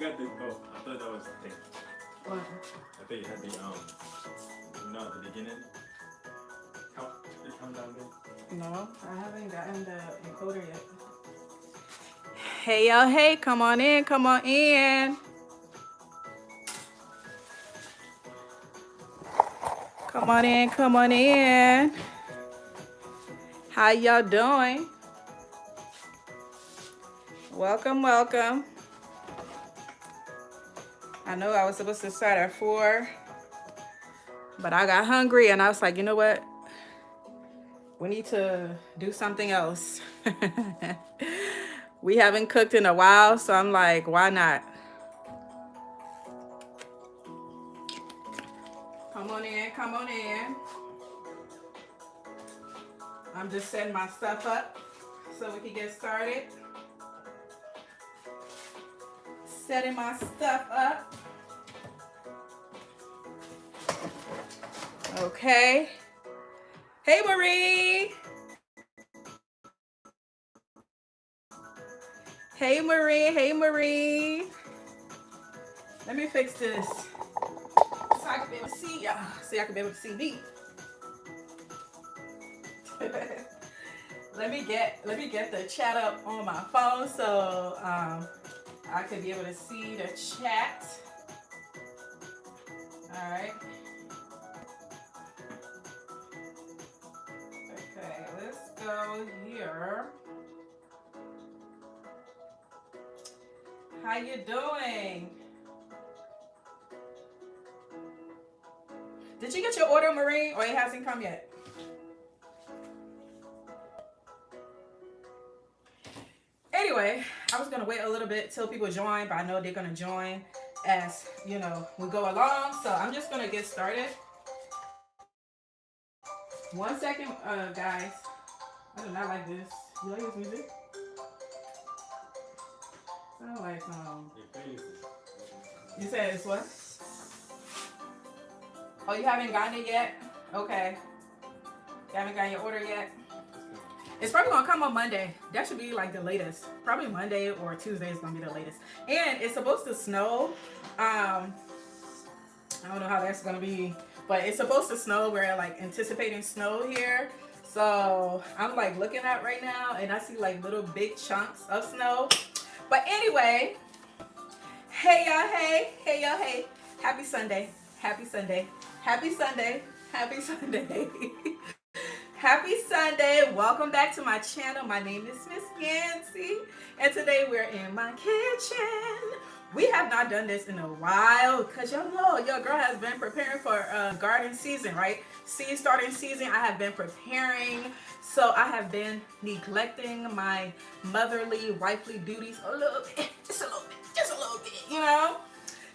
got the, oh, I thought that was the thing. What? I thought you had the, at the beginning. Come down there. No, I haven't gotten the encoder yet. Hey, y'all, hey, come on in, come on in. Come on in, come on in. How y'all doing? Welcome, welcome. I know I was supposed to start at 4, but I got hungry and I was like, you know what? We need to do something else. We haven't cooked in a while, so I'm like, why not? Come on in, come on in. I'm just setting my stuff up so we can get started. Setting my stuff up. Okay. Hey, Marie. Hey, Marie. Hey, Marie. Let me fix this so I can be able to see y'all. So y'all can be able to see me. Let me get the chat up on my phone so I could be able to see the chat. All right. Okay, let's go here. How you doing? Did you get your order, Marie, or it hasn't come yet? Anyway, I was gonna wait a little bit till people join, but I know they're gonna join as you know we go along. So I'm just gonna get started. 1 second, guys. I do not like this. You like this music? Sound like You said it's what? Oh, you haven't gotten it yet? Okay. You haven't gotten your order yet? It's probably gonna come on Monday. That should be like the latest. Probably Monday or Tuesday is gonna be the latest. And it's supposed to snow. I don't know how that's gonna be, but it's supposed to snow. We're like anticipating snow here. So I'm like looking at right now and I see like little big chunks of snow. But anyway, hey y'all, hey y'all, hey. Happy Sunday, happy Sunday, happy Sunday, happy Sunday. Happy Sunday. Welcome back to my channel. My name is Miss Yancy and today we're in my kitchen. We have not done this in a while because y'all know your girl has been preparing for garden season, right? Seed starting season. I have been preparing, so I have been neglecting my motherly, wifely duties a little bit, just a little bit, you know?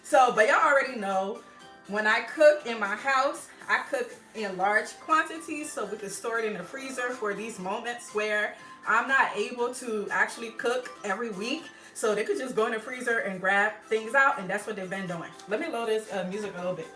So, but y'all already know when I cook in my house, I cook in large quantities so we can store it in the freezer for these moments where I'm not able to actually cook every week. So they could just go in the freezer and grab things out, and that's what they've been doing. Let me load this music a little bit.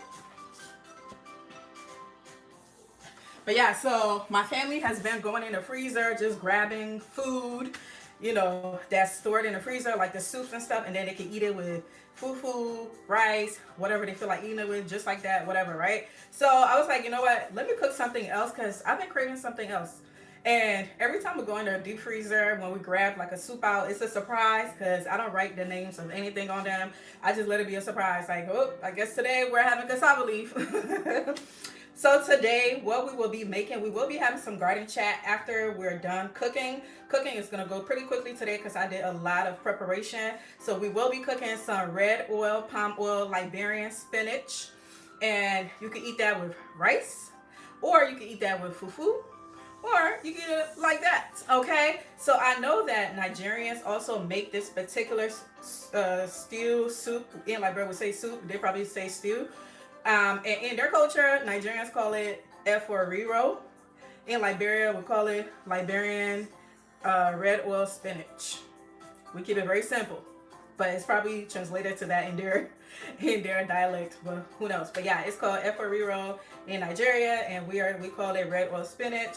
But yeah, so my family has been going in the freezer, just grabbing food, you know, that's stored in the freezer, like the soups and stuff, and then they can eat it with fufu, rice, whatever they feel like eating it with, just like that, whatever, right? So I was like, you know what, let me cook something else because I've been craving something else. And every time we go in the deep freezer, when we grab like a soup out, it's a surprise because I don't write the names of anything on them. I just let it be a surprise. Like, oh, I guess today we're having cassava leaf. So today, what we will be making, we will be having some garden chat after we're done cooking. Cooking is going to go pretty quickly today because I did a lot of preparation. So we will be cooking some red oil, palm oil, Liberian spinach. And you can eat that with rice, or you can eat that with fufu, or you can eat it like that, okay? So I know that Nigerians also make this particular stew, soup. In Liberia we say soup, they probably say stew. And in their culture, Nigerians call it eforiro. In Liberia, we call it Liberian red oil spinach. We keep it very simple, but it's probably translated to that in their dialect, but who knows? But yeah, it's called eforiro in Nigeria, and we call it red oil spinach,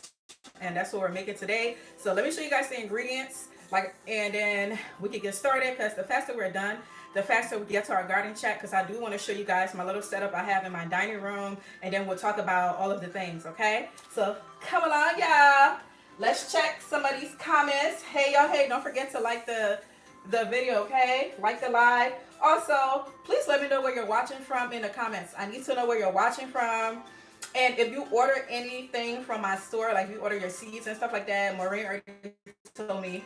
and that's what we're making today. So let me show you guys the ingredients. Like, and then we can get started because the faster we're done, the faster we get to our garden chat. Because I do want to show you guys my little setup I have in my dining room, and then we'll talk about all of the things. Okay, so come along, y'all. Let's check some of these comments. Hey, y'all. Hey, don't forget to like the video. Okay, like the live. Also, please let me know where you're watching from in the comments. I need to know where you're watching from. And if you order anything from my store, like you order your seeds and stuff like that, Maureen already told me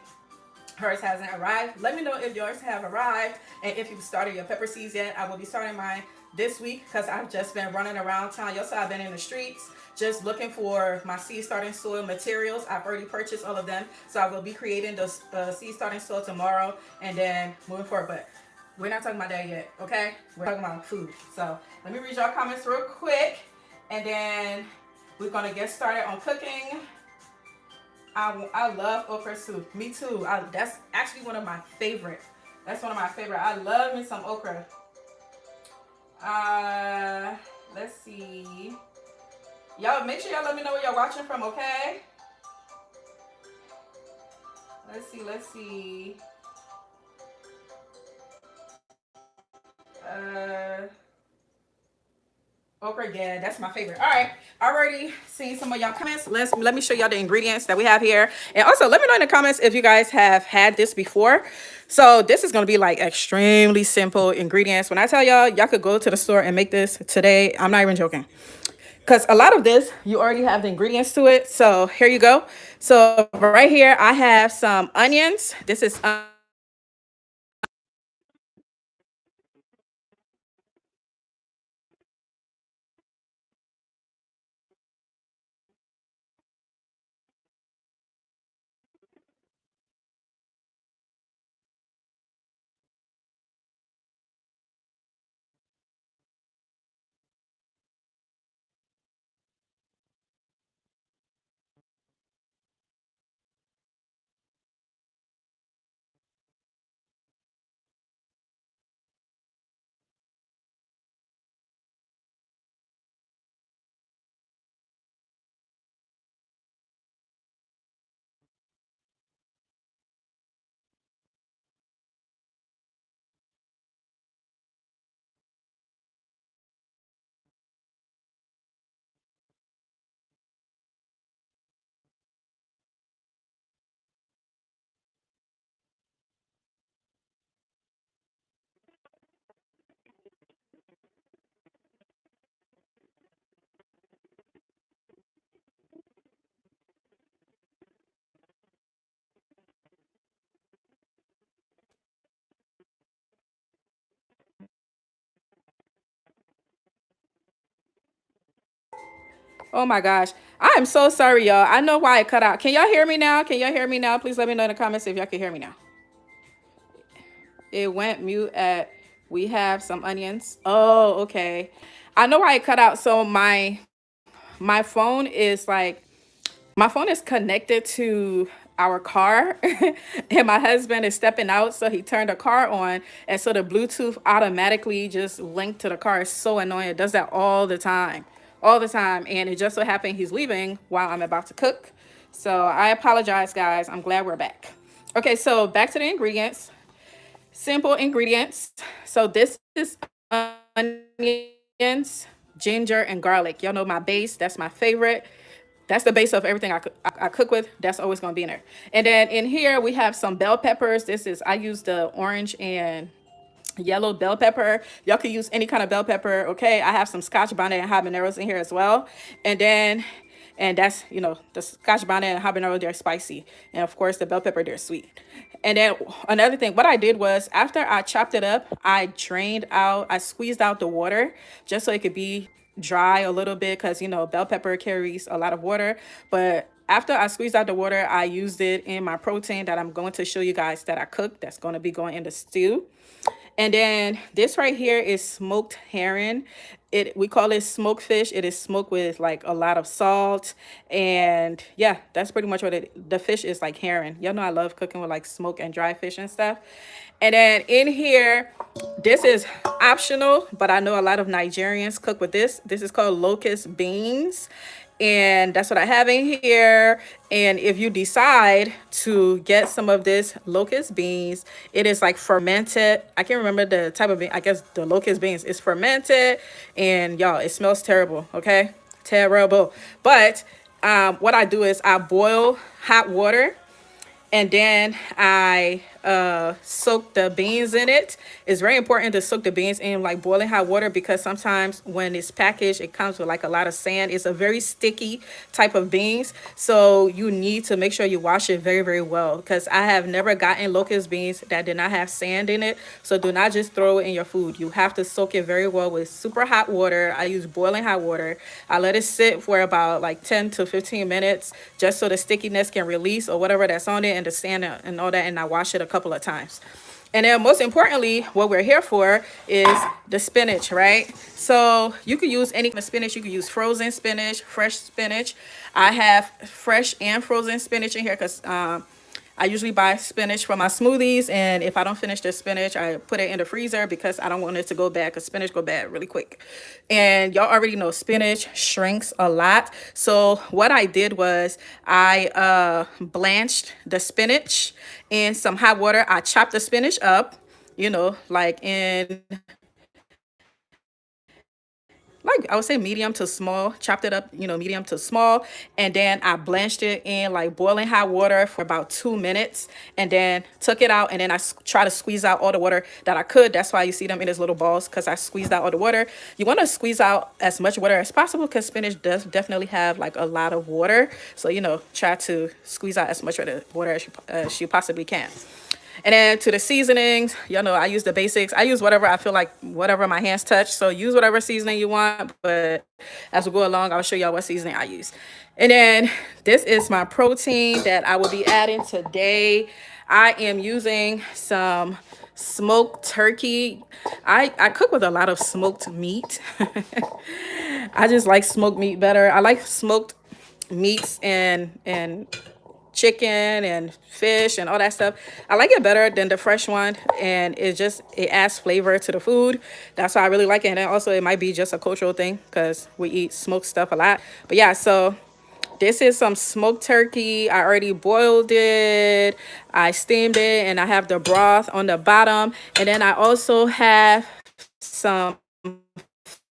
hers hasn't arrived. Let me know if yours have arrived and if you've started your pepper seeds yet. I will be starting mine this week because I've just been running around town. Y'all saw I've been in the streets just looking for my seed starting soil materials. I've already purchased all of them, so I will be creating the seed starting soil tomorrow and then moving forward. But we're not talking about that yet, okay? We're talking about food. So let me read y'all comments real quick, and then we're gonna get started on cooking. I love okra soup. Me too. That's actually one of my favorite. That's one of my favorite. I love me some okra. Let's see. Y'all make sure y'all let me know where y'all watching from, okay? Let's see. Okra, yeah, that's my favorite. All right, already seen some of y'all comments. Let me show y'all the ingredients that we have here, and also let me know in the comments if you guys have had this before. So this is gonna be like extremely simple ingredients. When I tell y'all could go to the store and make this today, I'm not even joking. Because a lot of this, you already have the ingredients to it. So here you go. So right here, I have some onions. This is oh my gosh. I am so sorry, y'all. I know why it cut out. Can y'all hear me now? Can y'all hear me now? Please let me know in the comments if y'all can hear me now. It went mute at we have some onions. Oh, okay. I know why it cut out. So my phone is like my phone is connected to our car and my husband is stepping out, so he turned the car on, and so the Bluetooth automatically just linked to the car. It's so annoying. It does that all the time, and it just so happened he's leaving while I'm about to cook. So I apologize, guys. I'm glad we're back. Okay, so back to the ingredients. Simple ingredients. So this is onions, ginger, and garlic. Y'all know my base. That's my favorite. That's the base of everything I cook with. That's always going to be in there. And then in here, we have some bell peppers. I use the orange and yellow bell pepper. Y'all can use any kind of bell pepper. Okay. I have some scotch bonnet and habaneros in here as well. And that's, the scotch bonnet and habanero, they're spicy. And of course, the bell pepper, they're sweet. And then another thing, what I did was after I chopped it up, I squeezed out the water just so it could be dry a little bit because, bell pepper carries a lot of water. But after I squeezed out the water, I used it in my protein that I'm going to show you guys that I cooked. That's going to be going in the stew. And then this right here is smoked herring. We call it smoked fish. It is smoked with like a lot of salt. And yeah, that's pretty much what the fish is, like herring. Y'all know I love cooking with like smoked and dry fish and stuff. And then in here, this is optional, but I know a lot of Nigerians cook with this. This is called locust beans. And that's what I have in here. And if you decide to get some of this locust beans, it is like fermented. I can't remember the type of bean. I guess the locust beans is fermented, and y'all, it smells terrible. Okay, terrible. But what I do is I boil hot water, and then I soak the beans in it. It's very important to soak the beans in like boiling hot water, because sometimes when it's packaged, it comes with like a lot of sand. It's a very sticky type of beans, so you need to make sure you wash it very, very well, because I have never gotten locust beans that did not have sand in it. So do not just throw it in your food. You have to soak it very well with super hot water. I use boiling hot water. I let it sit for about like 10 to 15 minutes just so the stickiness can release or whatever that's on it, and the sand and all that, and I wash it a couple of times. And then most importantly, what we're here for is the spinach, right? So you could use any kind of spinach. You could use frozen spinach, fresh spinach. I have fresh and frozen spinach in here because I usually buy spinach for my smoothies, and if I don't finish the spinach, I put it in the freezer because I don't want it to go bad, because spinach go bad really quick. And y'all already know spinach shrinks a lot. So what I did was I blanched the spinach in some hot water. I chopped the spinach up, you know, like in, like I would say medium to small, chopped it up, you know, medium to small. And then I blanched it in like boiling hot water for about 2 minutes, and then took it out. And then I try to squeeze out all the water that I could. That's why you see them in these little balls, because I squeezed out all the water. You want to squeeze out as much water as possible, because spinach does definitely have like a lot of water. So, you know, try to squeeze out as much water as you possibly can. And then to the seasonings, y'all know I use the basics. I use whatever I feel like, whatever my hands touch. So use whatever seasoning you want. But as we go along, I'll show y'all what seasoning I use. And then this is my protein that I will be adding today. I am using some smoked turkey. I cook with a lot of smoked meat. I just like smoked meat better. I like smoked meats and chicken and fish and all that stuff. I like it better than the fresh one, and it adds flavor to the food. That's why I really like it. And then also it might be just a cultural thing because we eat smoked stuff a lot. But yeah, so this is some smoked turkey. I already boiled it, I steamed it, and I have the broth on the bottom. And then I also have some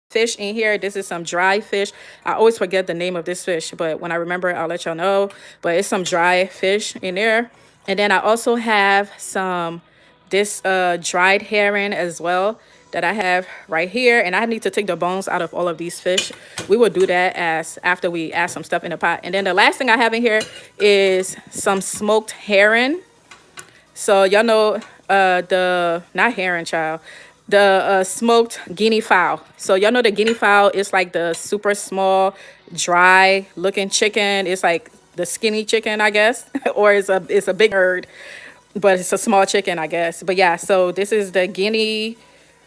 fish in here. This is some dry fish. I always forget the name of this fish, but when I remember, I'll let y'all know. But it's some dry fish in there. And then I also have this dried herring as well that I have right here. And I need to take the bones out of all of these fish. We will do that after we add some stuff in the pot. And then the last thing I have in here is some smoked herring. So y'all know not herring, child, the smoked guinea fowl. So y'all know the guinea fowl is like the super small, dry looking chicken. It's like the skinny chicken, I guess, or it's a big bird, but it's a small chicken, I guess. But yeah, so this is the guinea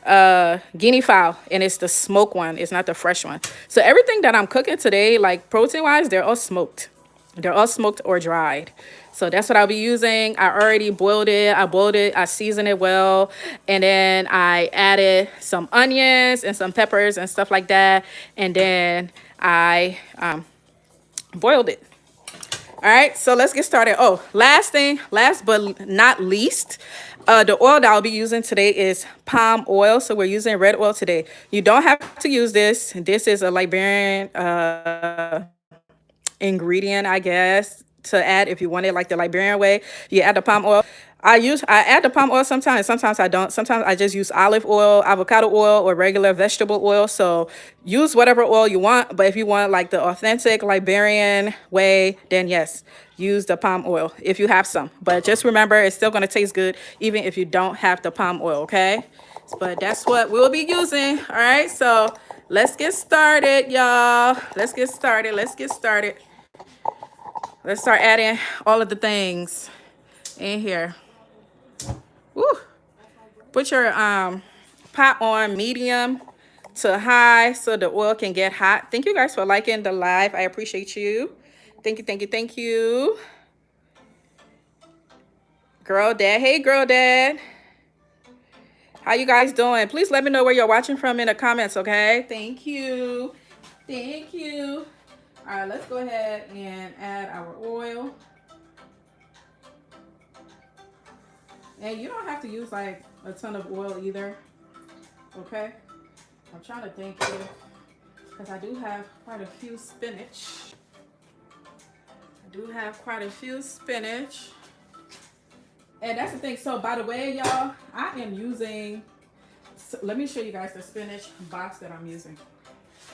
fowl, and it's the smoked one. It's not the fresh one. So everything that I'm cooking today, like protein wise, they're all smoked. They're all smoked or dried. So that's what I'll be using. I already boiled it. I seasoned it well. And then I added some onions and some peppers and stuff like that. And then I boiled it. All right, so let's get started. Oh, last but not least, the oil that I'll be using today is palm oil. So we're using red oil today. You don't have to use this. This is a Liberian ingredient, I guess, to add if you want it like the Liberian way. You add the palm oil. I add the palm oil sometimes I don't. Sometimes I just use olive oil, avocado oil, or regular vegetable oil. So use whatever oil you want, but if you want like the authentic Liberian way, then yes, use the palm oil if you have some. But just remember, it's still going to taste good even if you don't have the palm oil, okay? But that's what we'll be using. All right, so let's get started, y'all. Let's get started. Let's start adding all of the things in here. Woo. Put your pot on medium to high so the oil can get hot. Thank you guys for liking the live. I appreciate you. Thank you. Girl Dad. Hey, Girl Dad. How you guys doing? Please let me know where you're watching from in the comments, okay? Thank you. All right, let's go ahead and add our oil. And you don't have to use like a ton of oil either. Okay. I'm trying to think here because I do have quite a few spinach. And that's the thing. So by the way, y'all, I am using, so let me show you guys the spinach box that I'm using.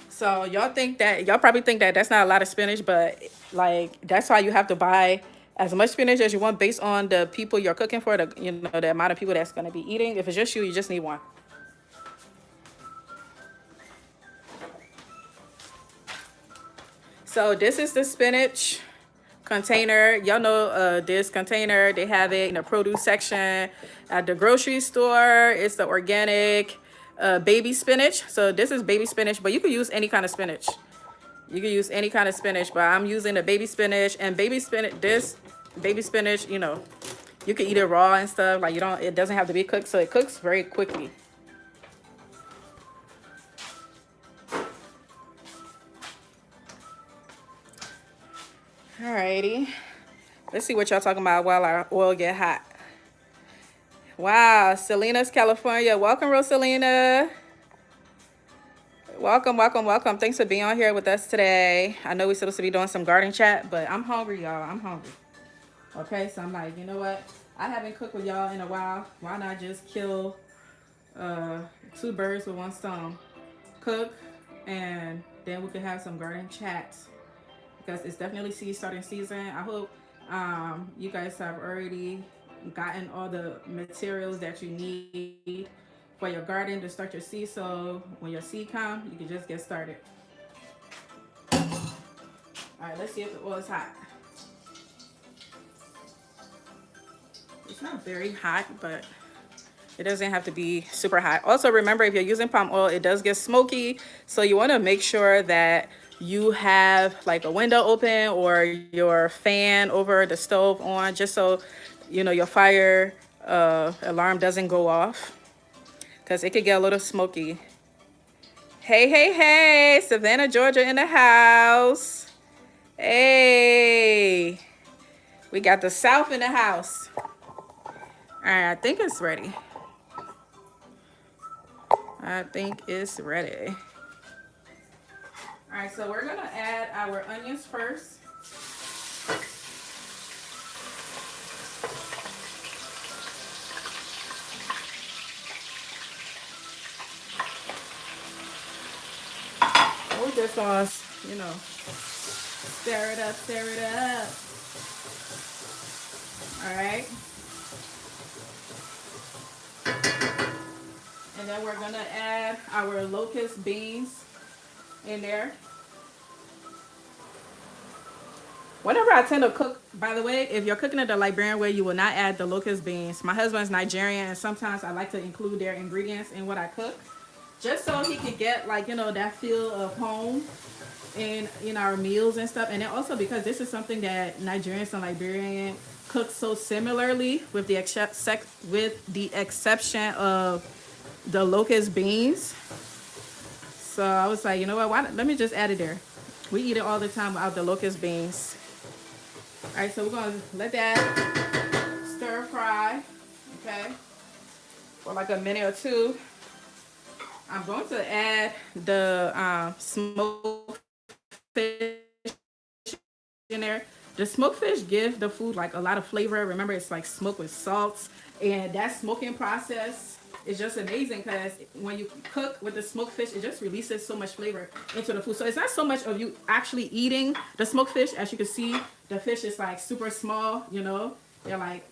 So y'all probably think that that's not a lot of spinach, but like that's why you have to buy as much spinach as you want based on the people you're cooking for, the amount of people that's going to be eating. If it's just you just need one. So this is the spinach container. Y'all know this container, they have it in the produce section at the grocery store. It's the organic baby spinach. So this is baby spinach, but you could use any kind of spinach. You can use any kind of spinach, but I'm using the baby spinach. And baby spinach, this baby spinach, you know, you can eat it raw and stuff. Like it doesn't have to be cooked, so it cooks very quickly. Alrighty, let's see what y'all talking about while our oil get hot. Wow, Salinas, California. Welcome, Rosalina. Welcome, welcome, welcome. Thanks for being on here with us today. I know we're supposed to be doing some garden chat, but I'm hungry, y'all. I'm hungry. Okay, so I'm like, you know what? I haven't cooked with y'all in a while. Why not just kill two birds with one stone? Cook, and then we can have some garden chats. Because it's definitely seed starting season. I hope you guys have already gotten all the materials that you need for your garden to start your seed, so when your seed comes, you can just get started. All right, let's see if the oil is hot. It's not very hot, but it doesn't have to be super hot. Also, remember, if you're using palm oil, it does get smoky, so you want to make sure that you have like a window open or your fan over the stove on, just so you know your fire alarm doesn't go off, because it could get a little smoky. Hey, hey, hey, Savannah, Georgia in the house. Hey, we got the South in the house. All right, I think it's ready. All right, so we're gonna add our onions first. We're just gonna, you know, stir it up, stir it up. All right. And then we're gonna add our locust beans in there. Whenever I tend to cook, by the way, if you're cooking it the Liberian way, you will not add the locust beans. My husband's Nigerian, and sometimes I like to include their ingredients in what I cook, just so he could get, like, you know, that feel of home in our meals and stuff. And then also because this is something that Nigerians and Liberian cook so similarly, with the exception of the locust beans. So I was like, you know what, why not, let me just add it there. We eat it all the time without the locust beans. All right, so we're gonna let that stir fry, okay, for like a minute or two. I'm going to add the smoked fish in there. The smoked fish gives the food like a lot of flavor. Remember, it's like smoked with salts, and that smoking process is just amazing, because when you cook with the smoked fish, it just releases so much flavor into the food. So it's not so much of you actually eating the smoked fish. As you can see, the fish is like super small, you know. Let me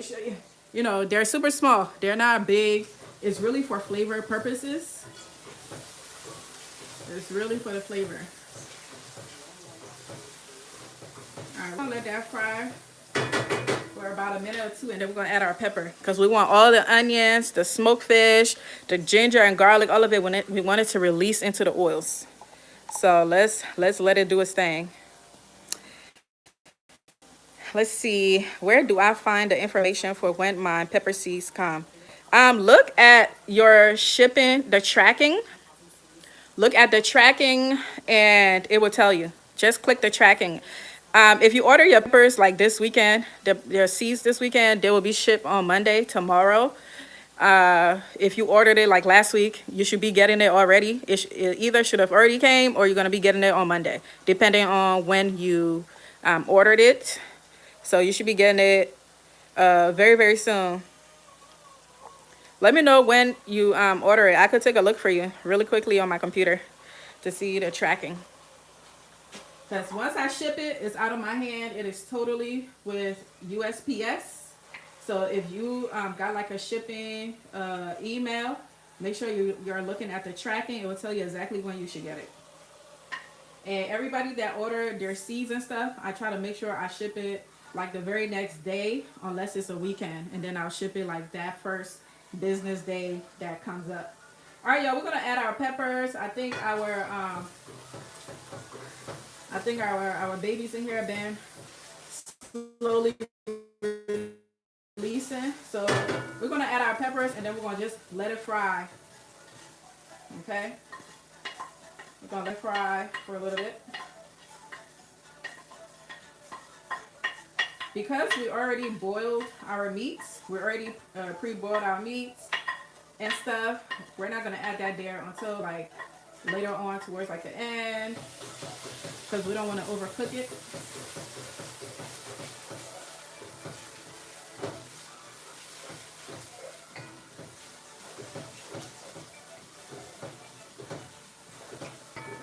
show you. You know, they're super small. They're not big. It's really for flavor purposes. It's really for the flavor. All right, we're gonna let that fry for about a minute or two, and then we're gonna add our pepper, because we want all the onions, the smoked fish, the ginger and garlic, all of it, we want it to release into the oils. So let's let it do its thing. Let's see, where do I find the information for when my pepper seeds come? Look at your shipping, the tracking. look at the tracking and it will tell you. Just click the tracking. If you order your peppers like this weekend, your seeds this weekend, they will be shipped on Monday, tomorrow. If you ordered it like last week, you should be getting it already. It either should have already came or you're going to be getting it on Monday, depending on when you ordered it. So you should be getting it very, very soon. Let me know when you order it. I could take a look for you really quickly on my computer to see the tracking. Because once I ship it, it's out of my hand. It is totally with USPS. So if you got like a shipping email, make sure you're looking at the tracking. It will tell you exactly when you should get it. And everybody that ordered their seeds and stuff, I try to make sure I ship it like the very next day, unless it's a weekend. And then I'll ship it like that first business day that comes up. All right, y'all, we're going to add our peppers. I think our babies in here have been slowly releasing. So we're going to add our peppers and then we're going to just let it fry. Okay? We're going to let it fry for a little bit. Because we already boiled our meats, we already pre-boiled our meats and stuff, we're not going to add that there until like later on towards like the end, because we don't want to overcook it.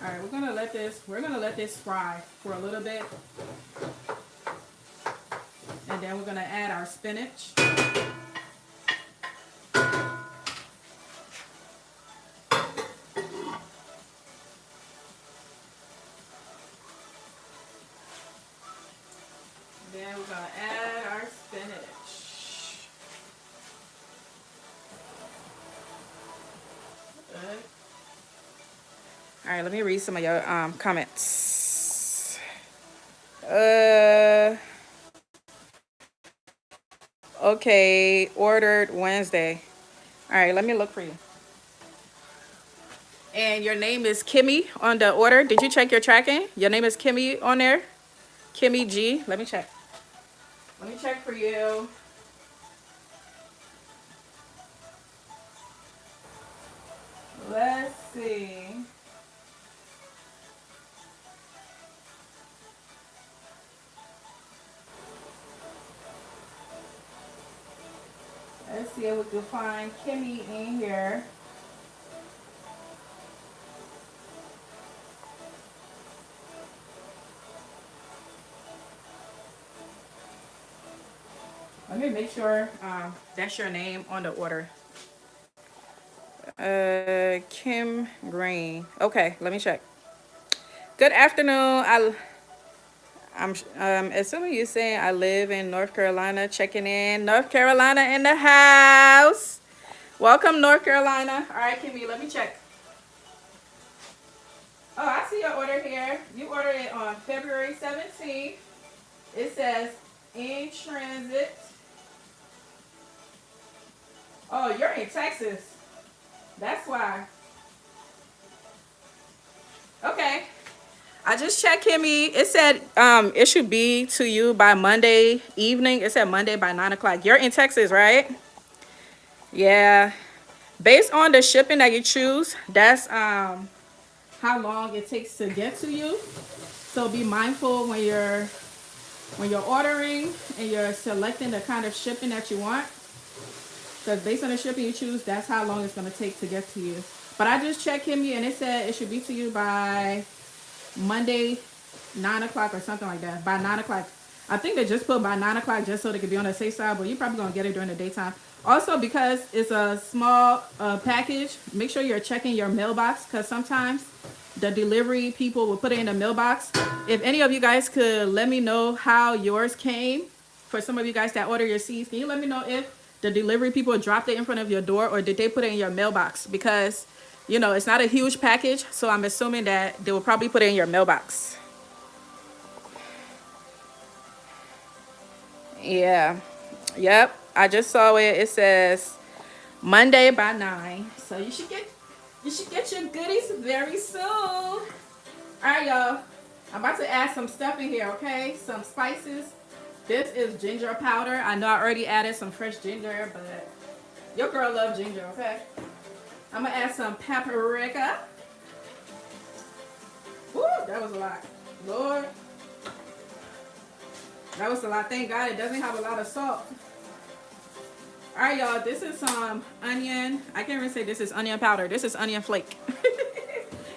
All right, we're gonna let this fry for a little bit, and then we're gonna add our spinach. Then we're gonna add our spinach. Good. All right, let me read some of your comments. Okay, ordered Wednesday. All right, let me look for you. And your name is Kimmy on the order. Did you check your tracking? Your name is Kimmy on there? Kimmy G. Let me check. Let me check for you. Let's see. Let's see if we can find Kimmy in here. Let me make sure that's your name on the order. Kim Green. Okay, let me check. Good afternoon. I'm assuming you're saying I live in North Carolina. Checking in. North Carolina in the house. Welcome, North Carolina. All right, Kimmy, let me check. Oh, I see your order here. You ordered it on February 17th. It says in transit. Oh, you're in Texas. That's why. Okay. I just checked, Kimmy. It said it should be to you by Monday evening. It said Monday by 9 o'clock. You're in Texas, right? Yeah. Based on the shipping that you choose, that's how long it takes to get to you. So be mindful when you're ordering and you're selecting the kind of shipping that you want. Because based on the shipping you choose, that's how long it's going to take to get to you. But I just checked, Kimmy, and it said it should be to you by Monday, 9 o'clock or something like that. By 9 o'clock. I think they just put by 9 o'clock just so they could be on the safe side, but you're probably going to get it during the daytime. Also, because it's a small package, make sure you're checking your mailbox, because sometimes the delivery people will put it in the mailbox. If any of you guys could let me know how yours came, for some of you guys that order your seeds, can you let me know if the delivery people dropped it in front of your door or did they put it in your mailbox? Because, you know, it's not a huge package, so I'm assuming that they will probably put it in your mailbox. Yeah. Yep. I just saw it. It says Monday by 9. So you should You should get your goodies very soon. All right, y'all. I'm about to add some stuff in here, okay? Some spices. This is ginger powder. I know I already added some fresh ginger, but your girl loves ginger, okay? I'm gonna add some paprika. Woo, that was a lot. Lord. That was a lot. Thank God it doesn't have a lot of salt. All right, y'all. This is some onion. I can't even say this is onion powder. This is onion flake.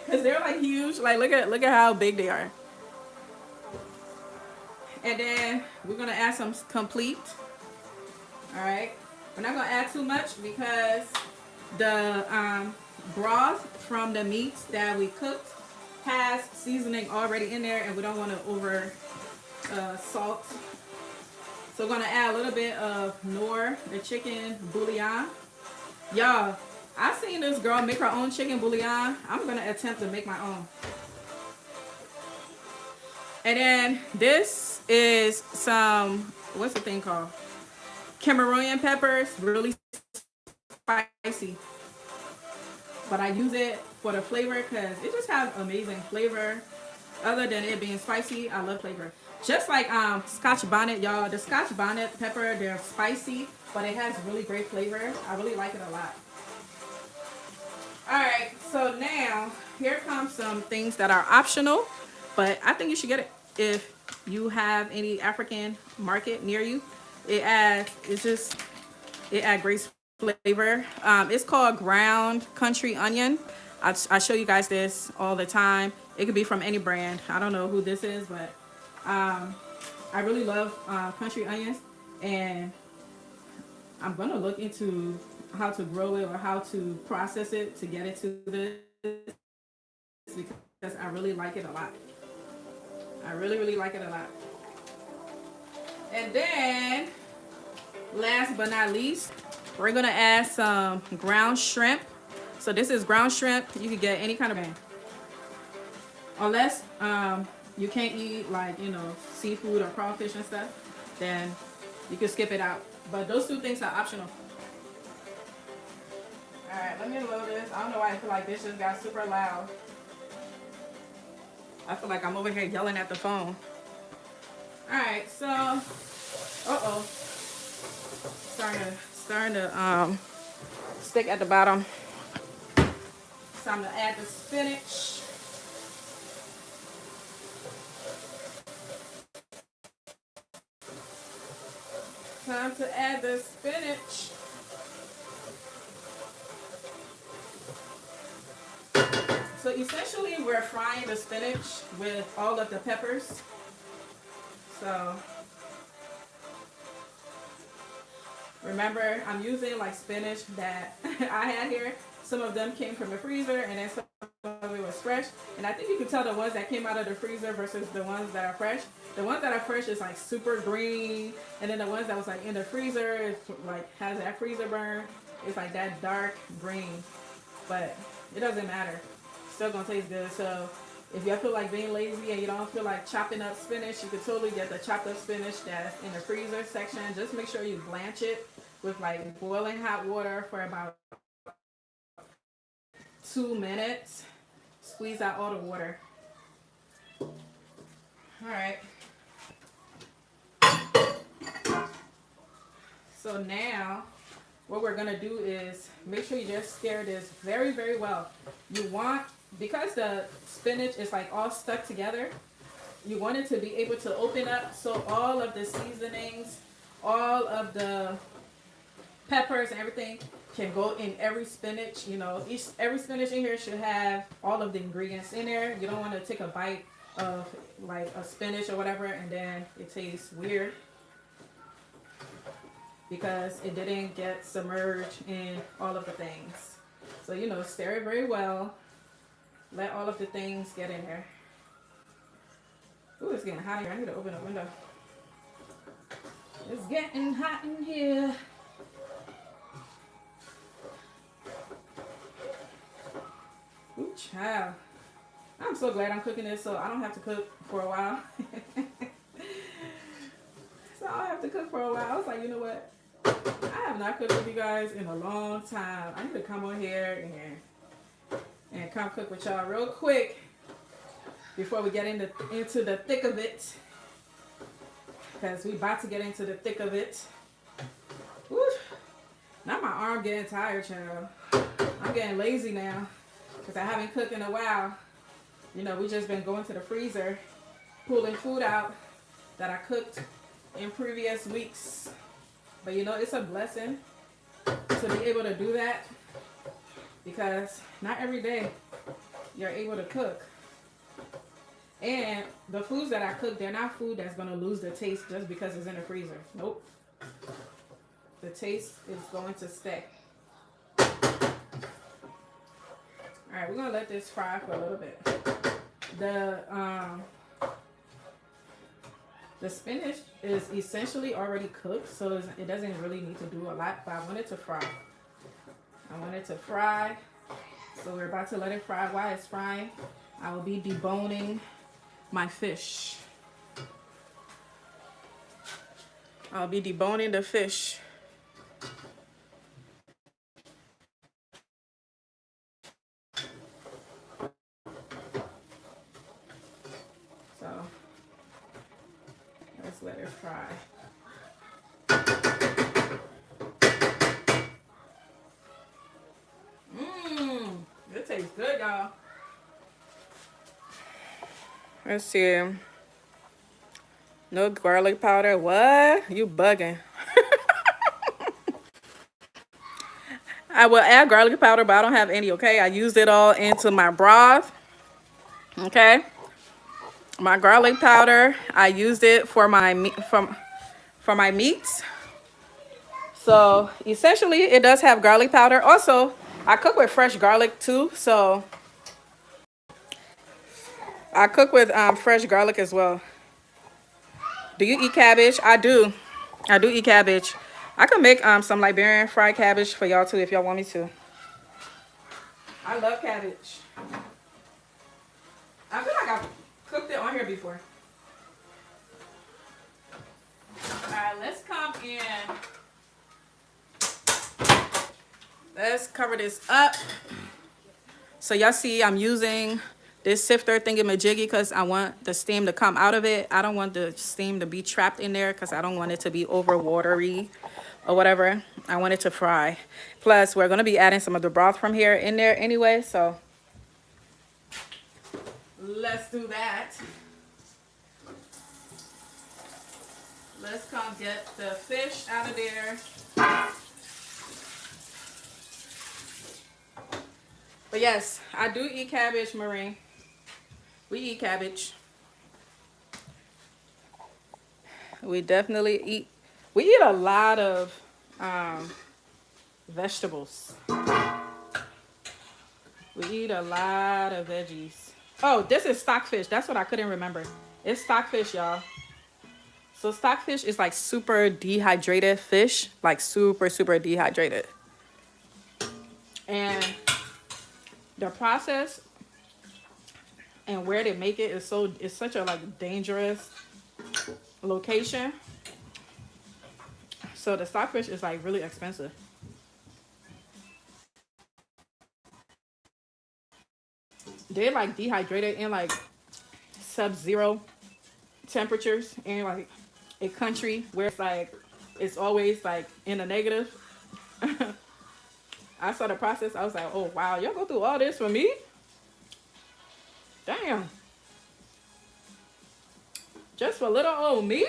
Because they're like huge. Like, look at how big they are. And then we're going to add some complete. All right. We're not going to add too much because the broth from the meats that we cooked has seasoning already in there, and we don't want to over salt. So we're going to add a little bit of the chicken bouillon. Y'all, I've seen this girl make her own chicken bouillon. I'm going to attempt to make my own. And then this is some, what's the thing called? Cameroonian peppers, really spicy. But I use it for the flavor because it just has amazing flavor. Other than it being spicy, I love flavor. Just like Scotch bonnet, y'all. The Scotch bonnet pepper, they're spicy, but it has really great flavor. I really like it a lot. Alright, so now here comes some things that are optional, but I think you should get it if you have any African market near you. It adds great flavor. It's called ground country onion. I show you guys this all the time. It could be from any brand. I don't know who this is, but I really love country onions, and I'm gonna look into how to grow it or how to process it to get it to this, because I really like it a lot. I really like it a lot. And then last but not least, we're gonna add some ground shrimp. So this is ground shrimp. You can get any kind of brand, unless you can't eat, like, you know, seafood or crawfish and stuff, then you can skip it out. But those two things are optional. Alright, let me load this. I don't know why I feel like this just got super loud. I feel like I'm over here yelling at the phone. Alright, so starting to stick at the bottom. It's time to add the spinach. Time to add the spinach. So essentially we're frying the spinach with all of the peppers. So remember, I'm using like spinach that I had here. Some of them came from the freezer, and then some of it was fresh. And I think you can tell the ones that came out of the freezer versus the ones that are fresh. The ones that are fresh is like super green, and then the ones that was like in the freezer is like has that freezer burn. It's like that dark green, but it doesn't matter. It's still gonna taste good. So if you feel like being lazy and you don't feel like chopping up spinach, you can totally get the chopped up spinach that's in the freezer section. Just make sure you blanch it with like boiling hot water for about 2 minutes. Squeeze out all the water. All right. So now what we're gonna do is make sure you just stir this very, very well. You want, because the spinach is like all stuck together, you want it to be able to open up so all of the seasonings, all of the peppers and everything can go in every spinach. You know, every spinach in here should have all of the ingredients in there. You don't want to take a bite of like a spinach or whatever and then it tastes weird because it didn't get submerged in all of the things. So, you know, stir it very well. Let all of the things get in there. Ooh, it's getting hot in here. I need to open the window. It's getting hot in here. Ooh, child. I'm so glad I'm cooking this so I don't have to cook for a while. So I don't have to cook for a while. I was like, you know what? I have not cooked with you guys in a long time. I need to come on here and and come cook with y'all real quick before we get into the thick of it. Because we about to get into the thick of it. Woo. Now my arm getting tired, child. I'm getting lazy now because I haven't cooked in a while. You know, we just been going to the freezer, pulling food out that I cooked in previous weeks. But you know, it's a blessing to be able to do that because not every day you're able to cook. And the foods that I cook, they're not food that's going to lose the taste just because it's in the freezer. Nope. The taste is going to stay. Alright, we're going to let this fry for a little bit. The spinach is essentially already cooked, so it doesn't really need to do a lot, but I want it to fry. So we're about to let it fry. While it's frying, I will be deboning my fish. I'll be deboning the fish. So let's let it fry. It tastes good, y'all. Let's see. No garlic powder. What? You bugging. I will add garlic powder, but I don't have any, okay? I used it all into my broth. Okay? My garlic powder, I used it for my meats. So, essentially, it does have garlic powder. Also, I cook with fresh garlic too, so I cook with fresh garlic as well. Do you eat cabbage? I do. I do eat cabbage. I could make some Liberian fried cabbage for y'all too if y'all want me to. I love cabbage. I feel like I've cooked it on here before. Alright, let's come in. Let's cover this up. So y'all see I'm using this sifter thingy-majiggy because I want the steam to come out of it. I don't want the steam to be trapped in there because I don't want it to be over watery or whatever. I want it to fry. Plus, we're going to be adding some of the broth from here in there anyway. So let's do that. Let's come get the fish out of there. But yes, I do eat cabbage, Marie. We eat cabbage. We definitely eat. We eat a lot of vegetables. We eat a lot of veggies. Oh, this is stockfish. That's what I couldn't remember. It's stockfish, y'all. So stockfish is like super dehydrated fish. Like super, super dehydrated. And the process and where they make it is it's such a like dangerous location. So the stockfish is like really expensive. They're like dehydrated in like sub-zero temperatures in like a country where it's like it's always like in the negative. I saw the process. I was like, oh wow, y'all go through all this for me? Damn. Just for little old me?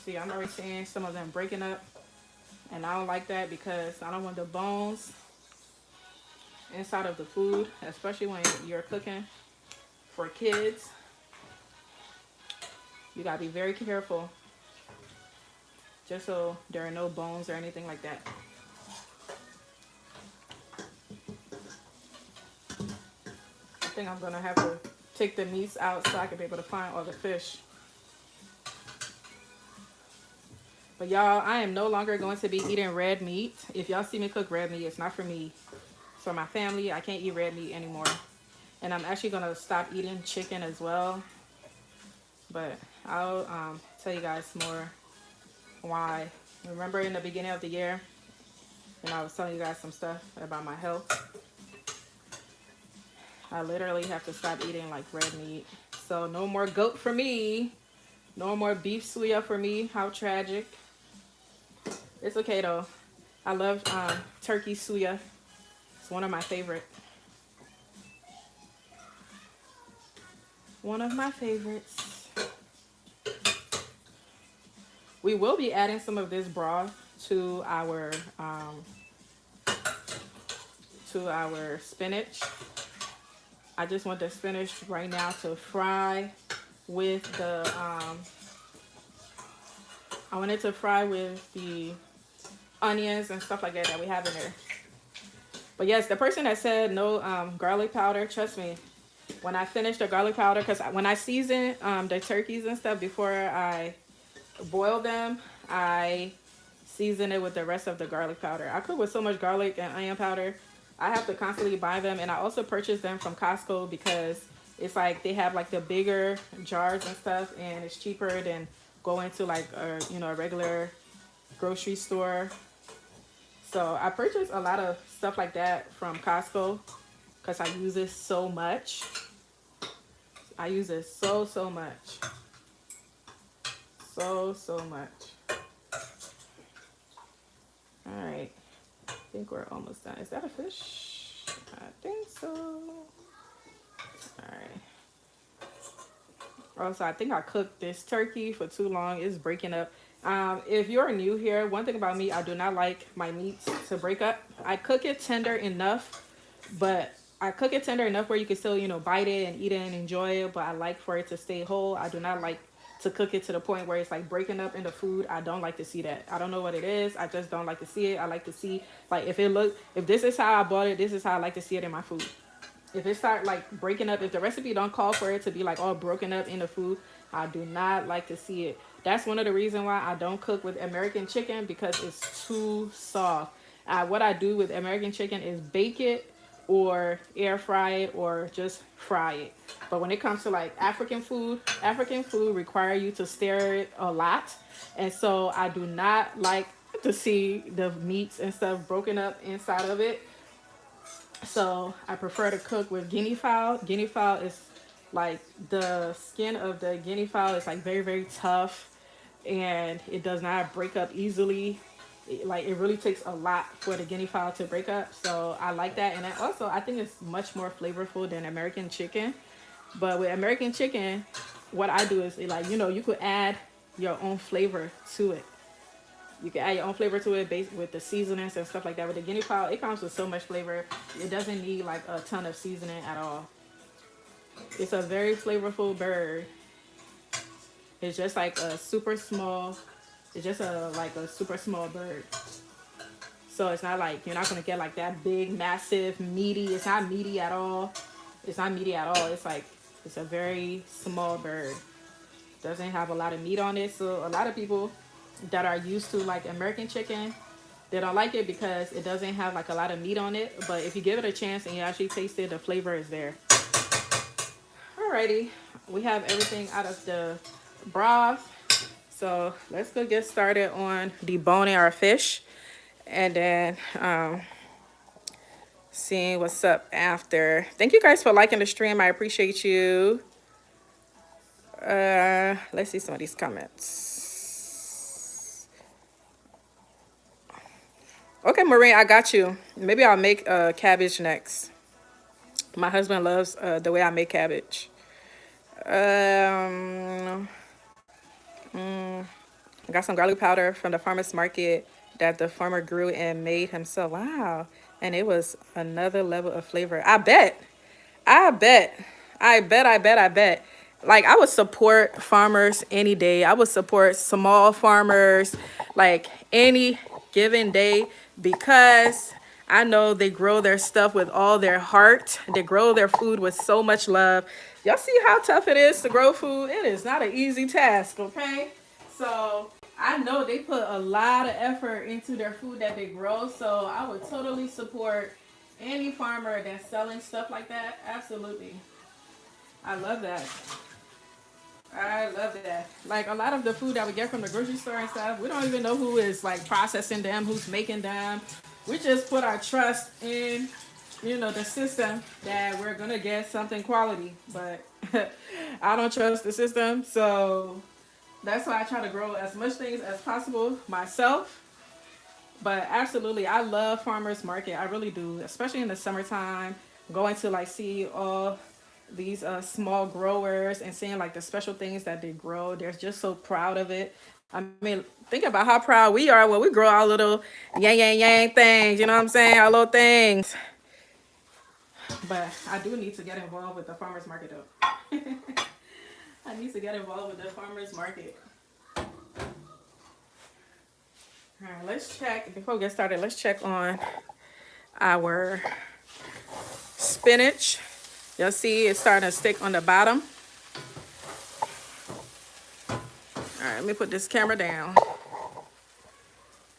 See, I'm already seeing some of them breaking up. And I don't like that because I don't want the bones inside of the food, especially when you're cooking for kids. You gotta be very careful just so there are no bones or anything like that. I think I'm gonna have to take the meats out so I can be able to find all the fish. But y'all, I am no longer going to be eating red meat. If y'all see me cook red meat, it's not for me. It's for my family. I can't eat red meat anymore. And I'm actually gonna stop eating chicken as well. But I'll tell you guys more why Remember in the beginning of the year, and I was telling you guys some stuff about my health. I literally have to stop eating like red meat. So no more goat for me. No more beef suya for me. How tragic. It's okay though. I love turkey suya. It's one of my favorite. One of my favorites. We will be adding some of this broth to our spinach. I just want the spinach right now to fry with the I want it to fry with the onions and stuff like that that we have in there. But yes, the person that said no garlic powder, trust me, when I finish the garlic powder, because when I season the turkeys and stuff before I boil them, I season it with the rest of the garlic powder. I cook with so much garlic and onion powder. I have to constantly buy them, and I also purchase them from Costco because it's like they have like the bigger jars and stuff, and it's cheaper than going to like a regular grocery store. So I purchase a lot of stuff like that from Costco because I use it so much. I use it so much. So much. All right. I think we're almost done. Is that a fish? I think so. All right. Also, I think I cooked this turkey for too long. It's breaking up. If you're new here, one thing about me, I do not like my meats to break up. I cook it tender enough, but I cook it tender enough where you can still, bite it and eat it and enjoy it. But I like for it to stay whole. I do not like to cook it to the point where it's like breaking up in the food. I don't like to see that. I don't know what it is. I just don't like to see it. I like to see like if this is how I bought it, this is how I like to see it in my food. If it start like breaking up, if the recipe don't call for it to be like all broken up in the food, I do not like to see it. That's one of the reasons why I don't cook with American chicken, because it's too soft. What I do with American chicken is bake it or air fry it or just fry it. But when it comes to like African food require you to stir it a lot. And so I do not like to see the meats and stuff broken up inside of it. So I prefer to cook with guinea fowl. Guinea fowl is like the skin of the guinea fowl is like very tough, and it does not break up easily. It really takes a lot for the guinea fowl to break up. So I like that. And also I think it's much more flavorful than American chicken. But with American chicken, what I do is like, you could add your own flavor to it. You can add your own flavor to it based with the seasonings and stuff like that. With the guinea fowl, it comes with so much flavor. It doesn't need like a ton of seasoning at all. It's a very flavorful bird. It's just like a super small. It's just like a super small bird. So it's not like you're not gonna get like that big, massive, meaty. It's not meaty at all. It's not meaty at all. It's like it's a very small bird. Doesn't have a lot of meat on it. So a lot of people that are used to like American chicken, they don't like it because it doesn't have like a lot of meat on it. But if you give it a chance and you actually taste it, the flavor is there. Alrighty, we have everything out of the broth. So let's go get started on deboning our fish, and then seeing what's up after. Thank you guys for liking the stream. I appreciate you. Let's see some of these comments. Okay, Marie, I got you. Maybe I'll make cabbage next. My husband loves the way I make cabbage. I got some garlic powder from the farmer's market that the farmer grew and made himself. Wow. And it was another level of flavor. I bet. Like, I would support farmers any day. I would support small farmers like any given day, because I know they grow their stuff with all their heart. They grow their food with so much love. Y'all see how tough it is to grow food? It is not an easy task, okay? So I know they put a lot of effort into their food that they grow. So I would totally support any farmer that's selling stuff like that. Absolutely. I love that. I love that. Like a lot of the food that we get from the grocery store and stuff, we don't even know who is like processing them, who's making them. We just put our trust in, the system that we're gonna get something quality. But I don't trust the system, so that's why I try to grow as much things as possible myself. But absolutely, I love farmers market. I really do, especially in the summertime. Going to like see all these small growers and seeing like the special things that they grow. They're just so proud of it. I mean, think about how proud we are when we grow our little yang yang yang things. You know what I'm saying? Our little things. But I do need to get involved with the farmers market though. I need to get involved with the farmers market. All right, let's check before we get started. Let's check on our spinach. You'll see it's starting to stick on the bottom. All right, let me put this camera down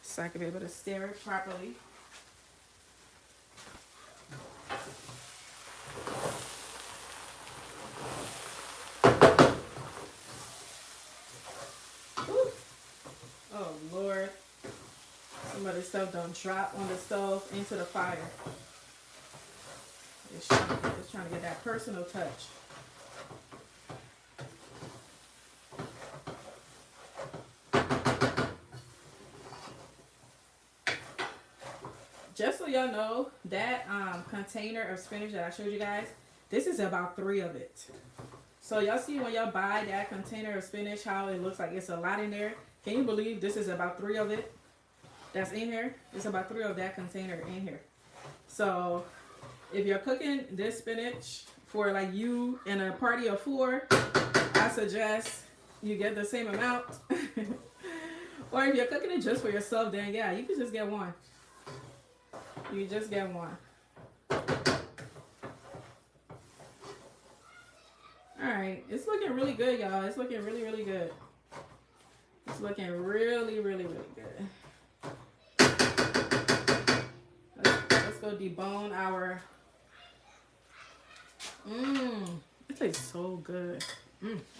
so I can be able to stir it properly. Ooh. Oh Lord, some of this stuff don't drop on the stove into the fire. It's trying to get that personal touch. Just so y'all know, that container of spinach that I showed you guys, this is about 3 of it. So y'all see when y'all buy that container of spinach, how it looks like it's a lot in there. Can you believe this is about 3 of it that's in here? It's about 3 of that container in here. So if you're cooking this spinach for like you and a party of 4, I suggest you get the same amount. Or if you're cooking it just for yourself, then yeah, you can just get 1. You just get 1. Alright, it's looking really good, y'all. It's looking really, really good. It's looking really, really, really good. Let's go debone our... It tastes so good.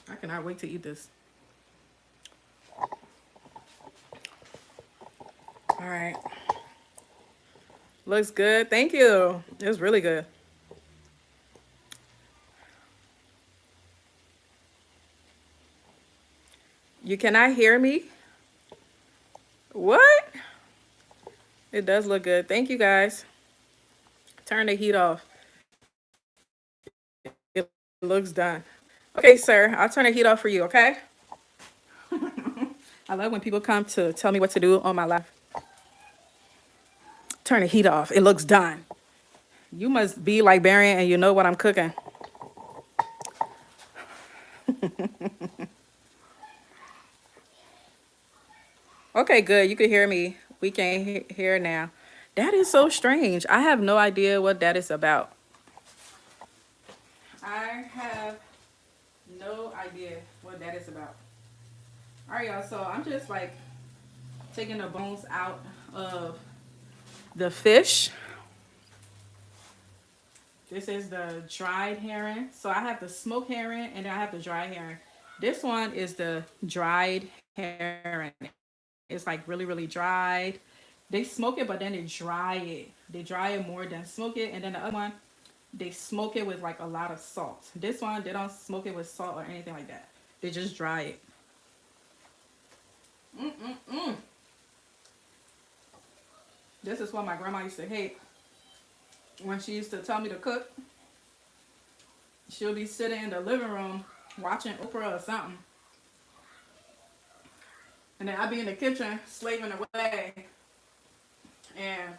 I cannot wait to eat this. Alright. Looks good. Thank you. It's really good. You cannot hear me? What? It does look good. Thank you, guys. Turn the heat off. It looks done. Okay, sir. I'll turn the heat off for you, okay? I love when people come to tell me what to do on my live. Turn the heat off. It looks done. You must be Liberian and you know what I'm cooking. Okay, good. You can hear me. We can hear now. That is so strange. I have no idea what that is about. I have no idea what that is about. All right, y'all. So I'm just like taking the bones out of the fish. This is the dried herring. So I have the smoked herring and then I have the dried herring. This one is the dried herring. It's like really, really dried. They smoke it, but then they dry it. They dry it more than smoke it. And then the other one, they smoke it with like a lot of salt. This one, they don't smoke it with salt or anything like that. They just dry it. This is what my grandma used to hate. When she used to tell me to cook, she'll be sitting in the living room watching Oprah or something. And then I'd be in the kitchen slaving away. And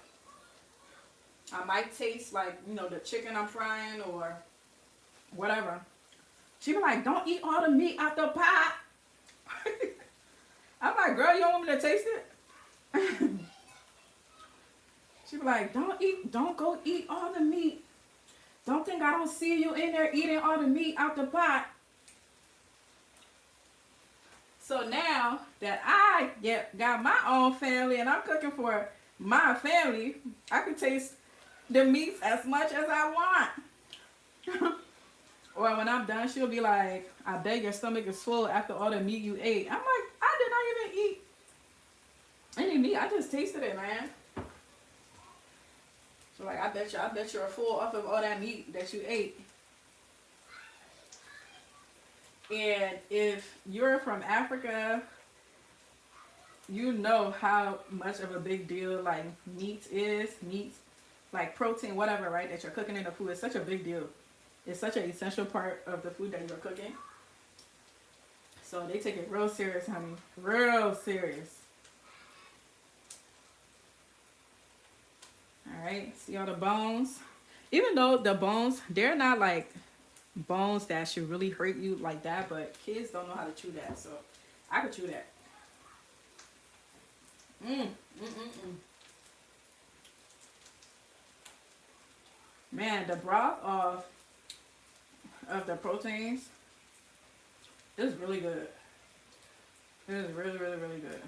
I might taste like, the chicken I'm frying or whatever. She'd be like, don't eat all the meat out the pot. I'm like, girl, you don't want me to taste it? She'd be like, don't go eat all the meat. Don't think I don't see you in there eating all the meat out the pot. So now that I got my own family and I'm cooking for my family, I can taste the meats as much as I want. Or when I'm done, she'll be like, I bet your stomach is full after all the meat you ate. I'm like, I did not even eat any meat. I just tasted it, man. So like, I bet you're full off of all that meat that you ate. And if you're from Africa, you know how much of a big deal like meat is. Meat, like protein, whatever, right? That you're cooking in the food is such a big deal. It's such an essential part of the food that you're cooking. So they take it real serious, honey. Real serious. Alright, see all the bones? Even though the bones, they're not like bones that should really hurt you like that, but kids don't know how to chew that, so I could chew that. Man, the broth of the proteins is really good. It is really, really, really good.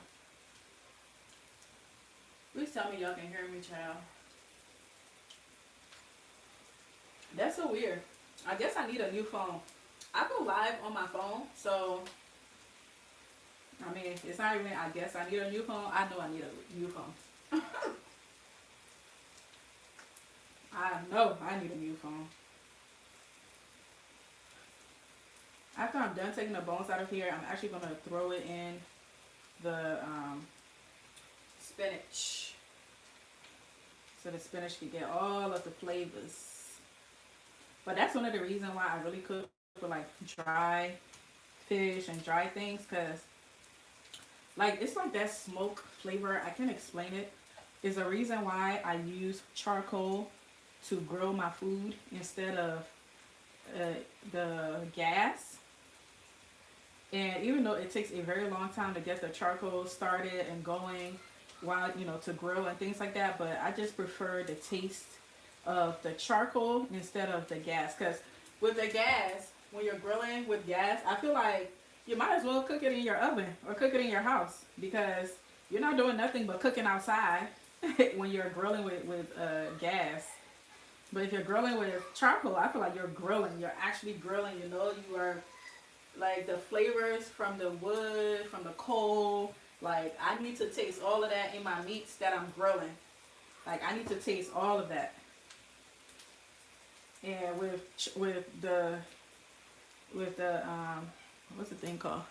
Please tell me y'all can hear me, child. That's so weird. I guess I need a new phone. I go live on my phone, so I mean, it's not even, I guess I need a new phone. I know I need a new phone. I know I need a new phone. After I'm done taking the bones out of here, I'm actually going to throw it in the spinach. So the spinach can get all of the flavors. But that's one of the reasons why I really cook for like dry fish and dry things, because like it's like that smoke flavor. I can't explain it. Is a reason why I use charcoal to grill my food instead of the gas. And even though it takes a very long time to get the charcoal started and going, while to grill and things like that, but I just prefer the taste of the charcoal instead of the gas. Because with the gas, when you're grilling with gas, I feel like you might as well cook it in your oven or cook it in your house, because you're not doing nothing but cooking outside when you're grilling with gas. But if you're grilling with charcoal, I feel like you're grilling. You're actually grilling. You are like the flavors from the wood, from the coal. Like I need to taste all of that in my meats that I'm grilling. Like I need to taste all of that. And with the what's the thing called?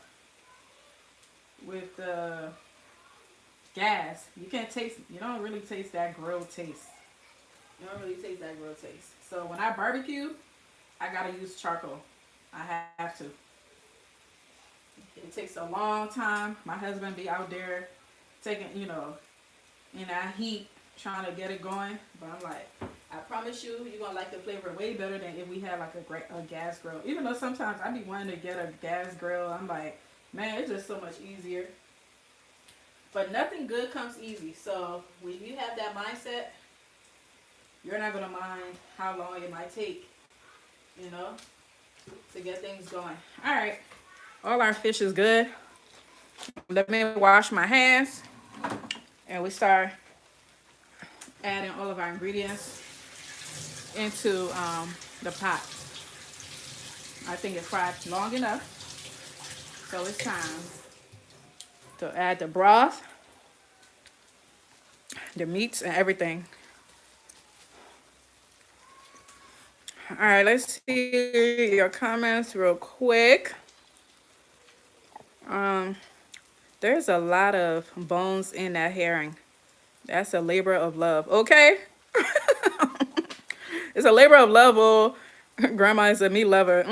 With the gas, you don't really taste that grilled taste. You don't really taste that grilled taste. So when I barbecue, I gotta use charcoal. I have to. It takes a long time. My husband be out there taking, in that heat, trying to get it going. But I'm like, I promise you, you're going to like the flavor way better than if we had like a gas grill. Even though sometimes I be wanting to get a gas grill. I'm like, man, it's just so much easier. But nothing good comes easy. So when you have that mindset, you're not going to mind how long it might take, to get things going. All right. All our fish is good. Let me wash my hands. And we start adding all of our ingredients into the pot. I think it's fried long enough. So it's time to add the broth, the meats, and everything. All right, let's see your comments real quick. There's a lot of bones in that herring. That's a labor of love. Okay? It's a labor of love. Oh, grandma is a meat lover.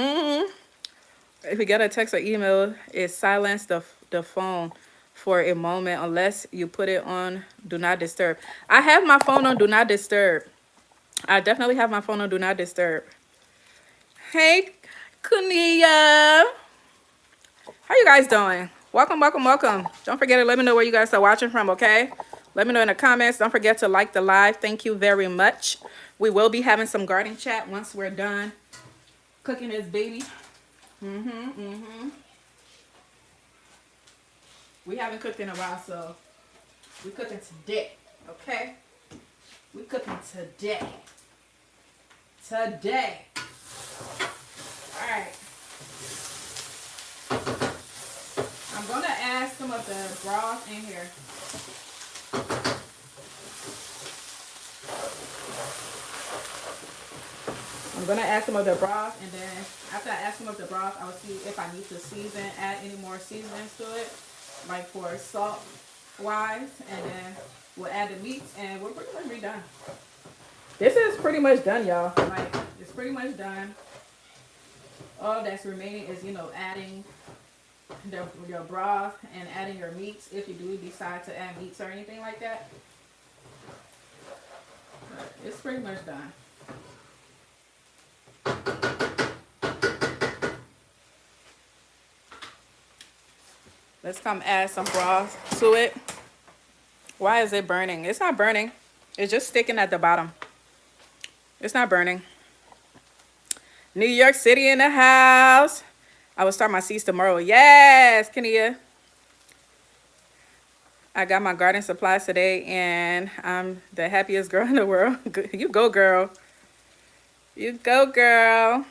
If you get a text or email, it silence the phone for a moment unless you put it on do not disturb. I have my phone on do not disturb. I definitely have my phone on do not disturb. Hey, Kunia. How you guys doing? Welcome, welcome, welcome. Don't forget to let me know where you guys are watching from, okay? Let me know in the comments. Don't forget to like the live. Thank you very much. We will be having some garden chat once we're done cooking this baby. We haven't cooked in a while, so we're cooking today, okay? We're cooking today. Today. right. I'm gonna add some of the broth in here. I'm gonna add some of the broth, and then after I add some of the broth, I will see if I need to season, add any more seasonings to it, like for salt wise, and then we'll add the meats, and we're pretty much be done. This is pretty much done, y'all. Like, it's pretty much done. All that's remaining is, you know, adding your broth and adding your meats if you do decide to add meats or anything like that. But it's pretty much done. Let's come add some broth to it. Why is it burning? It's not burning. It's just sticking at the bottom. It's not burning. New York City in the house. I will start my seeds tomorrow. Yes, Kenia. I got my garden supplies today, and I'm the happiest girl in the world. You go, girl. You go, girl.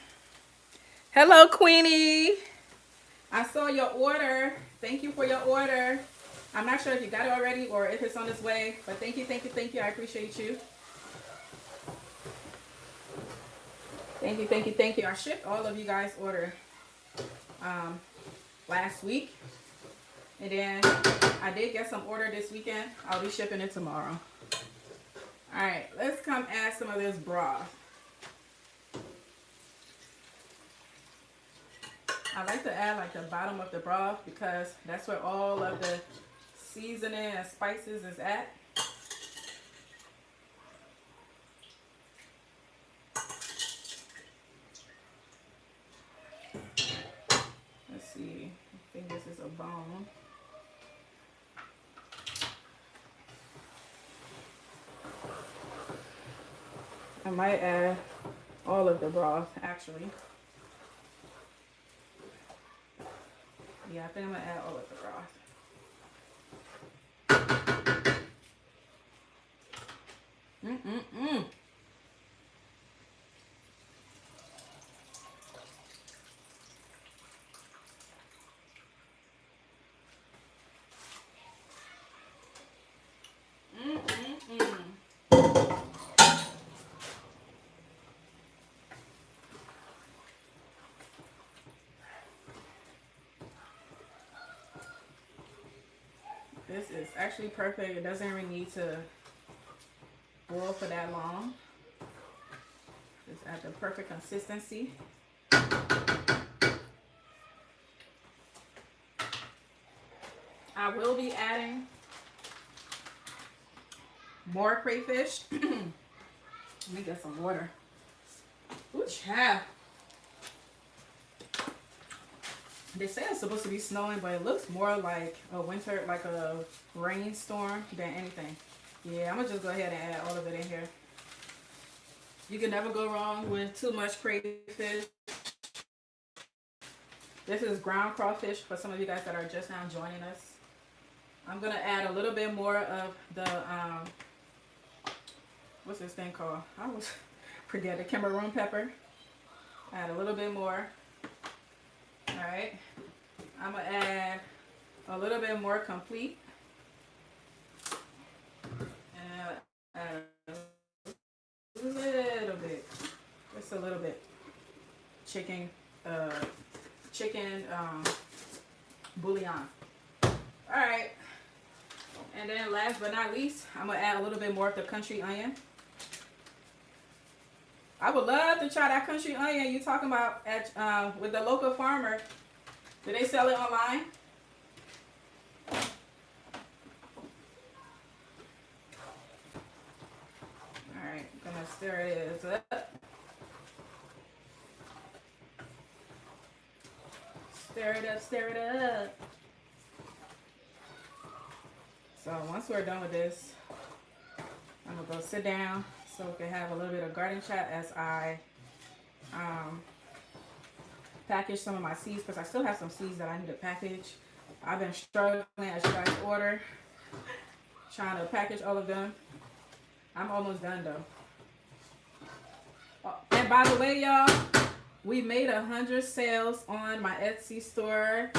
Hello, Queenie. I saw your order. Thank you for your order. I'm not sure if you got it already or if it's on its way, but thank you, thank you, thank you. I appreciate you. Thank you, thank you, thank you. I shipped all of you guys' order last week. And then I did get some order this weekend. I'll be shipping it tomorrow. All right, let's come add some of this broth. I like to add like the bottom of the broth because that's where all of the seasoning and spices is at. Let's see. I think this is a bone. I might add all of the broth actually. Yeah, I think I'm gonna add all of the broth. Mm-mm-mm. This is actually perfect. It doesn't even need to boil for that long. It's at the perfect consistency. I will be adding more crayfish. Let me get some water. Ooh, child. They say it's supposed to be snowing, but it looks more like a winter, like a rainstorm than anything. Yeah, I'm gonna just go ahead and add all of it in here. You can never go wrong with too much crayfish. This is ground crawfish for some of you guys that are just now joining us. I'm gonna add a little bit more of the what's this thing called? I always forget the Cameroon pepper. Add a little bit more. Alright, I'm going to add a little bit more complete. And add a little bit, just a little bit. Chicken bouillon. Alright, and then last but not least, I'm going to add a little bit more of the country onion. I would love to try that country onion you talking about at with the local farmer. Do they sell it online? All right, I'm gonna stir it up. Stir it up, stir it up. So once we're done with this, I'm gonna go sit down so we can have a little bit of garden chat as I package some of my seeds, because I still have some seeds that I need to package. I've been struggling as you guys order, trying to package all of them. I'm almost done though. Oh, and by the way, y'all, we made 100 sales on my Etsy store.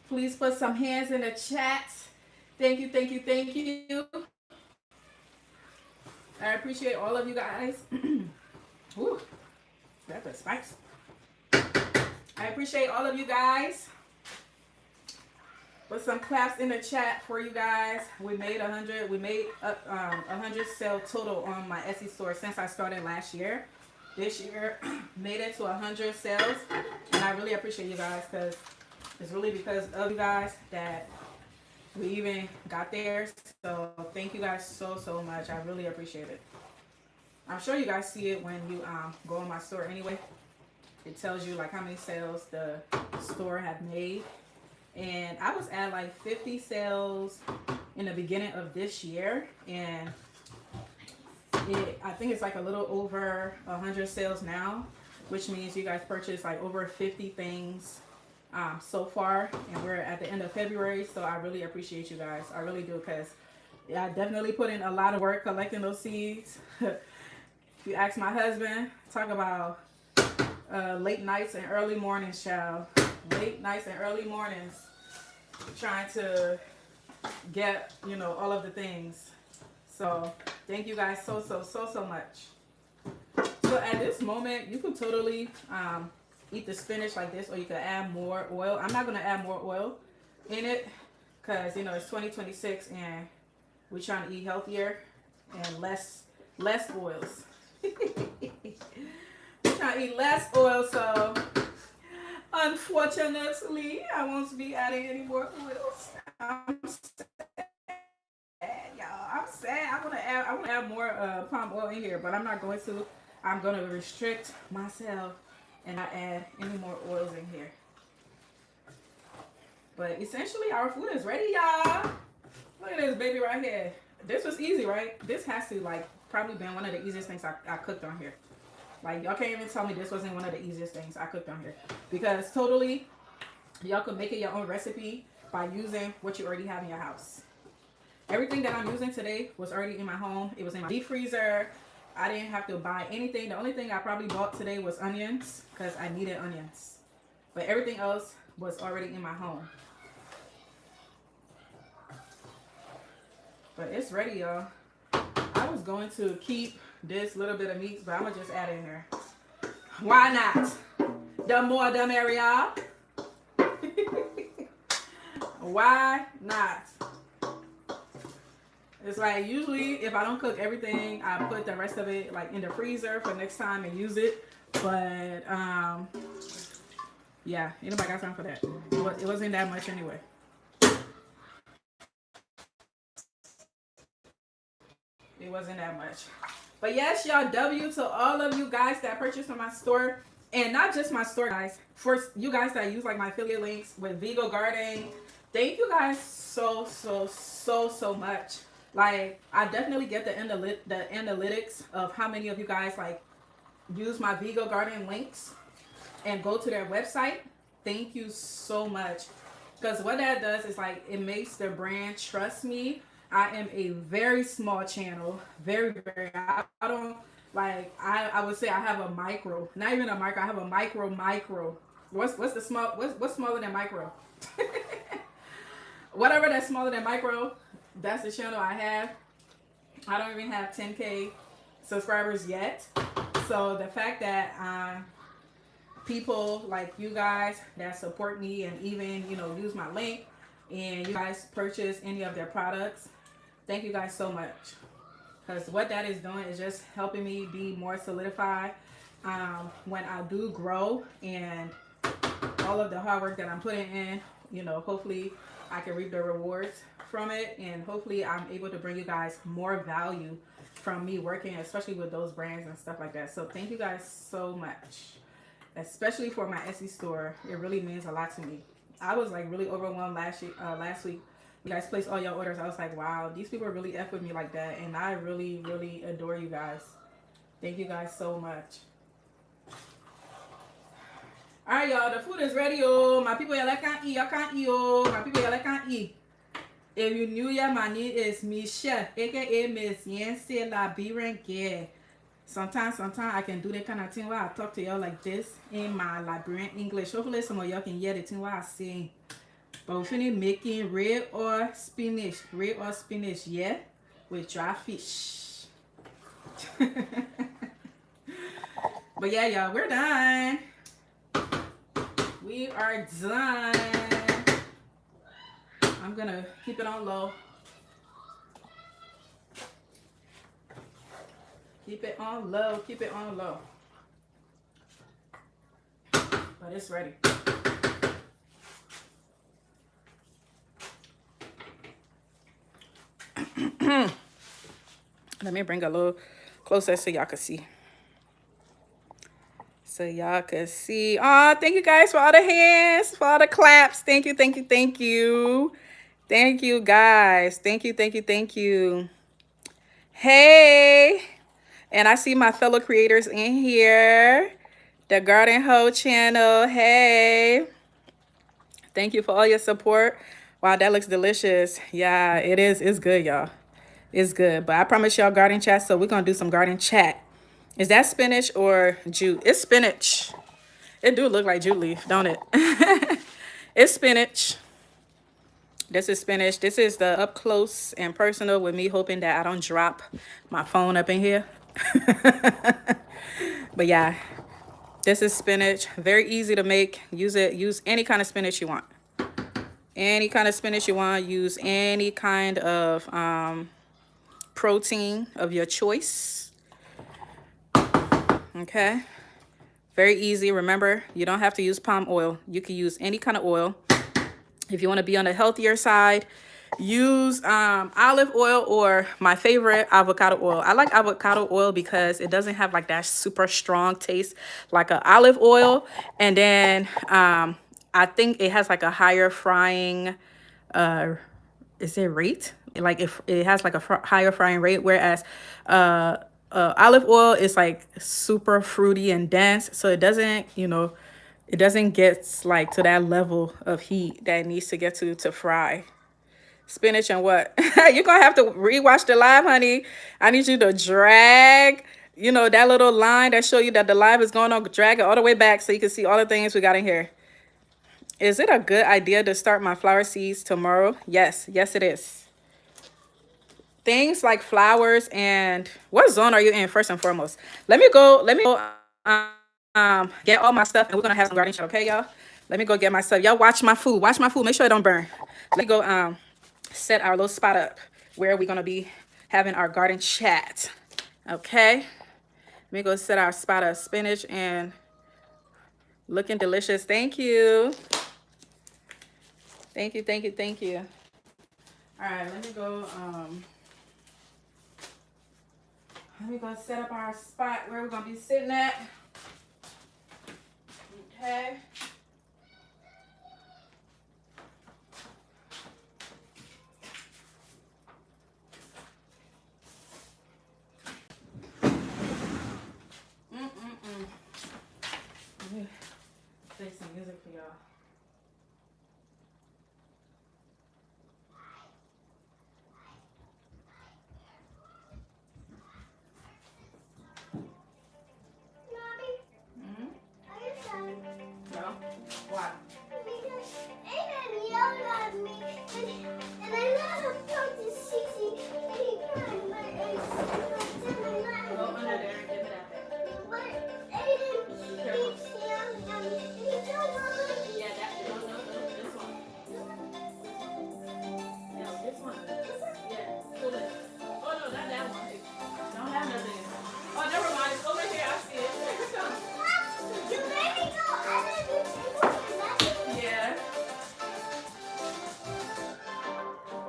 Please put some hands in the chat. Thank you, thank you, thank you. I appreciate all of you guys. Woo, that's a spice. I appreciate all of you guys. Put some claps in the chat for you guys. We made 100. We made 100 sale total on my Etsy store since I started last year. This year, made it to 100 sales, and I really appreciate you guys because it's really because of you guys that we even got there. So thank you guys so much. I really appreciate it. I'm sure you guys see it when you go on my store anyway. It tells you like how many sales the store had made. And I was at like 50 sales in the beginning of this year, and I think it's like a little over 100 sales now, which means you guys purchased like over 50 things so far, and we're at the end of February. So I really appreciate you guys. I really do, because I definitely put in a lot of work collecting those seeds. If you ask my husband, talk about late nights and early mornings, child. Late nights and early mornings trying to get, you know, all of the things. So thank you guys so much. So at this moment, you can totally eat the spinach like this, or you could add more oil. I'm not going to add more oil in it because, you know, it's 2026 and we're trying to eat healthier and less oils. We're trying to eat less oil, so unfortunately, I won't be adding any more oils. I'm sad, y'all. I'm sad. I want to add more palm oil in here, but I'm not going to. I'm going to restrict myself and not add any more oils in here. But essentially, our food is ready, y'all. Look at this baby right here. This was easy, right? This has to like probably been one of the easiest things I cooked on here. Like, y'all can't even tell me this wasn't one of the easiest things I cooked on here. Because totally, y'all could make it your own recipe by using what you already have in your house. Everything that I'm using today was already in my home. It was in my deep freezer. I didn't have to buy anything. The only thing I probably bought today was onions because I needed onions. But everything else was already in my home. But it's ready, y'all. I was going to keep this little bit of meat, but I'm gonna just add it in there. Why not? The more the merrier. Why not? It's like usually if I don't cook everything, I put the rest of it like in the freezer for next time and use it. But yeah, anybody got time for that? It wasn't that much anyway. It wasn't that much. But yes, y'all, W to all of you guys that purchased from my store. And not just my store, guys. For you guys that use like my affiliate links with Vigo Garden. Thank you guys so much. Like, I definitely get the analytics of how many of you guys like use my Vigo Garden links and go to their website. Thank you so much. Because what that does is like it makes the brand trust me. I am a very small channel, very. I don't like. I would say I have a micro, not even a micro. I have a micro. What's the small? What's smaller than micro? Whatever that's smaller than micro, that's the channel I have. I don't even have 10K subscribers yet. So the fact that people like you guys that support me and even use my link and you guys purchase any of their products. Thank you guys so much, because what that is doing is just helping me be more solidified when I do grow, and all of the hard work that I'm putting in, hopefully I can reap the rewards from it, and hopefully I'm able to bring you guys more value from me working, especially with those brands and stuff like that. So thank you guys so much, especially for my Etsy store. It really means a lot to me. I was like really overwhelmed last week. You guys placed all your orders. I was like, wow, these people really F with me like that. And I really adore you guys. Thank you guys so much. All right, y'all. The food is ready, oh. My people, y'all can't eat. Y'all can't eat, oh. My people, y'all can't eat. If you knew, yeah, my name is Misha, a.k.a. Miss Yancy Liberian. Sometimes I can do that kind of thing where I talk to y'all like this in my Liberian English. Hopefully some of y'all can hear the thing what I say. But we're finna making red or spinach, yeah, with dry fish. But yeah, y'all, we're done. We are done. I'm gonna keep it on low. Keep it on low. Keep it on low. But it's ready. Let me bring a little closer so y'all can see. So y'all can see. Oh, thank you guys for all the hands, for all the claps. Thank you, thank you, thank you. Thank you, guys. Thank you, thank you, thank you. Hey. And I see my fellow creators in here. The Garden Hoe channel. Hey. Thank you for all your support. Wow, that looks delicious. Yeah, it is. It's good, y'all. It's good. But I promise y'all garden chat, so we're going to do some garden chat. Is that spinach or jute? It's spinach. It do look like jute leaf, don't it? It's spinach. This is spinach. This is the up close and personal with me hoping that I don't drop my phone up in here. But yeah, this is spinach. Very easy to make. Use it. Use any kind of spinach you want. Any kind of spinach you want. Use any kind of protein of your choice. Okay. Very easy. Remember, you don't have to use palm oil. You can use any kind of oil. If you want to be on the healthier side, use olive oil or my favorite, avocado oil. I like avocado oil because it doesn't have like that super strong taste like an olive oil. And then I think it has like a higher frying, is it rate? Like if it has like a higher frying rate, whereas olive oil is like super fruity and dense. So it doesn't, you know, it doesn't get like to that level of heat that it needs to get to fry. Spinach and what? You're going to have to rewatch the live, honey. I need you to drag, you know, that little line that show you that the live is going on. Drag it all the way back so you can see all the things we got in here. Is it a good idea to start my flower seeds tomorrow? Yes. Yes, it is. Things like flowers and what zone are you in first and foremost? Let me go get all my stuff and we're gonna have some garden chat, okay, y'all? Let me go get my stuff. Y'all watch my food. Watch my food. Make sure it don't burn. Let me go set our little spot up where we're gonna be having our garden chat. Okay. Let me go set our spot of spinach and looking delicious. Thank you. Thank you, thank you, thank you. All right, let me go set up our spot where we're gonna be sitting at. Okay. Let me play some music for y'all. No? Why? Because Aiden yelled at me and I let him talk to Cece and he cried, but then I Go under there and give me that thing. But Aiden keeps yelling at me and he told Mama. Yeah, no, this one. No, this one. Yeah, pull it. Oh no, not that one. Don't have nothing. Oh, never mind. It's over here. I see it. You made me go under the table for nothing. Yeah.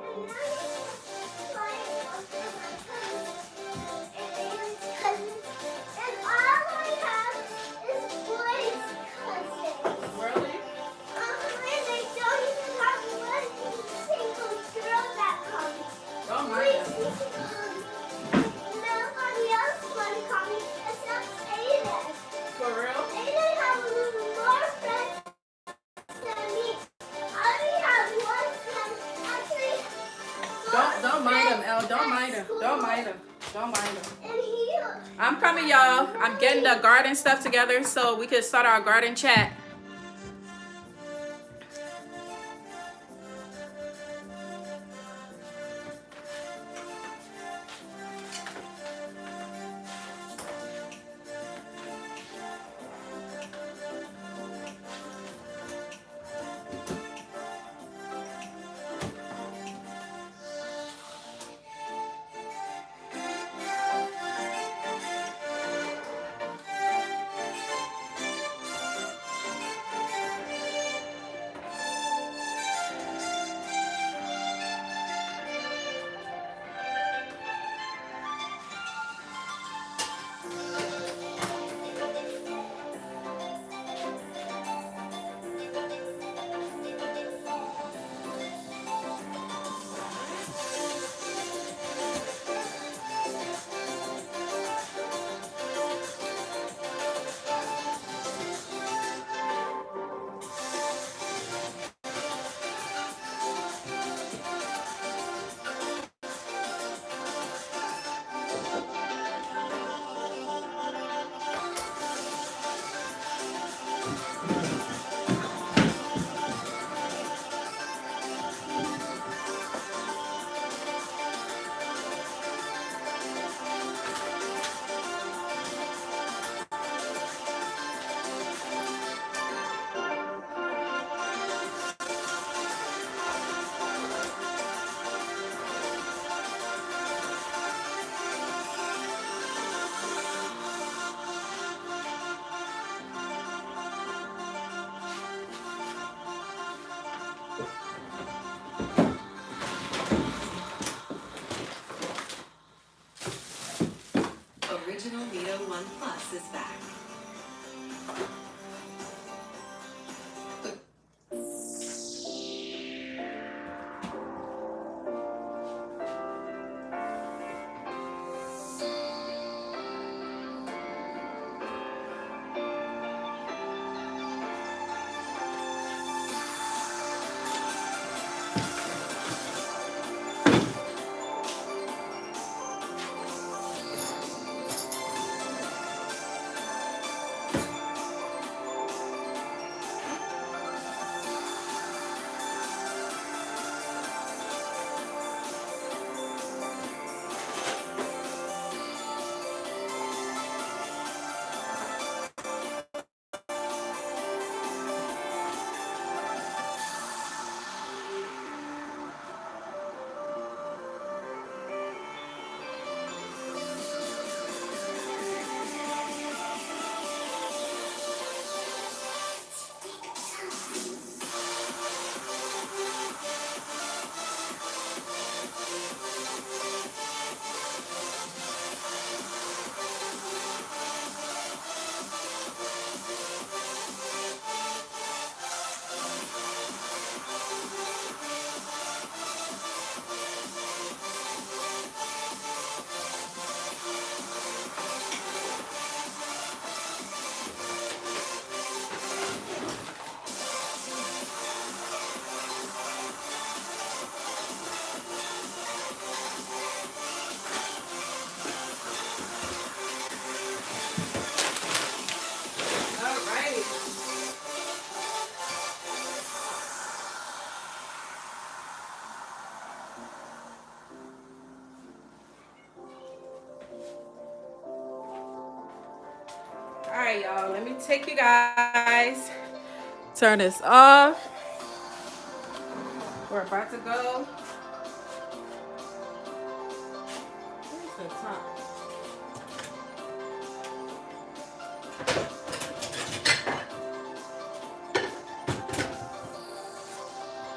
And now he's flying after my cousins and Aiden's cousins. And all I have is boys' cousins. Really? And they don't even have one single girl that comes. Don't mind Please, them. you can call me. Nobody else want to call me except Aiden. For real? Aiden has more friends than me. I only have one friend. Actually, Don't mind them, Elle. Don't mind them. Don't mind them. Don't mind him. And here. I'm coming, y'all. I'm getting the garden stuff together so we can start our garden chat. Original Vito 1 Plus is back. All right, y'all. Let me take you guys. Turn this off. We're about to go. Where's the top?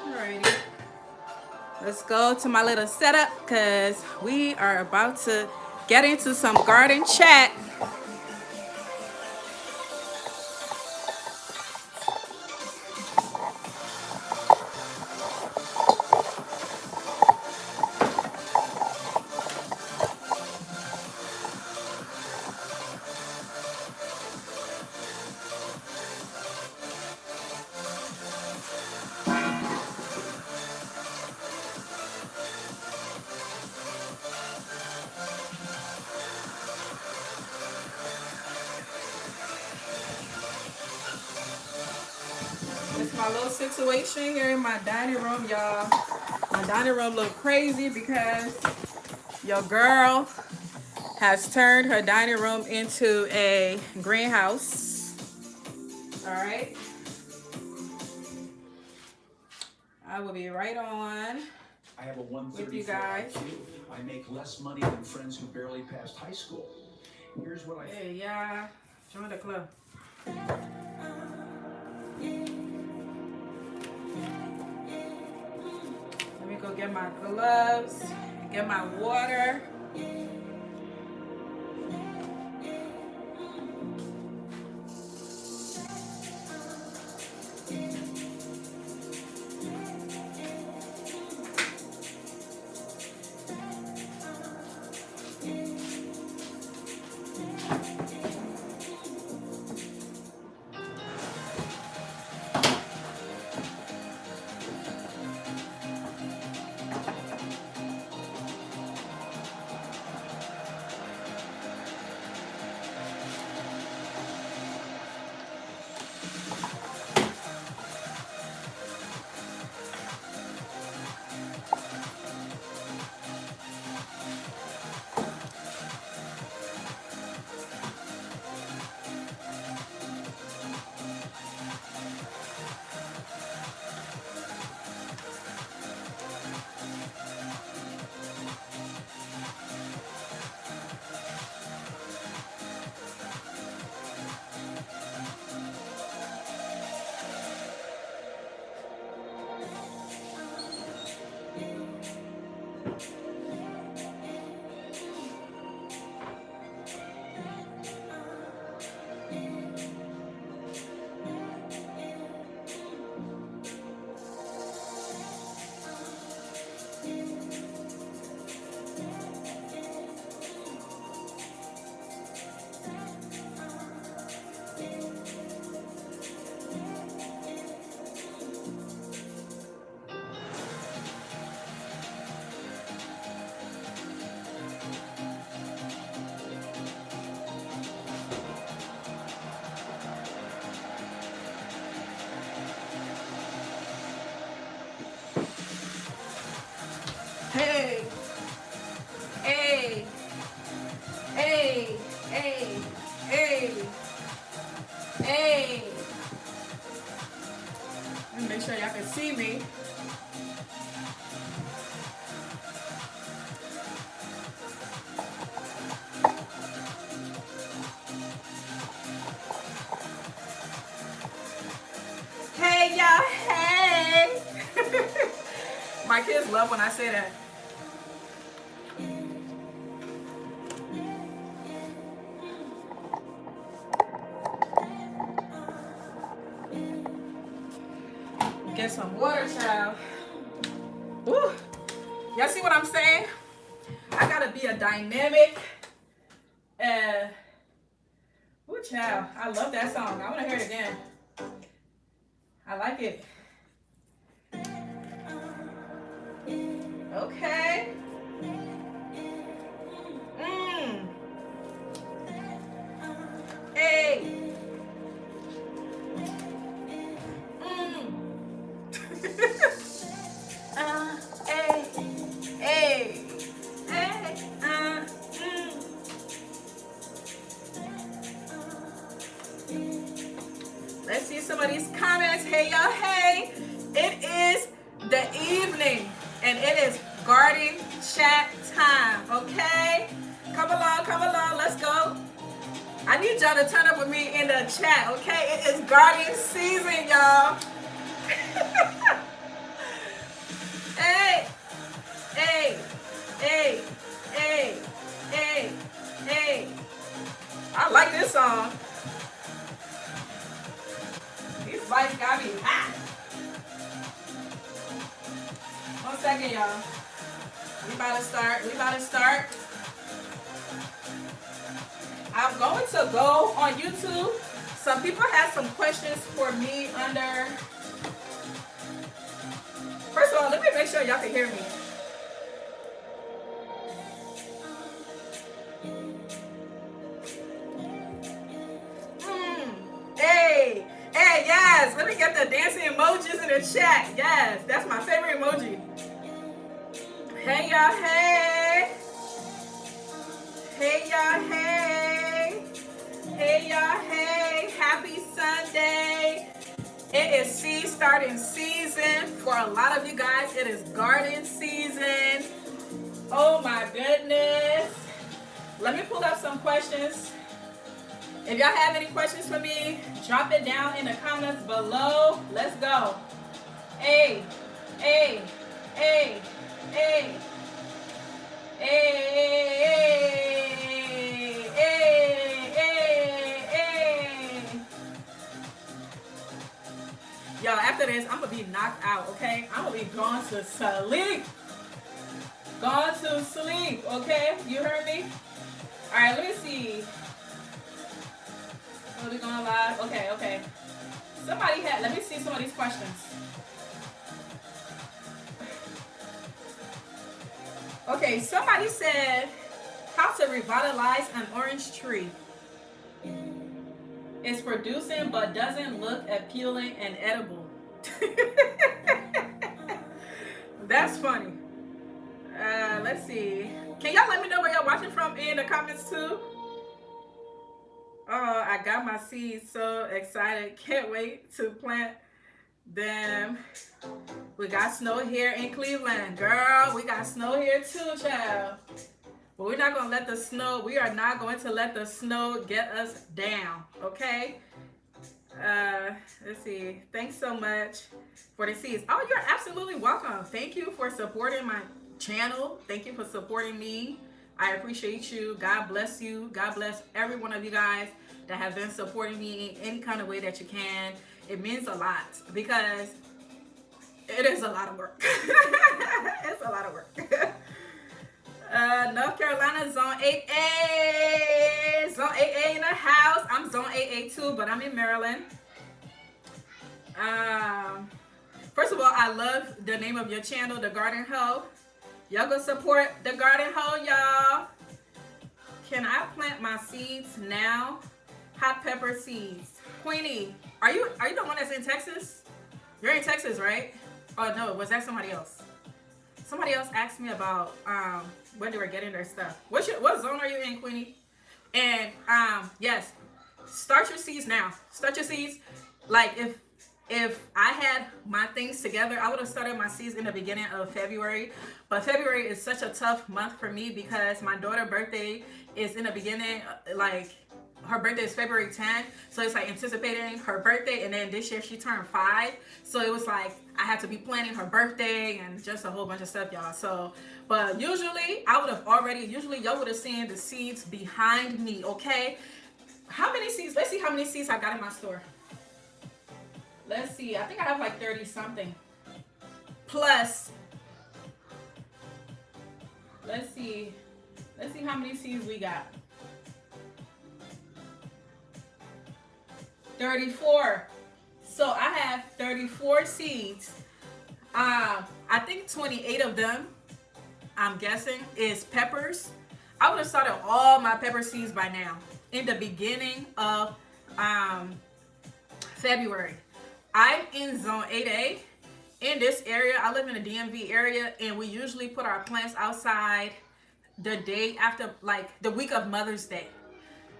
Alrighty. Let's go to my little setup because we are about to get into some garden chat. my little situation here in my dining room, y'all. My dining room look crazy because your girl has turned her dining room into a greenhouse. All right. I will be right on. I have a with you 134 guys. IQ. I make less money than friends who barely passed high school. Here's what I... Hey, yeah. Join the club. Let me go get my gloves, get my water. Hey, hey, hey, hey, hey, hey. Let me make sure y'all can see me. Hey, y'all, hey. My kids love when I say that. Get some water, child. Woo. Y'all see what I'm saying? I gotta be a dynamic. Woo, child. I love that song. I wanna hear it again. I like it. Okay. Hey. Hey. Hey. Hey. Let's see some of these comments. Hey, y'all. Hey. It is the evening, and it is garden chat time. Okay? Come along. Let's go. I need y'all to turn up with me in the chat. Okay? It is garden season, y'all. Hey. Hey. Hey. Hey. Hey. Hey. I like this song. These lights got me hot. 1 second, y'all. We about to start. I'm going to go on YouTube. Some people had some questions for me under. First of all, let me make sure y'all can hear me. Hey, yes. Yes, let me get the dancing emojis in the chat. Yes, that's my favorite emoji. Hey y'all, hey. Hey y'all, hey. Hey y'all, hey. Happy Sunday. It is seed starting season. For a lot of you guys, it is garden season. Oh my goodness. Let me pull up some questions. If y'all have any questions for me, drop it down in the comments below. Let's go. Hey, hey, hey, hey, hey, hey, hey, hey. Y'all, after this, I'm going to be knocked out, okay? I'm going to be going to sleep. Going to sleep, okay? You heard me? All right, let me see. Are we going live? Okay, okay. Somebody had, let me see some of these questions. Okay, somebody said how to revitalize an orange tree. It's producing but doesn't look appealing and edible. That's funny. Let's see. Can y'all let me know where y'all watching from in the comments too? Oh, I got my seeds. So excited. Can't wait to plant them. We got snow here in Cleveland. Girl, we got snow here too, child. But we're not going to let the snow, we are not going to let the snow get us down, okay? Let's see. Thanks so much for the seeds. Oh, you're absolutely welcome. Thank you for supporting my channel. Thank you for supporting me. I appreciate you. God bless you. God bless every one of you guys that have been supporting me in any kind of way that you can. It means a lot because it is a lot of work. It's a lot of work. North Carolina, Zone 8A. Zone 8A in the house. I'm Zone 8A too, but I'm in Maryland. First of all, I love the name of your channel, The Garden Hoe. Y'all go support The Garden Hoe, y'all. Can I plant my seeds now? Hot pepper seeds. Queenie, are you the one that's in Texas? You're in Texas, right? Oh no, was that somebody else? Somebody else asked me about where they were getting their stuff. What zone are you in, Queenie? And yes, start your seeds now. Start your seeds. Like if I had my things together, I would have started my seeds in the beginning of February. But February is such a tough month for me because my daughter's birthday is in the beginning, like her birthday is February 10th. So it's like anticipating her birthday. And then this year she turned 5. So it was like I had to be planning her birthday and just a whole bunch of stuff, y'all. So, but usually I would have already, y'all would have seen the seeds behind me, okay? How many seeds? Let's see how many seeds I got in my store. Let's see. I think I have like 30 something. Plus, let's see. Let's see how many seeds we got. 34. So I have 34 seeds. I think 28 of them, I'm guessing, is peppers. I would have started all my pepper seeds by now in the beginning of February. I'm in Zone 8A. In this area, I live in the DMV area, and we usually put our plants outside the day after, like the week of Mother's Day.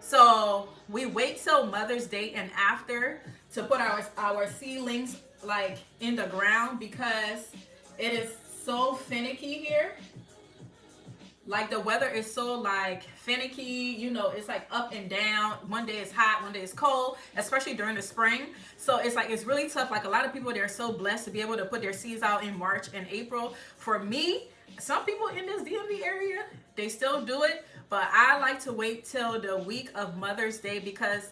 So we wait till Mother's Day and after to put our seedlings like in the ground because it is so finicky here. Like the weather is so like finicky, you know, it's like up and down. One day it's hot, one day it's cold, especially during the spring. So it's like, it's really tough. Like a lot of people, they're so blessed to be able to put their seeds out in March and April. For me, some people in this DMV area, they still do it. But I like to wait till the week of Mother's Day because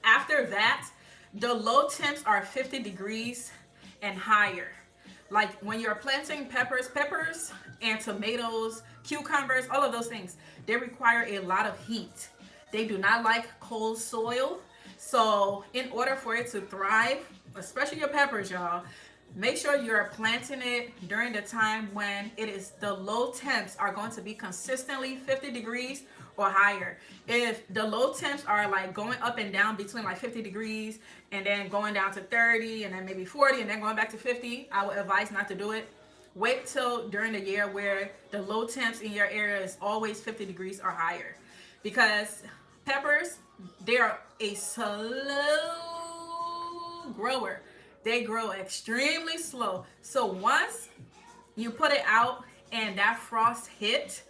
after that, the low temps are 50 degrees and higher. Like when you're planting peppers and tomatoes, cucumbers, all of those things, they require a lot of heat. They do not like cold soil. So in order for it to thrive, especially your peppers, y'all, make sure you're planting it during the time when the low temps are going to be consistently 50 degrees or higher. If the low temps are like going up and down between like 50 degrees and then going down to 30 and then maybe 40 and then going back to 50, I would advise not to do it. Wait till during the year where the low temps in your area is always 50 degrees or higher, because peppers, they are a slow grower. They grow extremely slow. So once you put it out and that frost hit,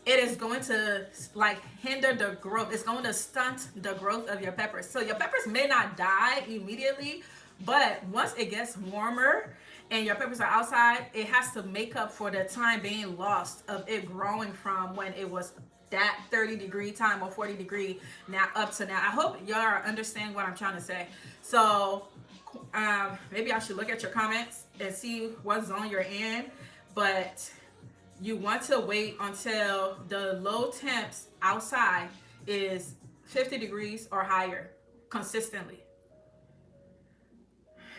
it is going to like hinder the growth. It's going to stunt the growth of your peppers. So your peppers may not die immediately, but once it gets warmer and your peppers are outside, it has to make up for the time being lost of it growing from when it was that 30-degree time or 40-degree now up to now. I hope y'all are understanding what I'm trying to say. So maybe I should look at your comments and see what zone you're in, but you want to wait until the low temps outside is 50 degrees or higher consistently.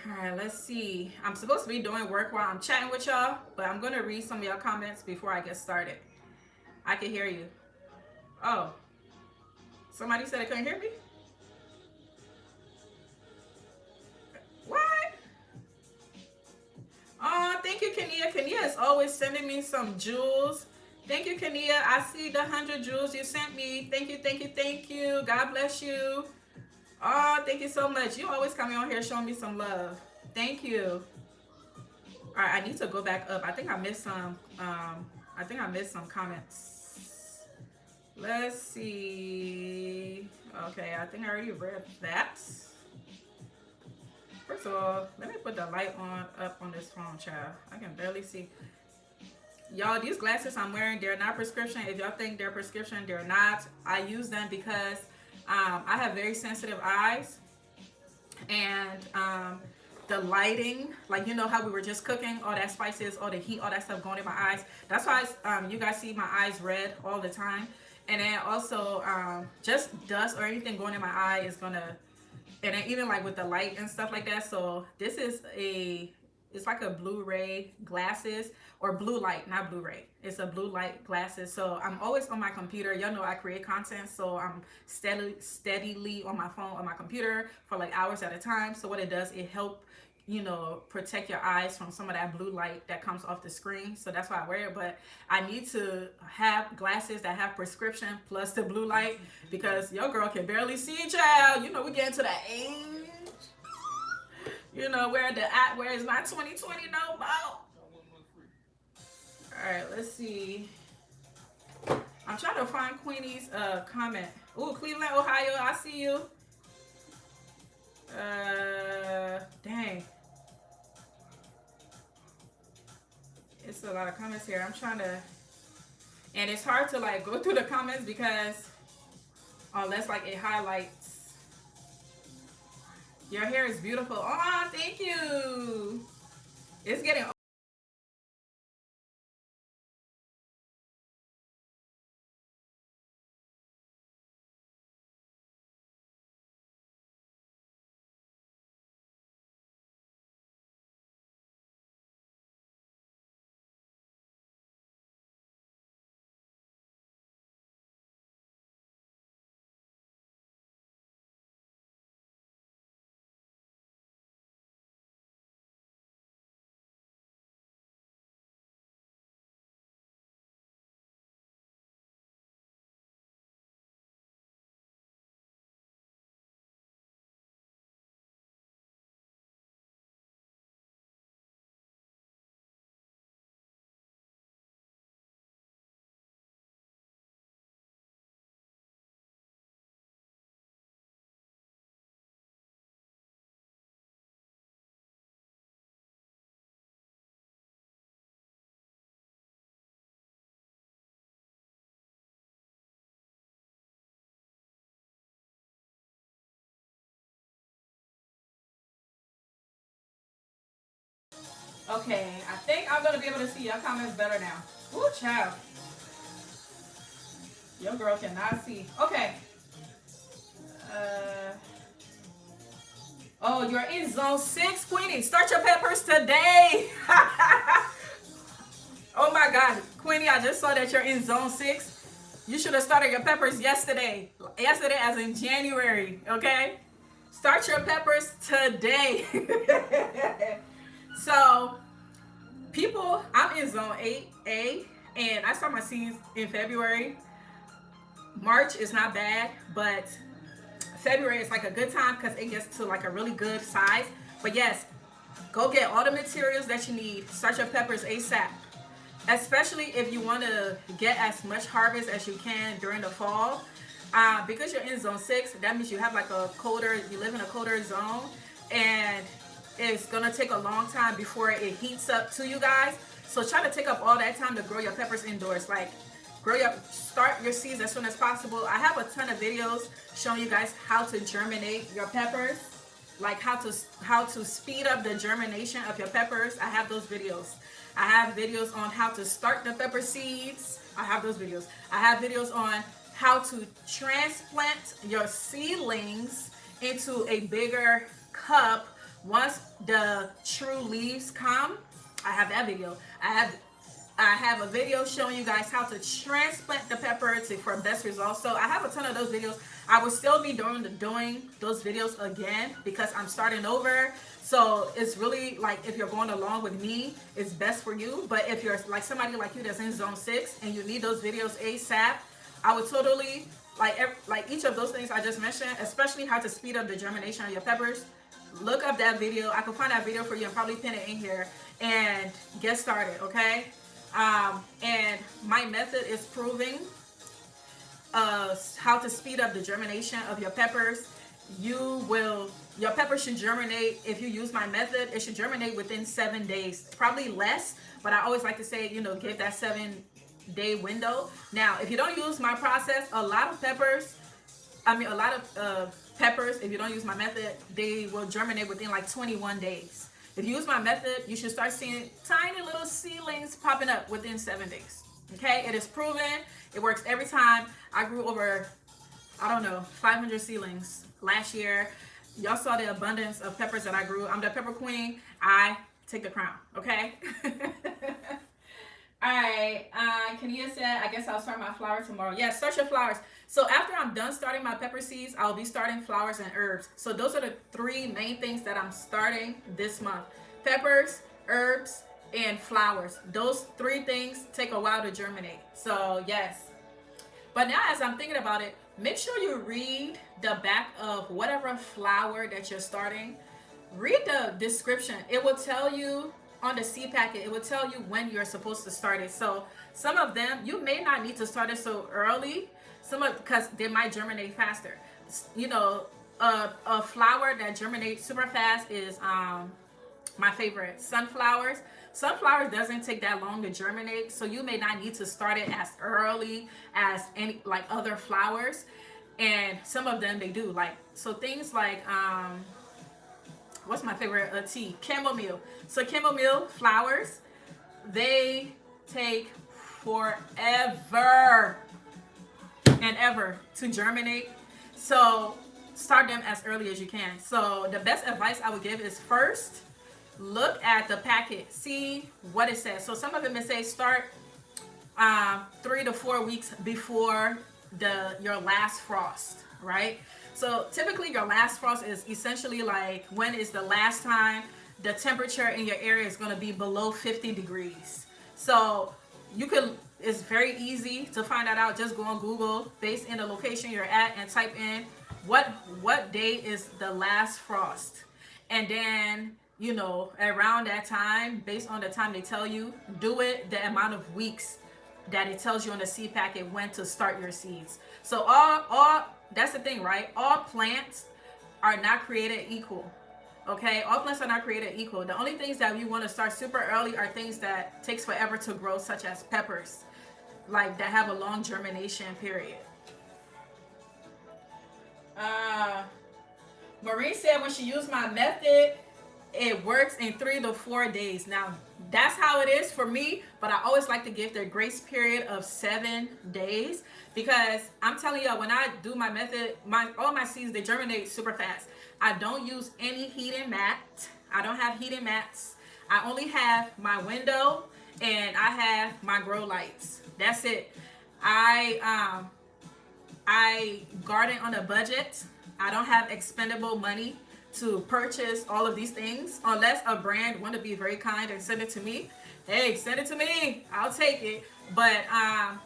All right, let's see. I'm supposed to be doing work while I'm chatting with y'all, but I'm going to read some of your comments before I get started. I can hear you. Oh, somebody said they couldn't hear me? What? Oh, thank you, Kenia. Kenia is always sending me some jewels. Thank you, Kenia. I see the 100 jewels you sent me. Thank you, thank you, thank you. God bless you. Oh, thank you so much. You always coming on here showing me some love. Thank you. All right, I need to go back up. I think I missed some. Comments. Let's see. Okay, I think I already read that. First of all, let me put the light up on this phone, child. I can barely see. Y'all, these glasses I'm wearing, they're not prescription. If y'all think they're prescription, they're not. I use them because I have very sensitive eyes. And the lighting, like, you know how we were just cooking, all that spices, all the heat, all that stuff going in my eyes. That's why you guys see my eyes red all the time. And then also just dust or anything going in my eye is gonna, and then even like with the light and stuff like that. So this is it's like a Blu-ray glasses, or blue light, not Blu-ray. It's a blue light glasses. So I'm always on my computer. Y'all know I create content, so I'm steadily on my phone, on my computer for like hours at a time. So what it does, it helps, you know, protect your eyes from some of that blue light that comes off the screen. So that's why I wear it. But I need to have glasses that have prescription plus the blue light, because your girl can barely see, child. You know, we get into that age, you know, where it's not 2020 no more. All right, let's see. I'm trying to find Queenie's comment. Ooh, Cleveland, Ohio, I see you. Dang. It's a lot of comments here. I'm trying to, and it's hard to like go through the comments because unless like it highlights. Your hair is beautiful. Oh, thank you. It's getting okay. I think I'm gonna be able to see your comments better now. Ooh, child. Your girl cannot see. Okay. Oh, you're in zone 6, Queenie. Start your peppers today. Oh my God, Queenie, I just saw that you're in zone 6. You should have started your peppers yesterday. Yesterday as in January, okay? Start your peppers today. So, people, I'm in zone 8A, and I start my seeds in February. March is not bad, but February is like a good time because it gets to like a really good size. But yes, go get all the materials that you need. Start your peppers ASAP. Especially if you want to get as much harvest as you can during the fall. Because you're in zone 6, that means you have like you live in a colder zone, and it's going to take a long time before it heats up to you guys. So try to take up all that time to grow your peppers indoors. Like start your seeds as soon as possible. I have a ton of videos showing you guys how to germinate your peppers, like how to speed up the germination of your peppers. I have those videos. I have videos on how to start the pepper seeds. I have those videos. I have videos on how to transplant your seedlings into a bigger cup once the true leaves come. I have that video. I have a video showing you guys how to transplant the pepper for best results. So I have a ton of those videos. I will still be doing those videos again because I'm starting over. So it's really like, if you're going along with me, it's best for you. But if you're like somebody like you that's in zone 6 and you need those videos ASAP, I would totally like each of those things I just mentioned, especially how to speed up the germination of your peppers. Look up that video. I can find that video for you and probably pin it in here and get started, okay? And my method is proving how to speed up the germination of your peppers. Your peppers should germinate, if you use my method, it should germinate within 7 days, probably less, but I always like to say, give that 7-day window. Now, if you don't use my process, a lot of peppers, if you don't use my method, they will germinate within like 21 days. If you use my method, you should start seeing tiny little seedlings popping up within 7 days. Okay, it is proven. It works every time. I grew over, 500 seedlings last year. Y'all saw the abundance of peppers that I grew. I'm the pepper queen. I take the crown, okay? All right, Kenia said, I guess I'll start my flower tomorrow. Yeah, start your flowers. So after I'm done starting my pepper seeds, I'll be starting flowers and herbs. So those are the 3 main things that I'm starting this month. Peppers, herbs, and flowers. Those 3 things take a while to germinate. So yes. But now as I'm thinking about it, make sure you read the back of whatever flower that you're starting. Read the description. It will tell you on the seed packet, it will tell you when you're supposed to start it. So some of them, you may not need to start it so early, because they might germinate faster. A flower that germinates super fast is my favorite, sunflowers. Sunflowers doesn't take that long to germinate, so you may not need to start it as early as any like other flowers. And some of them they do, so things like what's my favorite tea? Chamomile. So chamomile flowers, they take forever and ever to germinate. So start them as early as you can. So the best advice I would give is, first, look at the packet, see what it says. So some of them may say start 3 to 4 weeks before your last frost, right? So typically your last frost is essentially like when is the last time the temperature in your area is going to be below 50 degrees. So it's very easy to find that out. Just go on Google, based in the location you're at, and type in what day is the last frost. And then, around that time, based on the time they tell you, do it the amount of weeks that it tells you on the seed packet when to start your seeds. So all that's the thing, right? All plants are not created equal. Okay, all plants are not created equal. The only things that you want to start super early are things that takes forever to grow, such as peppers, like that have a long germination period. Maureen said when she used my method, it works in 3 to 4 days. Now, that's how it is for me, but I always like to give the grace period of 7 days, because I'm telling you, when I do my method, all my seeds, they germinate super fast. I don't use any heating mat. I don't have heating mats. I only have my window and I have my grow lights. That's it. I garden on a budget. I don't have expendable money to purchase all of these things, unless a brand want to be very kind and send it to me. Hey, send it to me, I'll take it. But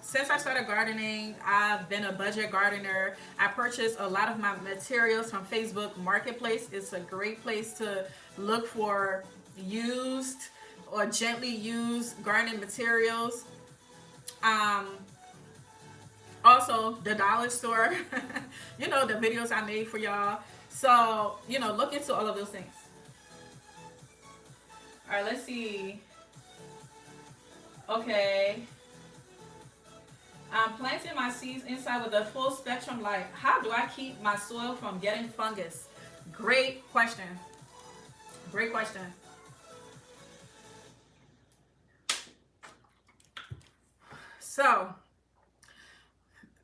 since I started gardening, I've been a budget gardener. I purchased a lot of my materials from Facebook Marketplace. It's a great place to look for used or gently used gardening materials. Also the dollar store, you know, the videos I made for y'all. So, you know, look into all of those things. All right, let's see. Okay. I'm planting my seeds inside with a full spectrum light. How do I keep my soil from getting fungus? Great question. Great question. So,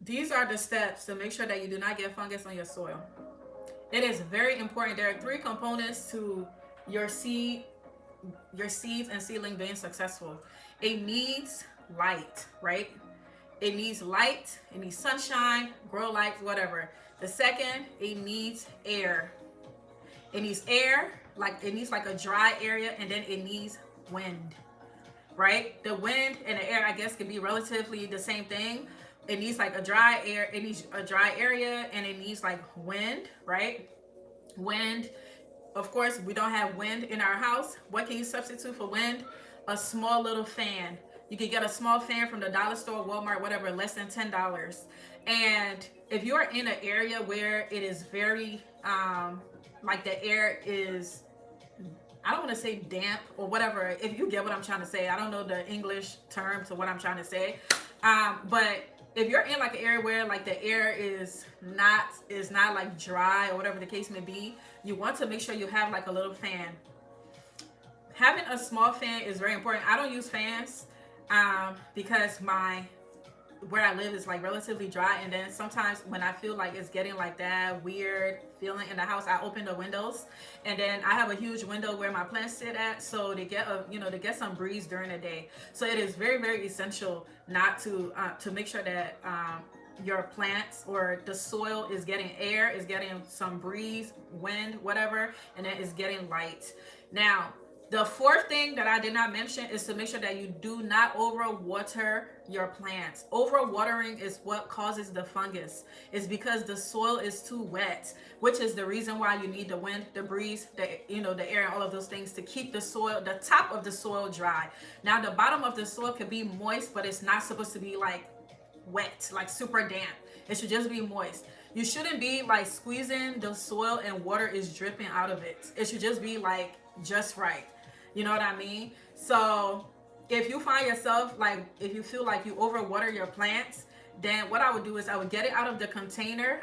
these are the steps to make sure that you do not get fungus on your soil. It is very important. There are 3 components to your seeds and seedling being successful. It needs light, right? It needs light, it needs sunshine, grow lights, whatever. The second, it needs air. It needs air, like it needs like a dry area, and then it needs wind, right? The wind and the air, I guess, can be relatively the same thing. It needs like a dry air, it needs a dry area, and it needs like wind, right? Wind. Of course, we don't have wind in our house. What can you substitute for wind? A small little fan. You can get a small fan from the dollar store, Walmart, whatever, less than $10. And if you're in an area where it is very, like the air is, I don't want to say damp or whatever, if you get what I'm trying to say. I don't know the English term to what I'm trying to say. But if you're in like an area where like the air is not like dry or whatever the case may be, you want to make sure you have like a little fan. Having a small fan is very important. I don't use fans because where I live is like relatively dry, and then sometimes when I feel like it's getting like that weird feeling in the house, I open the windows, and then I have a huge window where my plants sit at, so they get they get some breeze during the day. So it is very, very essential not to make sure that your plants or the soil is getting air, is getting some breeze, wind, whatever, and then it's getting light. Now, the 4th thing that I did not mention is to make sure that you do not overwater your plants. Overwatering is what causes the fungus. It's because the soil is too wet, which is the reason why you need the wind, the breeze, the air, and all of those things to keep the soil, the top of the soil dry. Now, the bottom of the soil could be moist, but it's not supposed to be like wet, like super damp. It should just be moist. You shouldn't be like squeezing the soil and water is dripping out of it. It should just be like just right. You know what I mean? So if you find yourself like, if you feel like you overwater your plants, then what I would do is I would get it out of the container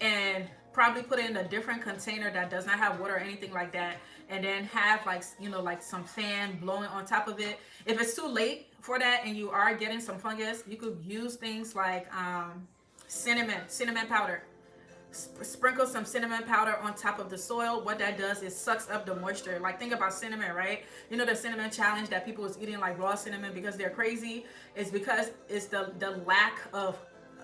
and probably put it in a different container that does not have water or anything like that, and then have like, like some fan blowing on top of it. If it's too late for that and you are getting some fungus, you could use things like cinnamon powder. Sprinkle some cinnamon powder on top of the soil. What that does is sucks up the moisture. Like, think about cinnamon, right? You know the cinnamon challenge that people was eating like raw cinnamon because they're crazy? It's because it's the lack of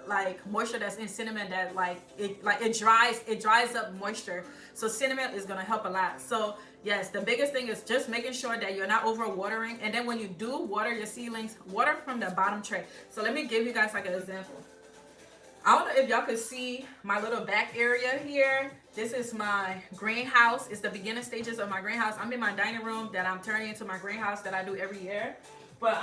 like moisture that's in cinnamon that it dries up moisture. So cinnamon is gonna help a lot. So yes, the biggest thing is just making sure that you're not over watering. And then when you do water your seedlings, water from the bottom tray. So let me give you guys like an example. I don't know if y'all could see my little back area here. This is my greenhouse. It's the beginning stages of my greenhouse. I'm in my dining room that I'm turning into my greenhouse that I do every year. But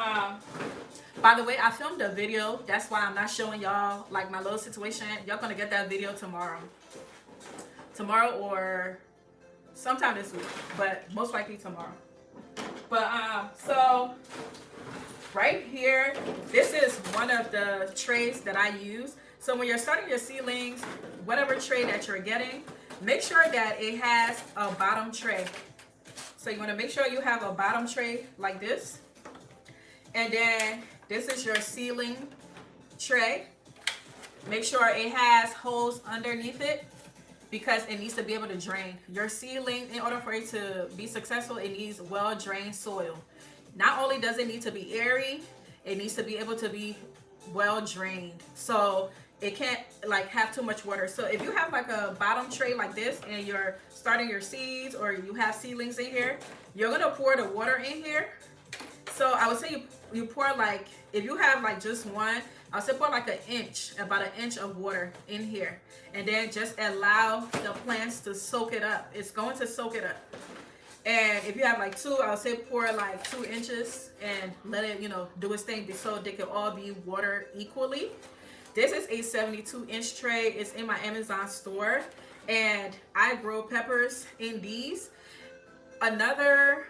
by the way, I filmed a video. That's why I'm not showing y'all like my little situation. Y'all gonna get that video tomorrow. Tomorrow or sometime this week, but most likely tomorrow. But so right here, this is one of the trays that I use. So when you're starting your seedlings, whatever tray that you're getting, make sure that it has a bottom tray. So you want to make sure you have a bottom tray like this. And then this is your sealing tray. Make sure it has holes underneath it because it needs to be able to drain. Your sealing, in order for it to be successful, it needs well-drained soil. Not only does it need to be airy, it needs to be able to be well-drained. So it can't like have too much water. So if you have like a bottom tray like this and you're starting your seeds or you have seedlings in here, you're gonna pour the water in here. So I would say you pour like, if you have like just one, I would say pour like about an inch of water in here. And then just allow the plants to soak it up. It's going to soak it up. And if you have like two, I would say pour like 2 inches and let it, you know, do its thing so they can all be watered equally. This is a 72-inch tray. It's in my Amazon store. And I grow peppers in these. Another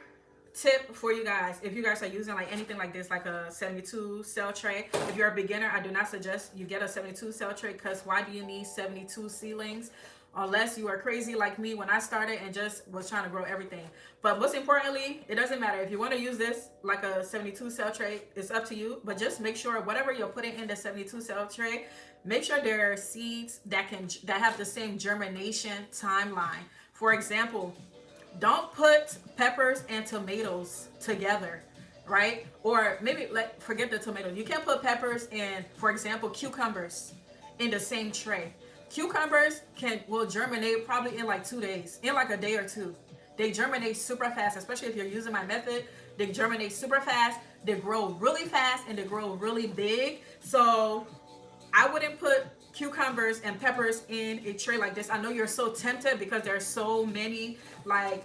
tip for you guys, if you guys are using like anything like this, like a 72 cell tray, if you're a beginner, I do not suggest you get a 72 cell tray, because why do you need 72 seedlings? Unless you are crazy like me when I started and just was trying to grow everything. But most importantly, it doesn't matter. If you want to use this like a 72 cell tray, it's up to you. But just make sure whatever you're putting in the 72 cell tray, make sure there are seeds that have the same germination timeline. For example, don't put peppers and tomatoes together, right? Or maybe forget the tomato. You can't put peppers and, for example, cucumbers in the same tray. Cucumbers will germinate probably in like 2 days, in like a day or two. They germinate super fast, especially if you're using my method. They germinate super fast, they grow really fast, and they grow really big. So I wouldn't put cucumbers and peppers in a tray like this. I know you're so tempted because there's so many like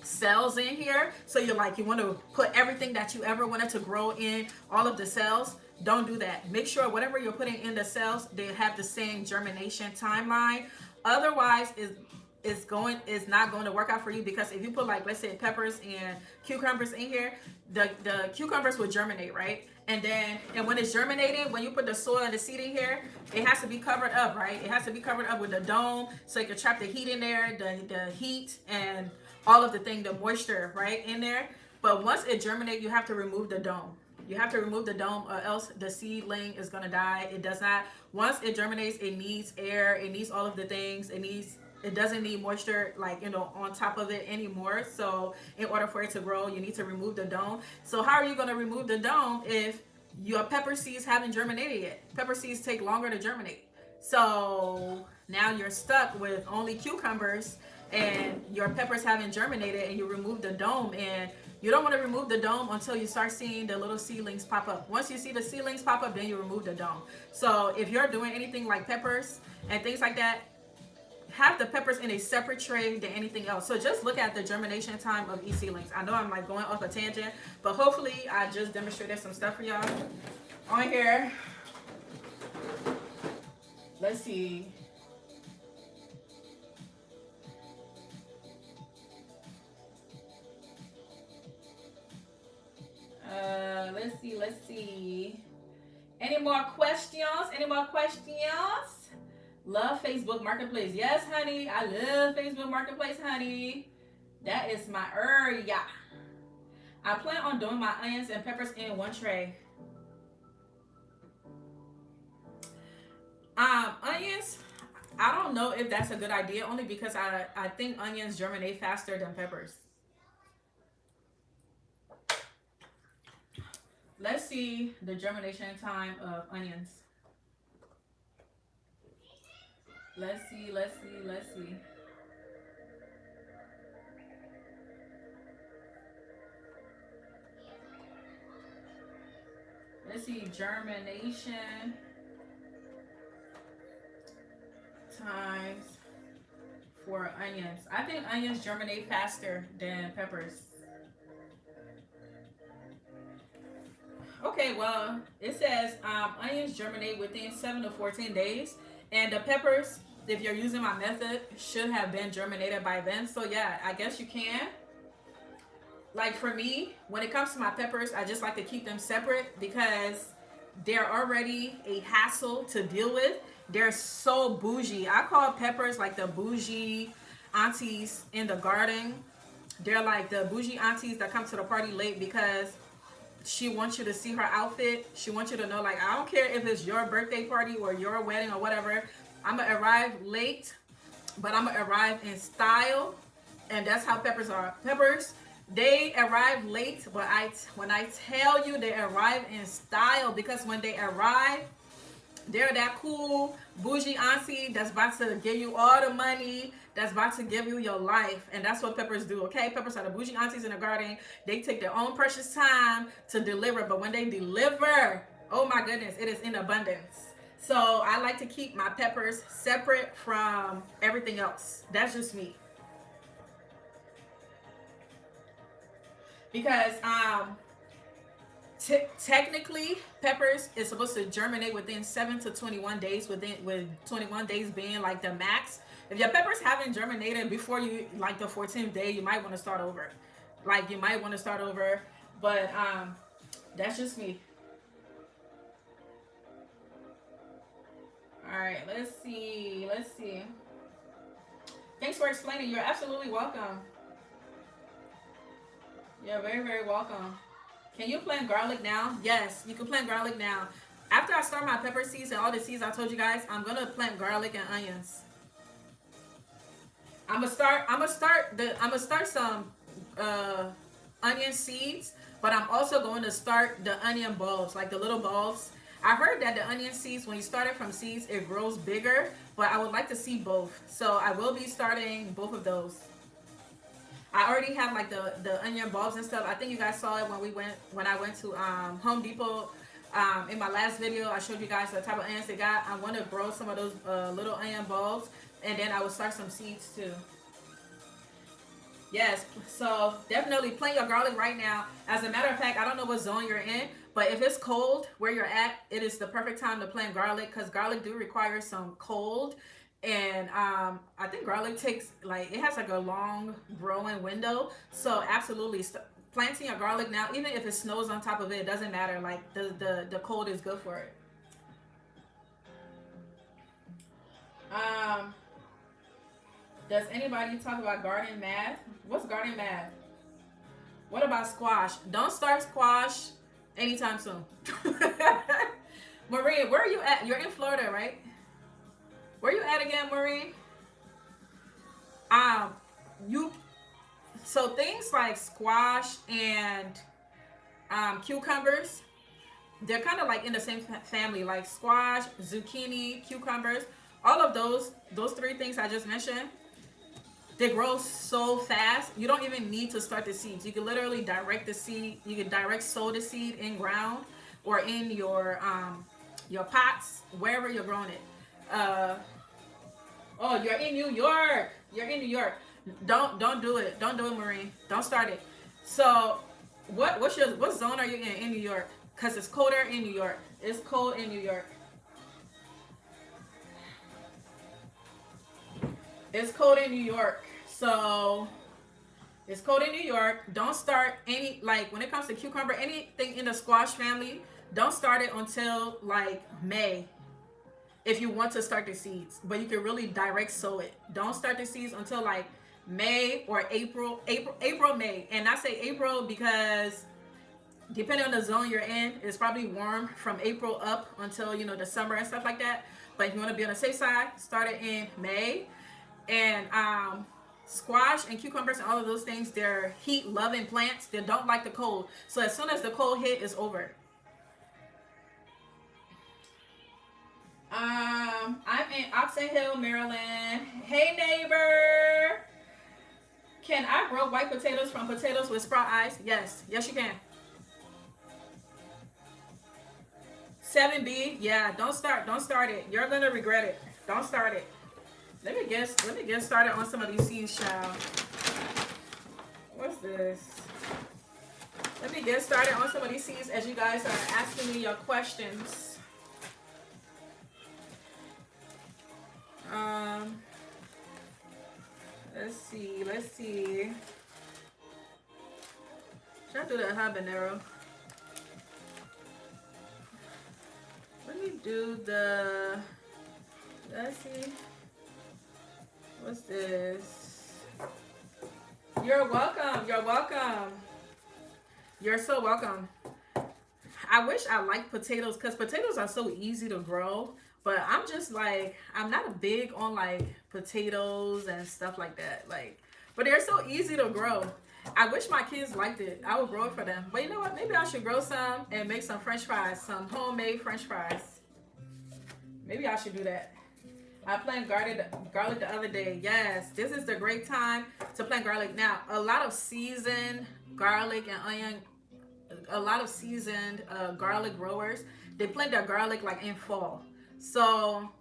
cells in here. So you want to put everything that you ever wanted to grow in, all of the cells. Don't do that. Make sure whatever you're putting in the cells, they have the same germination timeline. Otherwise, it's not going to work out for you, because if you put like, let's say, peppers and cucumbers in here, the cucumbers will germinate, right? And when it's germinating, when you put the soil and the seed in here, it has to be covered up, right? It has to be covered up with a dome so it can trap the heat in there, the heat and all of the moisture, right, in there. But once it germinates, you have to remove the dome. You have to remove the dome, or else the seedling is going to die. It does not, once it germinates, it needs air, it needs all of the things, it doesn't need moisture, like, on top of it anymore. So in order for it to grow, you need to remove the dome. So how are you going to remove the dome if your pepper seeds haven't germinated yet? Pepper seeds take longer to germinate. So now you're stuck with only cucumbers and your peppers haven't germinated, and you remove the dome, and you don't want to remove the dome until you start seeing the little seedlings pop up. Once you see the seedlings pop up, then you remove the dome. So if you're doing anything like peppers and things like that, have the peppers in a separate tray than anything else. So just look at the germination time of each seedlings. I know I'm like going off a tangent, but hopefully I just demonstrated some stuff for y'all on here. Let's see. Let's see. Any more questions? Love Facebook Marketplace. Yes, honey. I love Facebook Marketplace, honey. That is my area. I plan on doing my onions and peppers in one tray. Onions, I don't know if that's a good idea, only because I think onions germinate faster than peppers. Let's see the germination time of onions. Let's see. Let's see germination times for onions. I think onions germinate faster than peppers. Okay, well, it says onions germinate within 7 to 14 days. And the peppers, if you're using my method, should have been germinated by then. So yeah, I guess you can. Like for me, when it comes to my peppers, I just like to keep them separate because they're already a hassle to deal with. They're so bougie. I call peppers like the bougie aunties in the garden. They're like the bougie aunties that come to the party late because she wants you to see her outfit. She wants you to know, like, I don't care if it's your birthday party or your wedding or whatever. I'm going to arrive late, but I'm going to arrive in style. And that's how Peppers are. Peppers, they arrive late, but when I tell you they arrive in style, because when they arrive, they're that cool bougie auntie that's about to give you all the money, that's about to give you your life. And that's what Peppers do, okay? Peppers are the bougie aunties in the garden. They take their own precious time to deliver, but when they deliver, oh my goodness, it is in abundance. So I like to keep my peppers separate from everything else. That's just me. Because technically, peppers is supposed to germinate within 7 to 21 days, with 21 days being like the max. If your peppers haven't germinated before you, like the 14th day, you might want to start over. But that's just me. All right, let's see. Thanks for explaining. You're absolutely welcome. You're very, very welcome. Can you plant garlic now? Yes, you can plant garlic now. After I start my pepper seeds and all the seeds I told you guys, I'm gonna plant garlic and onions. I'm gonna start some onion seeds, but I'm also going to start the onion bulbs, like the little bulbs. I heard that the onion seeds, when you start it from seeds, it grows bigger, but I would like to see both. So I will be starting both of those. I already have like the onion bulbs and stuff. I think you guys saw it when I went to Home Depot. In my last video, I showed you guys the type of onions they got. I want to grow some of those little onion bulbs, and then I will start some seeds too. Yes, so definitely plant your garlic right now. As a matter of fact, I don't know what zone you're in, but if it's cold where you're at, it is the perfect time to plant garlic, because garlic do require some cold. And I think garlic takes, like, it has like a long growing window. So absolutely planting your garlic now, even if it snows on top of it, it doesn't matter. Like the cold is good for it. Does anybody talk about garden math? What's garden math? What about squash? Don't start squash anytime soon. Maria, where are you at? You're in Florida, right? Where you at again, Marie? So things like squash and cucumbers, they're kind of like in the same family, like squash, zucchini, cucumbers, all of those three things I just mentioned, they grow so fast. You don't even need to start the seeds. You can literally direct the seed. You can direct sow the seed in ground or in your pots, wherever you're growing it. Oh, you're in New York. Don't do it. Don't do it, Maureen. Don't start it. So, what zone are you in New York? Because it's colder in New York. It's cold in New York. It's cold in New York. So, it's cold in New York. Don't start any, like, when it comes to cucumber, anything in the squash family, don't start it until like May. If you want to start the seeds, but you can really direct sow it. Don't start the seeds until like May or April, May. And I say April because depending on the zone you're in, it's probably warm from April up until, you know, the summer and stuff like that. But if you want to be on the safe side, start it in May. And squash and cucumbers and all of those things, they're heat-loving plants. They don't like the cold. So as soon as the cold hit, it's over. I'm in Oxon Hill, Maryland. Hey, neighbor. Can I grow white potatoes from potatoes with sprout eyes? Yes. Yes, you can. 7B. Yeah, don't start it. You're going to regret it. Don't start it. Let me get started on some of these seeds, child. What's this? Let me get started on some of these seeds as you guys are asking me your questions. Let's see. Should I do the habanero? Let me do the, let's see. What's this? You're welcome. You're welcome. You're so welcome. I wish I liked potatoes because potatoes are so easy to grow. But I'm just like, I'm not a big on like potatoes and stuff like that. Like, but they're so easy to grow. I wish my kids liked it. I would grow it for them. But you know what? Maybe I should grow some and make some French fries, some homemade French fries. Maybe I should do that. I planted garlic the other day. Yes, this is the great time to plant garlic. Now, a lot of seasoned garlic and onion, a lot of seasoned garlic growers, they plant their garlic like in fall. So,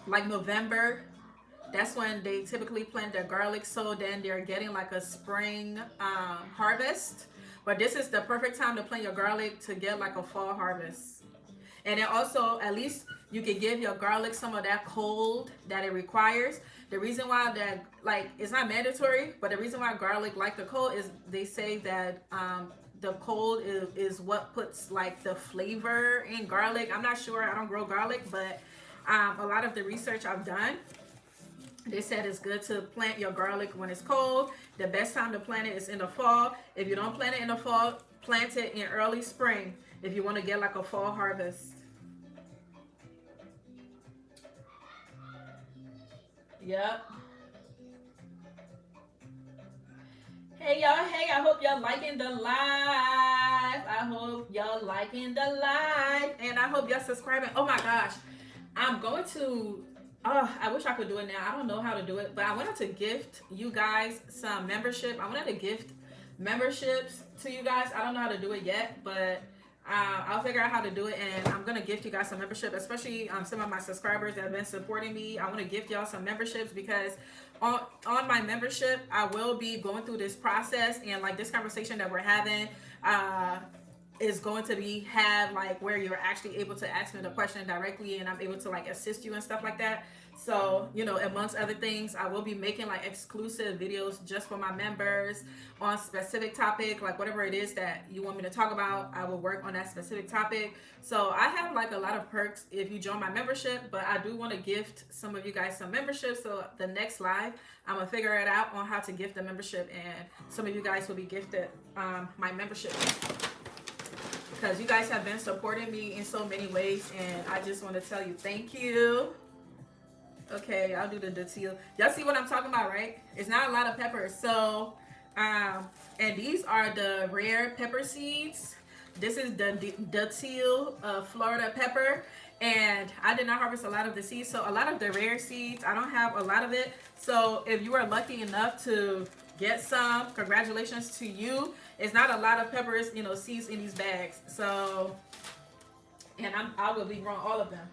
like November, that's when they typically plant their garlic. So then they're getting like a spring harvest. But this is the perfect time to plant your garlic to get like a fall harvest. And then also, at least you can give your garlic some of that cold that it requires. The reason why that, like, it's not mandatory, but the reason why garlic like the cold is they say that the cold is what puts like the flavor in garlic. I'm not sure. I don't grow garlic, but a lot of the research I've done, they said it's good to plant your garlic when it's cold. The best time to plant it is in the fall. If you don't plant it in the fall, plant it in early spring if you want to get like a fall harvest. Yep. Hey y'all, hey, I hope y'all liking the live. I hope y'all liking the live. And I hope y'all subscribing. Oh my gosh. I'm going to, I wish I could do it now. I don't know how to do it, but I wanted to gift you guys some membership. I wanted to gift memberships to you guys. I don't know how to do it yet, but I'll figure out how to do it, and I'm gonna gift you guys some membership, especially some of my subscribers that have been supporting me. I want to gift y'all some memberships because on my membership I will be going through this process, and like this conversation that we're having is going to be like where you're actually able to ask me the question directly, and I'm able to like assist you and stuff like that. So, you know, amongst other things, I will be making like exclusive videos just for my members on specific topic, like whatever it is that you want me to talk about, I will work on that specific topic. So I have like a lot of perks if you join my membership, but I do want to gift some of you guys some membership. So the next live, I'm gonna figure it out on how to gift the membership, and some of you guys will be gifted my membership, because you guys have been supporting me in so many ways, and I just want to tell you thank you. Okay, I'll do the detail. Y'all see what I'm talking about, right? It's not a lot of peppers. So, and these are the rare pepper seeds. This is the Dutile Florida pepper. And I did not harvest a lot of the seeds. So a lot of the rare seeds, I don't have a lot of it. So if you are lucky enough to get some, congratulations to you. It's not a lot of peppers, you know, seeds in these bags. So, and I will be growing all of them.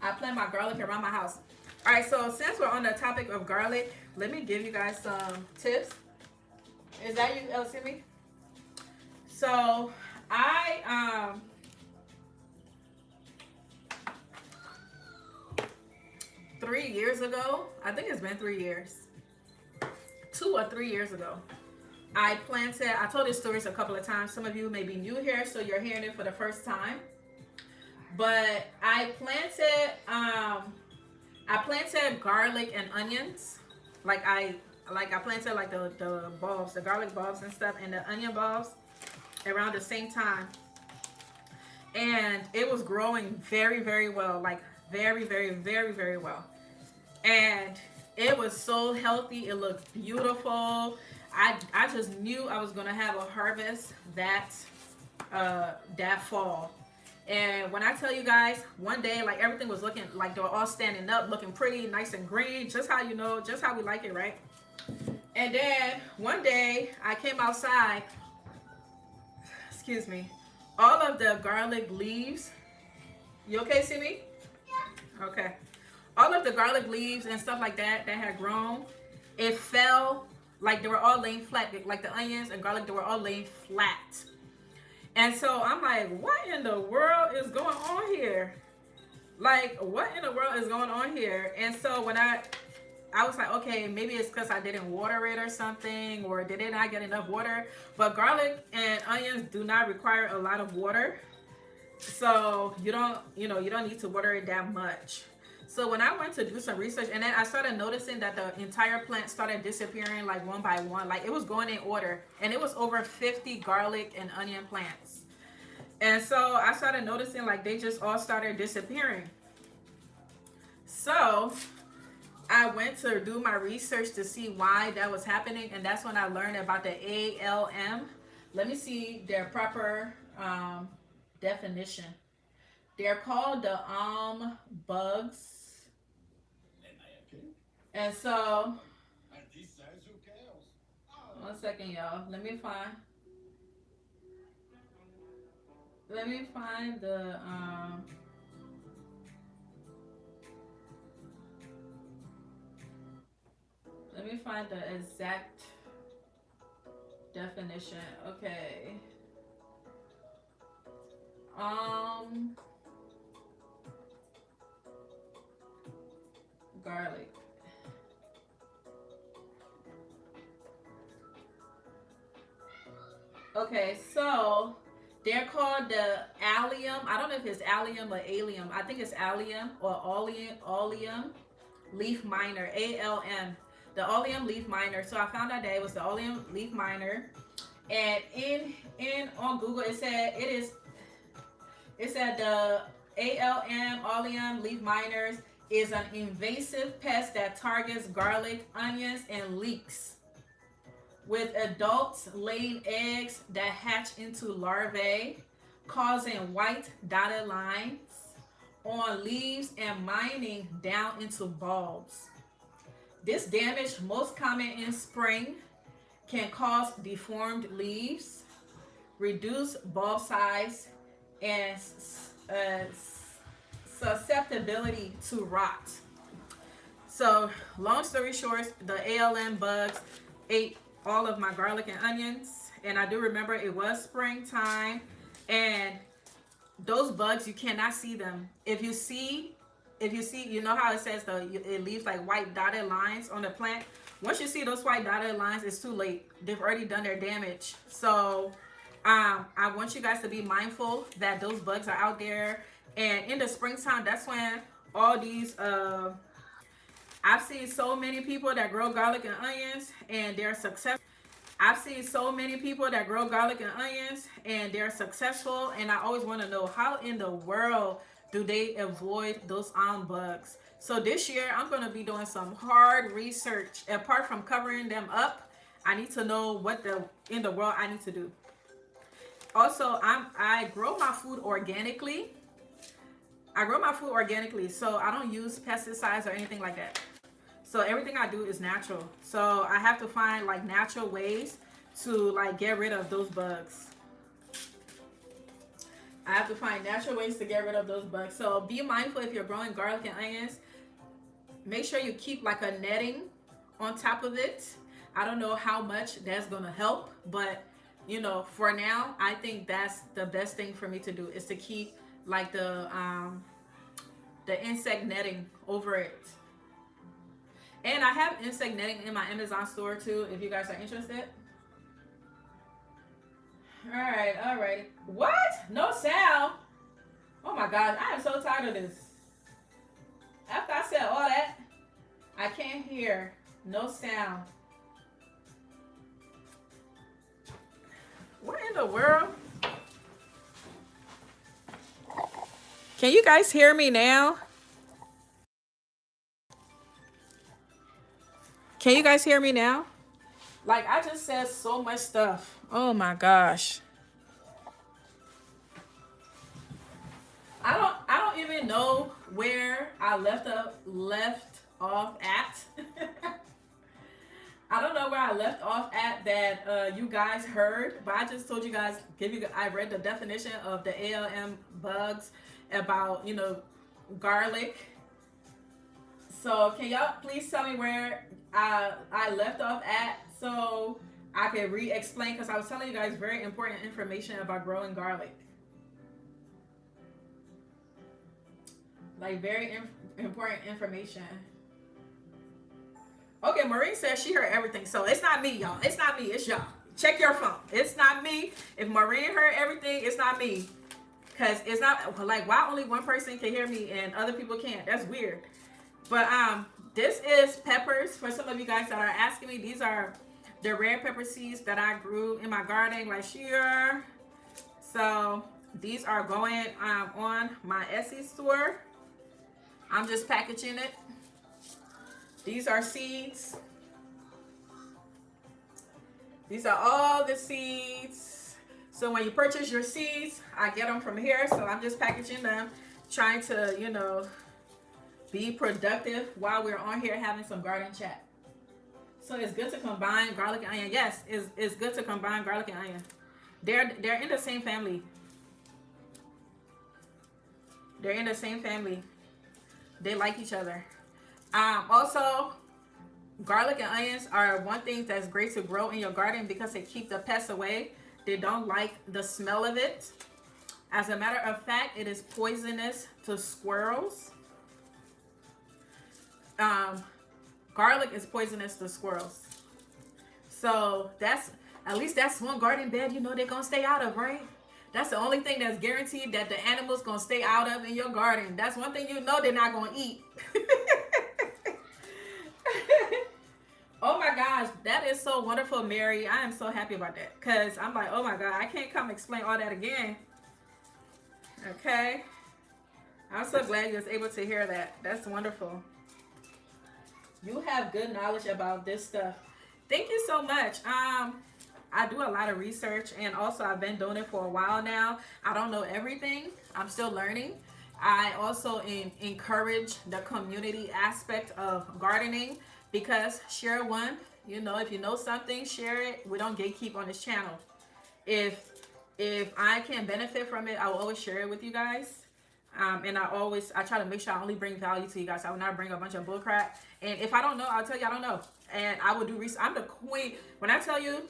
I plant my garlic around my house. All right, so since we're on the topic of garlic, let me give you guys some tips. Is that you, Elsimi? So I 3 years ago, I think it's been 3 years, 2 or 3 years ago, I told this story a couple of times. Some of you may be new here, so you're hearing it for the first time. But I planted garlic and onions. I planted like the bulbs, the garlic bulbs and stuff, and the onion bulbs around the same time. And it was growing very, very well, like very, very, very, very well. And it was so healthy. It looked beautiful. I just knew I was gonna have a harvest that fall. And when I tell you guys, one day, like everything was looking like they were all standing up, looking pretty, nice and green, just how you know, just how we like it, right? And then one day I came outside, excuse me, all of the garlic leaves, you okay, Simi? Yeah. Okay. All of the garlic leaves and stuff like that had grown, it fell, like they were all laying flat, like the onions and garlic, they were all laying flat. And so I'm like, what in the world is going on here? Like, what in the world is going on here? And so when I was like, okay, maybe it's because I didn't water it or something, or did it not get enough water? But garlic and onions do not require a lot of water. So you don't need to water it that much. So when I went to do some research, and then I started noticing that the entire plant started disappearing like one by one, like it was going in order, and it was over 50 garlic and onion plants. And so I started noticing like they just all started disappearing. So I went to do my research to see why that was happening, and that's when I learned about the ALM. Let me see their proper definition. They're called the bugs. And so, one second, y'all. Let me find the let me find the exact definition. Okay. Garlic. Okay, so they're called the allium. I don't know if it's allium or allium. I think it's allium or oleum leaf miner. ALM. The oleum leaf miner. So I found out that it was the oleum leaf miner. And in on Google it said the ALM oleum leaf miners is an invasive pest that targets garlic, onions, and leeks, with adults laying eggs that hatch into larvae, causing white dotted lines on leaves and mining down into bulbs. This damage, most common in spring, can cause deformed leaves, reduce bulb size, and susceptibility to rot. So, long story short, the ALM bugs ate all of my garlic and onions, and I do remember it was springtime, and those bugs, you cannot see them. If you see, you know how it says it leaves like white dotted lines on the plant. Once you see those white dotted lines, it's too late. They've already done their damage. So I want you guys to be mindful that those bugs are out there. And in the springtime, that's when all these I've seen so many people that grow garlic and onions and they're successful. I've seen so many people that grow garlic and onions and they're successful, and I always want to know how in the world do they avoid those bugs. So this year I'm going to be doing some hard research. Apart from covering them up, I need to know what in the world I need to do. Also, I grow my food organically. So I don't use pesticides or anything like that. So everything I do is natural. So I have to find like natural ways to like get rid of those bugs. I have to find natural ways to get rid of those bugs. So be mindful if you're growing garlic and onions. Make sure you keep like a netting on top of it. I don't know how much that's going to help, but you know, for now, I think that's the best thing for me to do is to keep like the insect netting over it. And I have insect netting in my Amazon store too, if you guys are interested. All right. What? No sound? Oh my God, I am so tired of this. After I said all that, I can't hear. No sound. What in the world? Can you guys hear me now? Can you guys hear me now? Like, I just said so much stuff. Oh my gosh. I don't even know where I left off at. I don't know where I left off at that you guys heard, but I just told you guys, I read the definition of the ALM bugs about, you know, garlic. So can y'all please tell me where I left off at so I can re-explain, because I was telling you guys very important information about growing garlic. Like very important information. Okay, Maureen says she heard everything. So it's not me, y'all. It's not me. It's y'all. Check your phone. It's not me. If Maureen heard everything, it's not me. Cause it's not like, why only one person can hear me and other people can't? That's weird. But this is peppers. For some of you guys that are asking me, these are the red pepper seeds that I grew in my garden last year. So these are going on my Etsy store. I'm just packaging it. These are seeds. These are all the seeds. So when you purchase your seeds, I get them from here. So I'm just packaging them, trying to, you know, be productive while we're on here having some garden chat. So it's good to combine garlic and onion. Yes, it's good to combine garlic and onion. They're in the same family. They're in the same family. They like each other. Also, garlic and onions are one thing that's great to grow in your garden because they keep the pests away. They don't like the smell of it. As a matter of fact, it is poisonous to squirrels. Garlic is poisonous to squirrels. So that's, at least that's one garden bed you know they're gonna stay out of, right? That's the only thing that's guaranteed that the animals gonna stay out of in your garden. That's one thing you know they're not gonna eat. Oh my gosh, that is so wonderful, Mary. I am so happy about that. Because I'm like, oh my God, I can't come explain all that again. Okay. I'm so glad you was able to hear that. That's wonderful. You have good knowledge about this stuff. Thank you so much. I do a lot of research, and also I've been doing it for a while now. I don't know everything. I'm still learning. I also encourage the community aspect of gardening, because share one, you know, if you know something, share it. We don't gatekeep on this channel. If I can benefit from it, I will always share it with you guys. And I try to make sure I only bring value to you guys. I will not bring a bunch of bull crap. And if I don't know, I'll tell you I don't know. And I will do research. I'm the queen. When I tell you,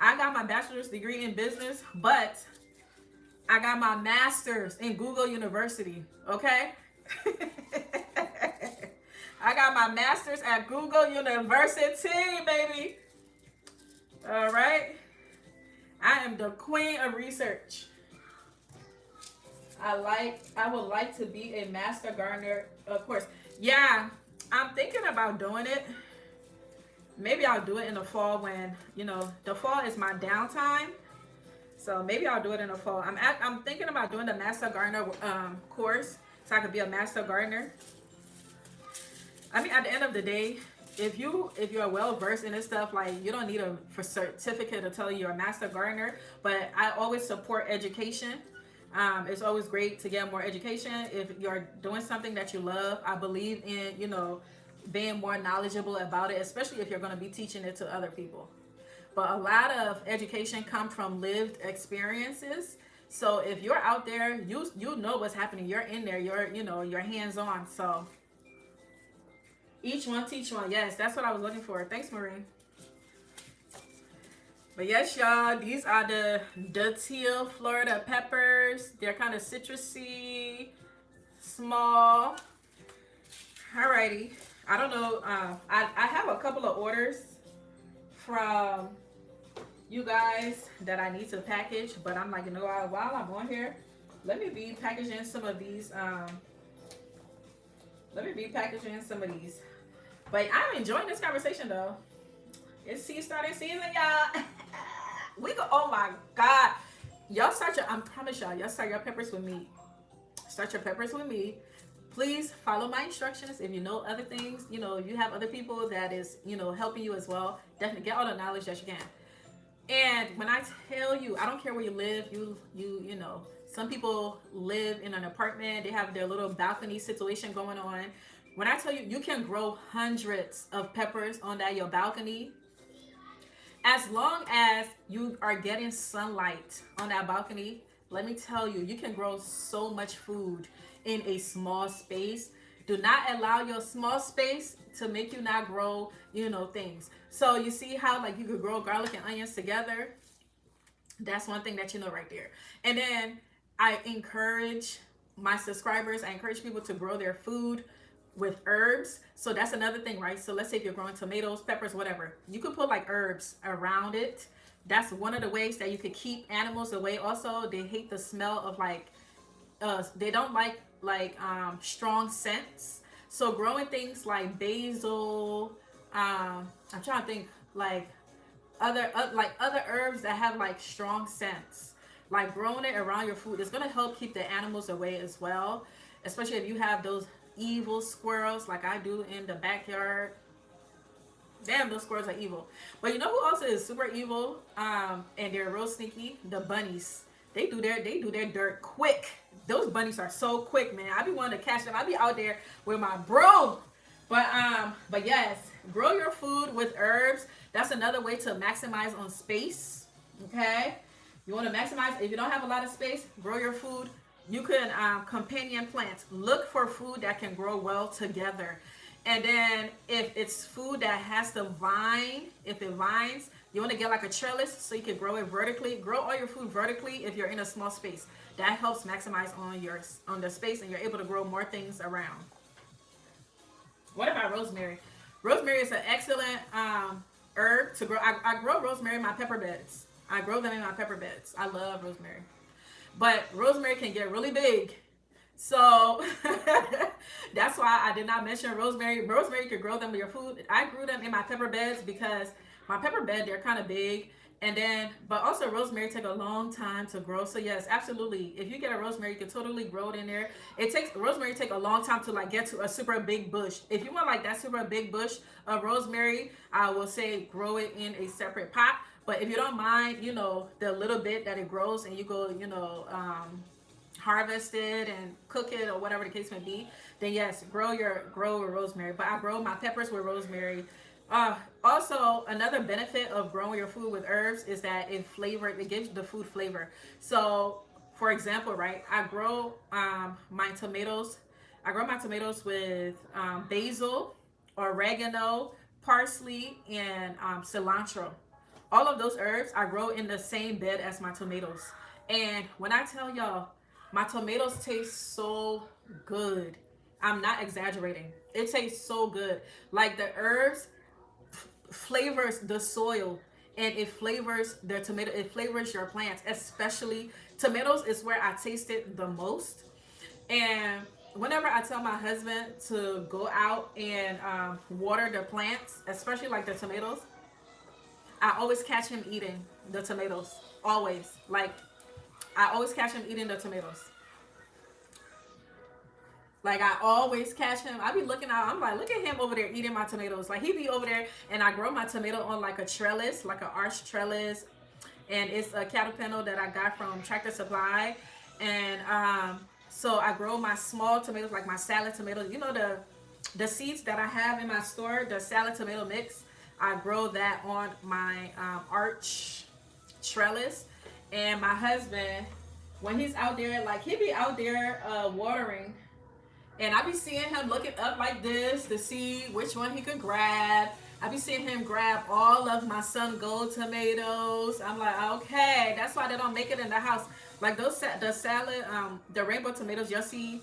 I got my bachelor's degree in business, but I got my master's in Google University, okay? I got my master's at Google University, baby. All right? I am the queen of research. I would like to be a master gardener, of course. Yeah, I'm thinking about doing it. Maybe I'll do it in the fall when, you know, the fall is my downtime. So maybe I'll do it in the fall. I'm thinking about doing the master gardener course so I could be a master gardener. I mean, at the end of the day, if you're well versed in this stuff, like, you don't need a certificate to tell you you're a master gardener. But I always support education. It's always great to get more education. If you're doing something that you love, I believe in, you know, being more knowledgeable about it, especially if you're going to be teaching it to other people. But a lot of education comes from lived experiences. So if you're out there, you know what's happening. You're in there. You're hands on. So each one teach one. Yes, that's what I was looking for. Thanks, Maureen. But yes, y'all, these are the teal Florida peppers. They're kind of citrusy, small. Alrighty. I don't know. I have a couple of orders from you guys that I need to package, but I'm like, you know, while I'm on here, let me be packaging some of these. But I'm enjoying this conversation though. It's seed starting season, y'all. We go. Oh my God, y'all start your. I promise y'all start your peppers with me. Start your peppers with me. Please follow my instructions. If you know other things, you know, you have other people that is, you know, helping you as well. Definitely get all the knowledge that you can. And when I tell you, I don't care where you live. You know, some people live in an apartment. They have their little balcony situation going on. When I tell you, you can grow hundreds of peppers on your balcony. As long as you are getting sunlight on that balcony, let me tell you, you can grow so much food in a small space. Do not allow your small space to make you not grow, you know, things. So you see how, like, you could grow garlic and onions together? That's one thing that you know right there. And then I encourage my subscribers, I encourage people to grow their food with herbs. So that's another thing, right? So let's say if you're growing tomatoes, peppers, whatever, you could put like herbs around it That's one of the ways that you could keep animals away. Also, they hate the smell of like, they don't like strong scents. So growing things like basil, I'm trying to think like other herbs that have like strong scents, like growing it around your food is gonna help keep the animals away as well, especially if you have those evil squirrels like I do in the backyard. Damn, those squirrels are evil. But you know who also is super evil? And they're real sneaky. The bunnies. They do their dirt quick. Those bunnies are so quick, man. I be wanting to catch them. I be out there with my broom. But yes, grow your food with herbs. That's another way to maximize on space. Okay, you want to maximize. If you don't have a lot of space, grow your food. You can companion plants. Look for food that can grow well together. And then if it's food that has to vine, if it vines, you want to get like a trellis so you can grow it vertically. Grow all your food vertically if you're in a small space. That helps maximize on the space, and you're able to grow more things around. What about rosemary? Rosemary is an excellent herb to grow. I grow rosemary in my pepper beds. I grow them in my pepper beds. I love rosemary. But rosemary can get really big. So that's why I did not mention rosemary. Rosemary, you could grow them with your food. I grew them in my pepper beds because my pepper bed, they're kind of big. And then, but also rosemary take a long time to grow. So yes, absolutely. If you get a rosemary, you can totally grow it in there. Rosemary take a long time to like get to a super big bush. If you want like that super big bush of rosemary, I will say grow it in a separate pot. But if you don't mind, you know, the little bit that it grows and you go, you know, harvest it and cook it or whatever the case may be, then yes, grow with rosemary. But I grow my peppers with rosemary. Also, another benefit of growing your food with herbs is that it gives the food flavor. So for example, right, I grow my tomatoes with basil, oregano, parsley, and cilantro. All of those herbs I grow in the same bed as my tomatoes. And when I tell y'all, my tomatoes taste so good. I'm not exaggerating. It tastes so good. Like the herbs flavors the soil, and it flavors the tomato. It flavors your plants, especially tomatoes is where I taste it the most. And whenever I tell my husband to go out and water the plants, especially like the tomatoes, I always catch him eating the tomatoes. Always. Like, I always catch him eating the tomatoes. Like, I always catch him. I be looking out. I'm like, look at him over there eating my tomatoes. Like, he be over there, and I grow my tomato on like a trellis, like an arched trellis. And it's a cattle panel that I got from Tractor Supply. And so I grow my small tomatoes, like my salad tomatoes. You know the seeds that I have in my store, the salad tomato mix. I grow that on my arch trellis. And my husband, when he's out there, like he be out there watering, and I be seeing him looking up like this to see which one he could grab. I be seeing him grab all of my sun gold tomatoes. I'm like, okay, that's why they don't make it in the house. Like the salad, the rainbow tomatoes you'll see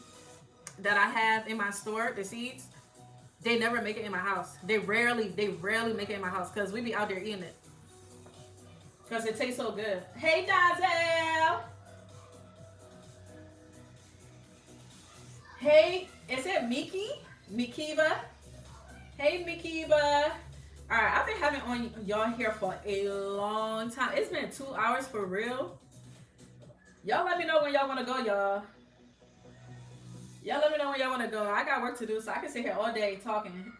that I have in my store, the seeds, they never make it in my house. They rarely make it in my house because we be out there eating it. Because it tastes so good. Hey, Dazel! Hey, is it Miki? Mikiva? Hey, Mikiva. Alright, I've been having on y'all here for a long time. It's been 2 hours for real. Y'all let me know when y'all want to go, y'all. Y'all let me know when y'all want to go. I got work to do, so I can sit here all day talking.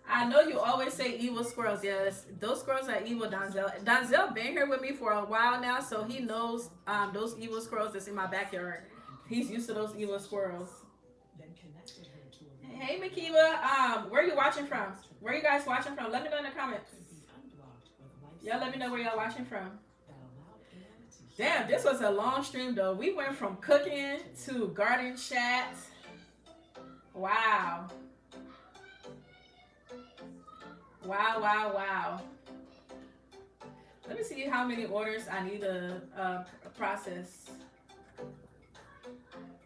I know you always say evil squirrels. Yes, those squirrels are evil, Donzel. Donzel been here with me for a while now, so he knows those evil squirrels that's in my backyard. He's used to those evil squirrels. Hey, Makiba, where are you watching from? Where are you guys watching from? Let me know in the comments. Y'all let me know where y'all watching from. Damn, this was a long stream though. We went from cooking to garden chat. Wow. Wow, wow, wow. Let me see how many orders I need to process.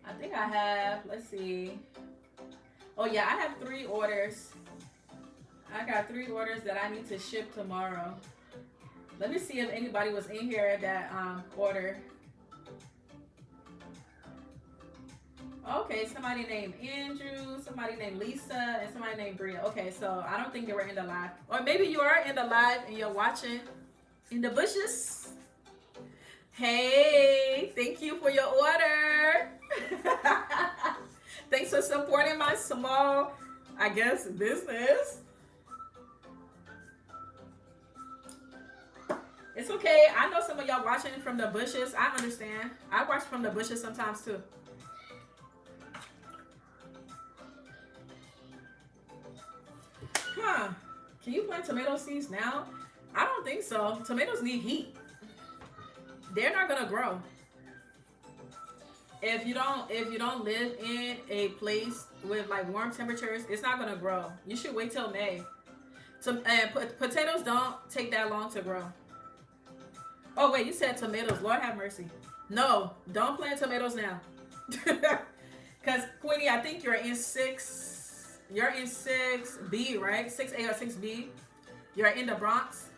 I think I have, let's see. Oh yeah, I have 3 orders. I got 3 orders that I need to ship tomorrow. Let me see if anybody was in here that ordered. Okay, somebody named Andrew, somebody named Lisa, and somebody named Bria. Okay, so I don't think they were in the live. Or maybe you are in the live and you're watching in the bushes. Hey, thank you for your order. Thanks for supporting my small, I guess, business. It's okay. I know some of y'all watching from the bushes. I understand. I watch from the bushes sometimes too. Huh. Can you plant tomato seeds now? I don't think so. Tomatoes need heat. They're not gonna grow. If you don't live in a place with like warm temperatures, it's not gonna grow. You should wait till May. Potatoes don't take that long to grow. Oh wait, you said tomatoes. Lord have mercy. No, don't plant tomatoes now. Cause Queenie, I think you're in 6B, right? 6A or 6B. You're in the Bronx.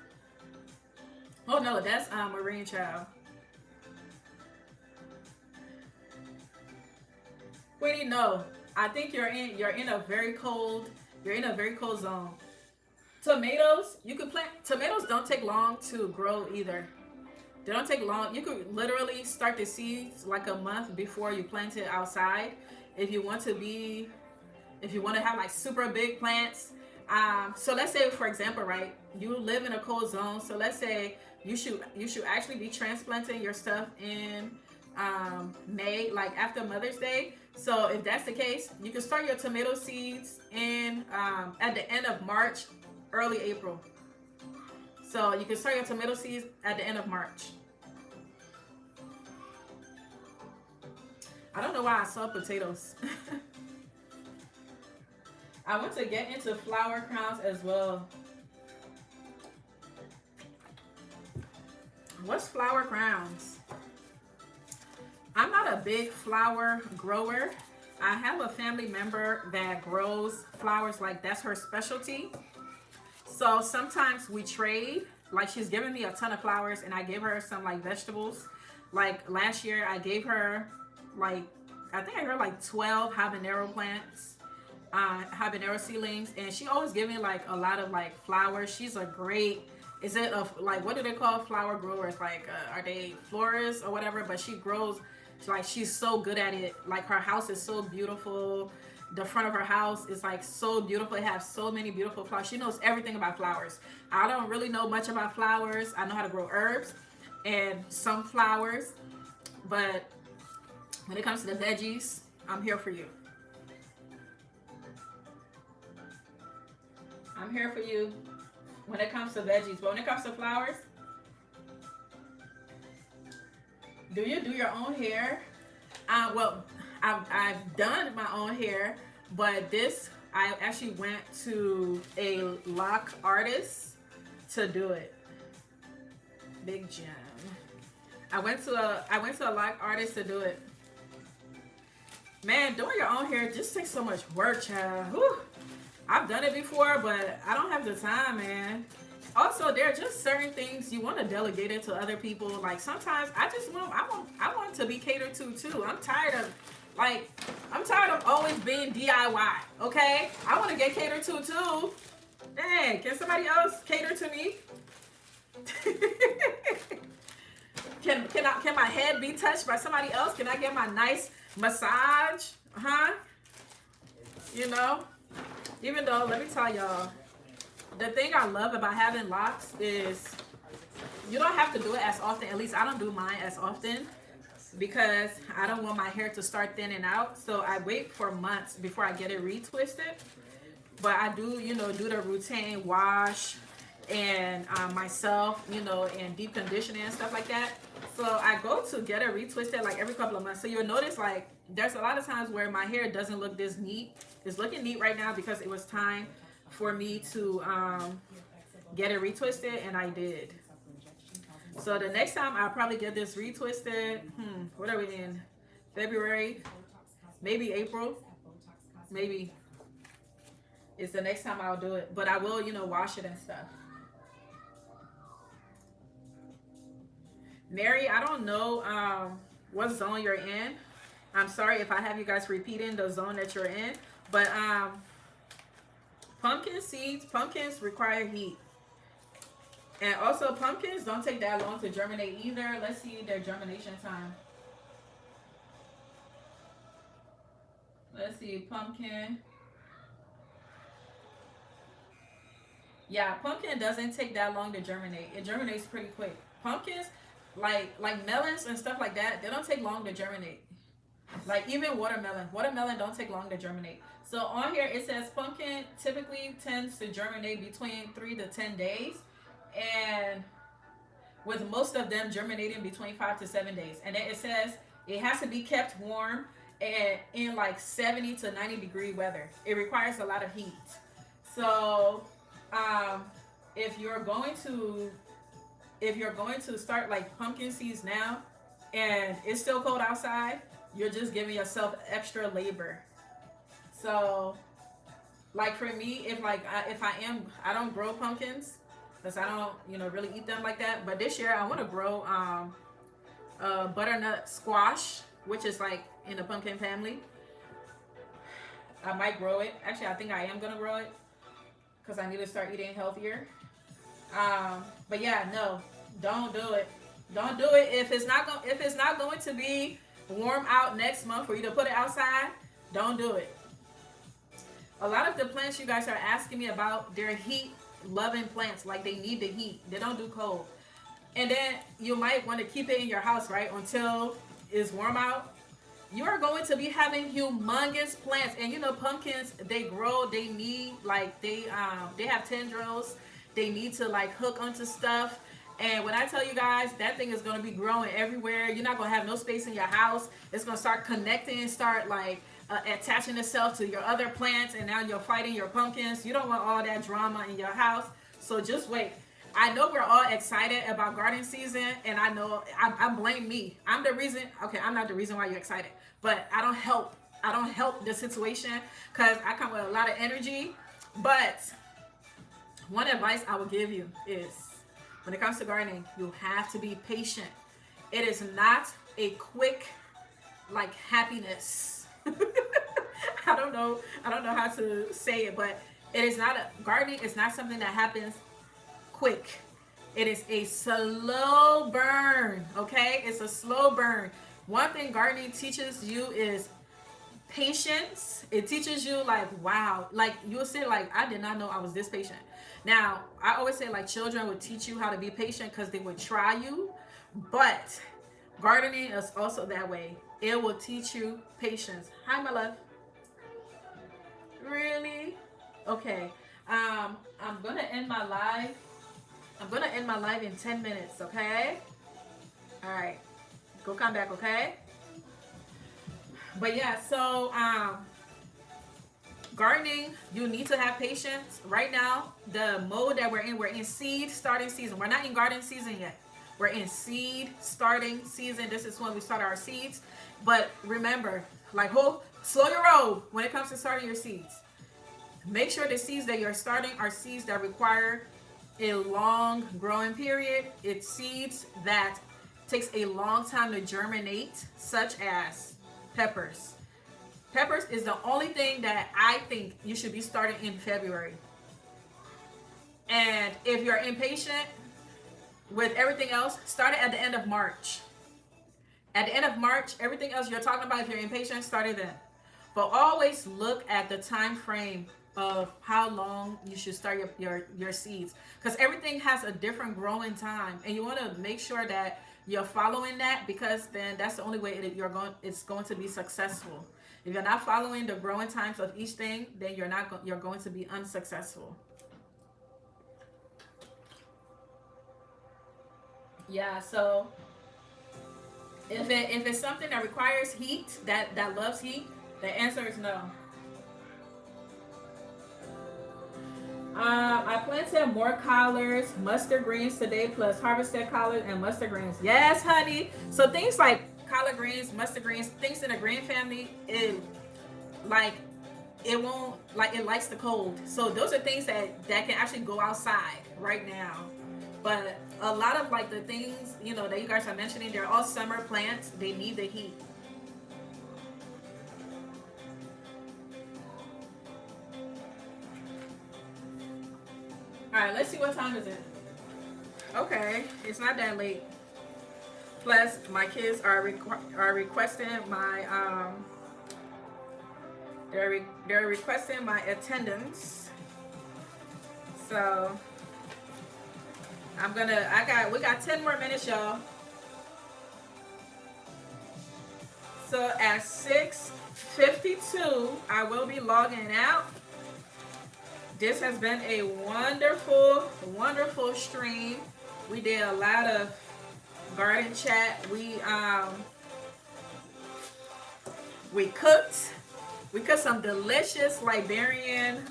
Oh no, that's Marine Child. Queenie, no. I think you're in a very cold zone. Tomatoes, you could plant tomatoes don't take long to grow either. They don't take long. You could literally start the seeds like a month before you plant it outside. If you want to have like super big plants. So let's say, for example, right, you live in a cold zone. So let's say you should actually be transplanting your stuff in May, like after Mother's Day. So if that's the case, you can start your tomato seeds in at the end of March, early April. So you can start your tomato seeds at the end of March. I don't know why I saw potatoes. I want to get into flower crowns as well. What's flower crowns? I'm not a big flower grower. I have a family member that grows flowers, like that's her specialty. So sometimes we trade. Like she's giving me a ton of flowers and I give her some like vegetables. Like last year I gave her like, I think I heard like 12 habanero plants, habanero seedlings, and she always gives me like a lot of like flowers. She's a great, what do they call flower growers? Like, are they florists or whatever? But she grows, like she's so good at it. Like her house is so beautiful. The front of her house is like so beautiful. It has so many beautiful flowers. She knows everything about flowers. I don't really know much about flowers. I know how to grow herbs and some flowers, but when it comes to the veggies, I'm here for you. I'm here for you when it comes to veggies. But when it comes to flowers, do you do your own hair? Well, I've done my own hair, but I actually went to a lock artist to do it. Big Jim. I went to a lock artist to do it. Man, doing your own hair just takes so much work, child. Whew. I've done it before, but I don't have the time, man. Also, there are just certain things you want to delegate it to other people. Like sometimes I want to be catered to too. I'm tired of always being DIY. Okay, I want to get catered to too. Dang, can somebody else cater to me? Can my head be touched by somebody else? Can I get my nice massage? Huh? You know? Even though, let me tell y'all, the thing I love about having locks is you don't have to do it as often. At least I don't do mine as often because I don't want my hair to start thinning out. So I wait for months before I get it retwisted. But I do, do the routine wash and myself, and deep conditioning and stuff like that. So I go to get it retwisted like every couple of months. So you'll notice like there's a lot of times where my hair doesn't look this neat. It's looking neat right now because it was time for me to get it retwisted, and I did. So the next time I'll probably get this retwisted. What are we in? February? Maybe April? Maybe. It's the next time I'll do it. But I will, wash it and stuff. Mary, I don't know what zone you're in. I'm sorry if I have you guys repeating the zone that you're in, but pumpkin seeds, pumpkins require heat. And also pumpkins don't take that long to germinate either. Let's see their germination time. Let's see, pumpkin. Yeah, pumpkin doesn't take that long to germinate. It germinates pretty quick. Pumpkins, like melons and stuff like that, they don't take long to germinate. Like even watermelon don't take long to germinate. So on here it says pumpkin typically tends to germinate between 3 to 10 days, and with most of them germinating between 5 to 7 days. And then it says it has to be kept warm and in like 70 to 90 degree weather. It requires a lot of heat. So if you're going to start like pumpkin seeds now and it's still cold outside, you're just giving yourself extra labor. So like for me, if I don't grow pumpkins because I don't really eat them like that, but this year I want to grow butternut squash, which is like in the pumpkin family. I might grow it. Actually, I think I am gonna grow it because I need to start eating healthier. But yeah, no, don't do it. Don't do it if it's not going to be warm out next month for you to put it outside. Don't do it. A lot of the plants you guys are asking me about, they're heat loving plants. Like they need the heat. They don't do cold. And then you might want to keep it in your house, right, until it's warm out. You are going to be having humongous plants, and pumpkins, they grow. They need they have tendrils. They need to hook onto stuff. And when I tell you guys, that thing is going to be growing everywhere. You're not going to have no space in your house. It's going to start connecting, start attaching itself to your other plants, and now you're fighting your pumpkins. You don't want all that drama in your house. So just wait. I know we're all excited about garden season, and I know I blame me. I'm the reason. Okay, I'm not the reason why you're excited, but I don't help the situation because I come with a lot of energy. But one advice I will give you is, when it comes to gardening, you have to be patient. It is not a quick happiness. I don't know how to say it, but it is not gardening is not something that happens quick. It is a slow burn. Okay, it's a slow burn. One thing gardening teaches you is patience. It teaches you wow, you'll say I did not know I was this patient. Now I always say children would teach you how to be patient because they would try you, but gardening is also that way. It will teach you patience. Hi, my love. Really? Okay. I'm gonna end my live. I'm gonna end my live in 10 minutes, okay? All right, go come back, okay? But yeah, so gardening, you need to have patience. Right now, the mode that we're in seed starting season. We're not in garden season yet. We're in seed starting season. This is when we start our seeds. But remember, slow your roll when it comes to starting your seeds. Make sure the seeds that you're starting are seeds that require a long growing period. It's seeds that takes a long time to germinate, such as peppers. Peppers is the only thing that I think you should be starting in February. And if you're impatient with everything else, start it at the end of March. At the end of March, everything else you're talking about, if you're impatient, start it then. But always look at the time frame of how long you should start your seeds, because everything has a different growing time, and you want to make sure that you're following that, because then that's the only way it's going to be successful. If you're not following the growing times of each thing, then you're going to be unsuccessful. Yeah, so if it's something that requires heat, that loves heat, the answer is no. I planted more collards, mustard greens today, plus harvested collards and mustard greens. Yes, honey. So things like collard greens, mustard greens, things in the green family, it likes the cold. So those are things that can actually go outside right now. But a lot of like the things, you know, that you guys are mentioning, they're all summer plants. They need the heat. All right, let's see what time is it. Okay, it's not that late. Plus, my kids are requesting my they're requesting my attendance. So we got 10 more minutes, y'all. So at 6:52, I will be logging out. This has been a wonderful, wonderful stream. We did a lot of garden chat. We cooked. We cooked some delicious Liberian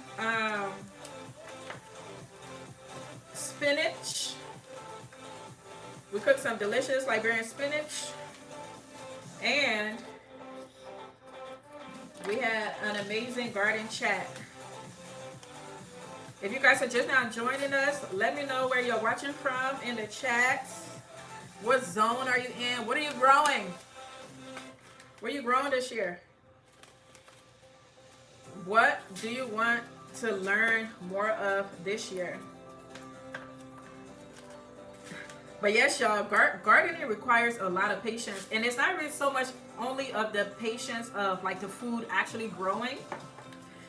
spinach. We cooked some delicious Liberian spinach. And we had an amazing garden chat. If you guys are just now joining us, let me know where you're watching from in the chat. What zone are you in? What are you growing? What are you growing this year? What do you want to learn more of this year? But yes, y'all, gardening requires a lot of patience. And it's not really so much only of the patience of like the food actually growing.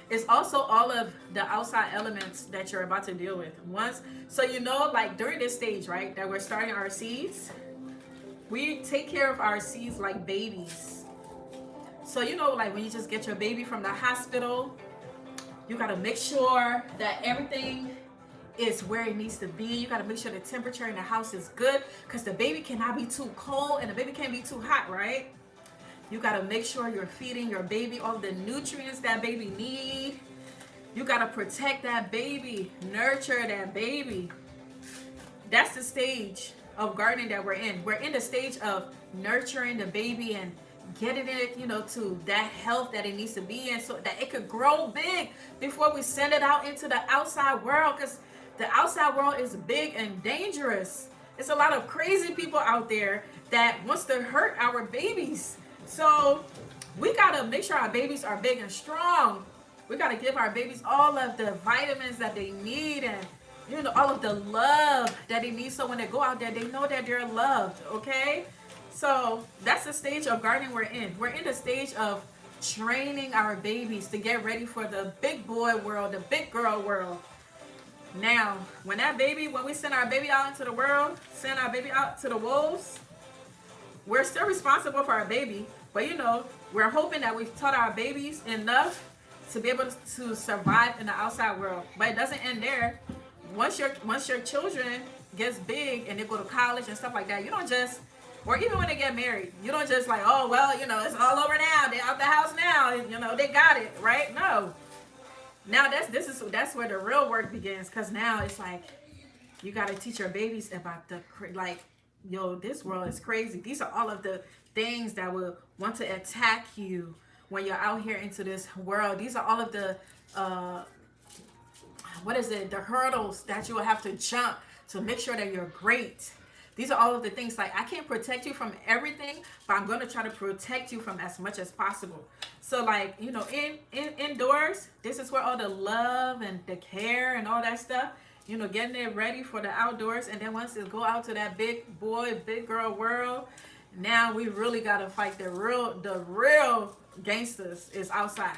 It's also all of the outside elements that you're about to deal with. So you know, like during this stage, right, that we're starting our seeds, we take care of our seeds like babies. So you know, like when you just get your baby from the hospital, you gotta make sure that everything is where it needs to be. You gotta make sure the temperature in the house is good, because the baby cannot be too cold and the baby can't be too hot, right? You gotta make sure you're feeding your baby all the nutrients that baby need. You gotta protect that baby, nurture that baby. That's the stage of gardening that we're in. We're in the stage of nurturing the baby and getting it, you know, to that health that it needs to be in, so that it could grow big before we send it out into the outside world, because the outside world is big and dangerous. It's a lot of crazy people out there that wants to hurt our babies. So we gotta make sure our babies are big and strong. We gotta give our babies all of the vitamins that they need, and you know, all of the love that they need, so when they go out there, they know that they're loved. Okay, so that's the stage of gardening we're in. We're in the stage of training our babies to get ready for the big boy world, the big girl world. Now, when we send our baby out into the world, send our baby out to the wolves, we're still responsible for our baby, but you know, we're hoping that we've taught our babies enough to be able to survive in the outside world. But it doesn't end there. Once your children gets big and they go to college and stuff like that, you don't just, or even when they get married, you don't just like, oh well, you know, it's all over now, they're out the house now, you know, they got it, right? No. Now that's where the real work begins, because now it's like you got to teach your babies about the like, yo, this world is crazy. These are all of the things that will want to attack you when you're out here into this world. These are all of the the hurdles that you will have to jump to make sure that you're great. These are all of the things, like I can't protect you from everything, but I'm going to try to protect you from as much as possible. So like, you know, indoors, this is where all the love and the care and all that stuff, you know, getting it ready for the outdoors. And then once it go out to that big boy, big girl world, now we really got to fight the real gangsters is outside.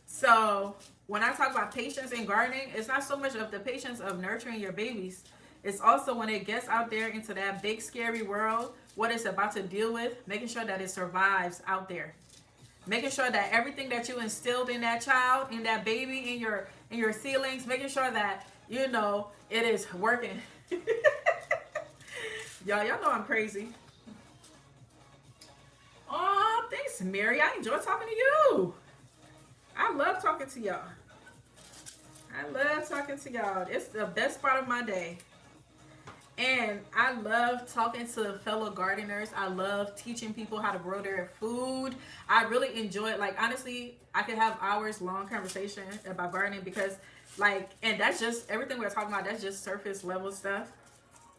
So when I talk about patience in gardening, it's not so much of the patience of nurturing your babies. It's also when it gets out there into that big scary world, what it's about to deal with, making sure that it survives out there. Making sure that everything that you instilled in that child, in that baby, in your feelings, making sure that, you know, it is working. Y'all know I'm crazy. Oh, thanks, Mary. I enjoy talking to you. I love talking to y'all. It's the best part of my day. And I love talking to fellow gardeners. I love teaching people how to grow their food. I really enjoy it. Like, honestly, I could have hours long conversation about gardening, because like, and that's just everything we're talking about. That's just surface level stuff.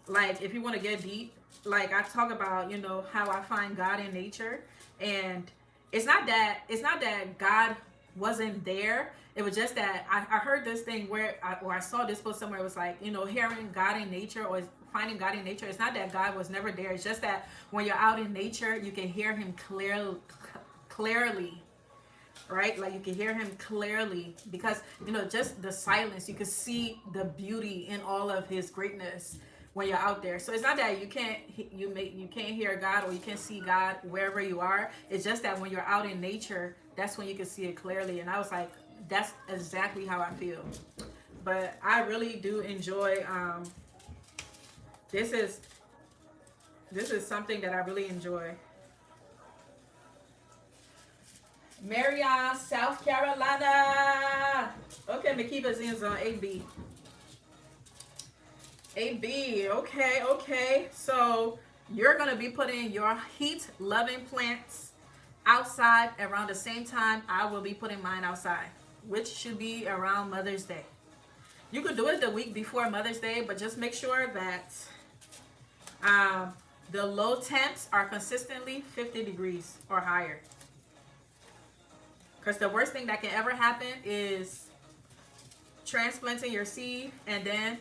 like if you want to get deep, like I talk about, you know, how I find God in nature. And it's not that God wasn't there. It was just that I heard this thing where I saw this post somewhere. It was like, you know, hearing God in nature or finding God in nature. It's not that God was never there. It's just that when you're out in nature, you can hear him clearly, right? Like you can hear him clearly because, you know, just the silence, you can see the beauty in all of his greatness when you're out there. So it's not that you can't hear God or you can't see God wherever you are. It's just that when you're out in nature, that's when you can see it clearly. And I was like, that's exactly how I feel. But I really do enjoy this is something that I really enjoy. Marion, South Carolina. Okay, Makiba's in zone 8B. 8B, okay. So you're gonna be putting your heat-loving plants outside around the same time I will be putting mine outside, which should be around Mother's Day. You could do it the week before Mother's Day, but just make sure that the low temps are consistently 50 degrees or higher. Because the worst thing that can ever happen is transplanting your seed and then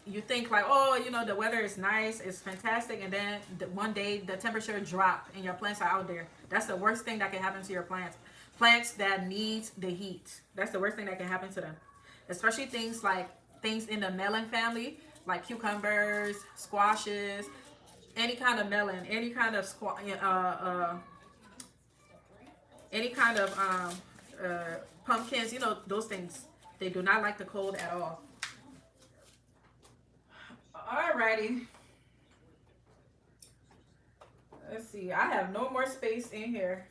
you think like, oh, you know, the weather is nice, it's fantastic, and then one day the temperature drop and your plants are out there. That's the worst thing that can happen to your plants. Plants that need the heat. That's the worst thing that can happen to them. Especially things in the melon family, like cucumbers, squashes, any kind of melon, any kind of pumpkins, you know, those things. They do not like the cold at all. Alrighty. Let's see. I have no more space in here,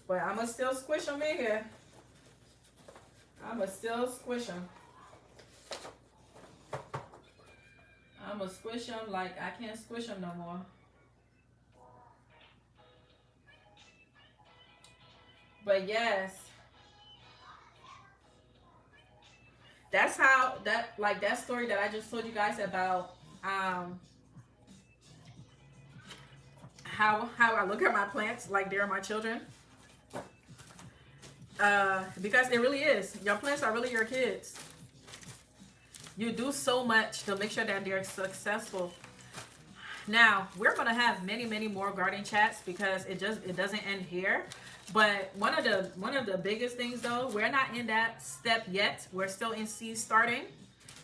but I'm gonna still squish them in here. I'm gonna still squish them. I'm gonna squish them like I can't squish them no more. But yes, that's how that story that I just told you guys about how I look at my plants like they're my children. Because it really is. Your plants are really your kids. You do so much to make sure that they're successful. Now, we're gonna have many more garden chats because it doesn't end here. But one of the biggest things though, we're not in that step yet. We're still in seed starting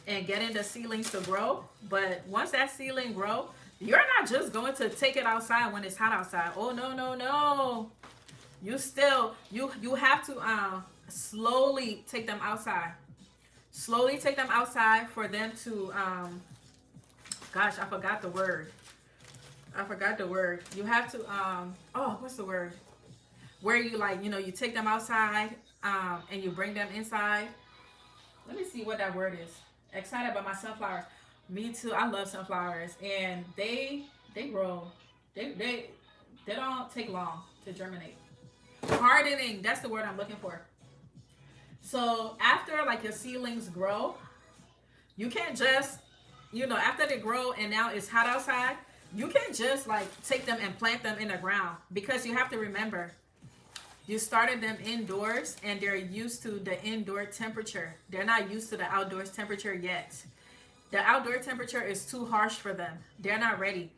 and getting the seedlings to grow. But once that seedling grow, you're not just going to take it outside when it's hot outside. Oh no. You still you have to slowly take them outside. Slowly take them outside for them to gosh, I forgot the word. You have to what's the word? Where you you take them outside and you bring them inside. Let me see what that word is. Excited about my sunflowers. Me too. I love sunflowers and they grow. They don't take long to germinate. Hardening, that's the word I'm looking for. So after your seedlings grow, you can't just, after they grow and now it's hot outside, you can't just take them and plant them in the ground because you have to remember, you started them indoors and they're used to the indoor temperature. They're not used to the outdoors temperature yet. The outdoor temperature is too harsh for them. They're not ready.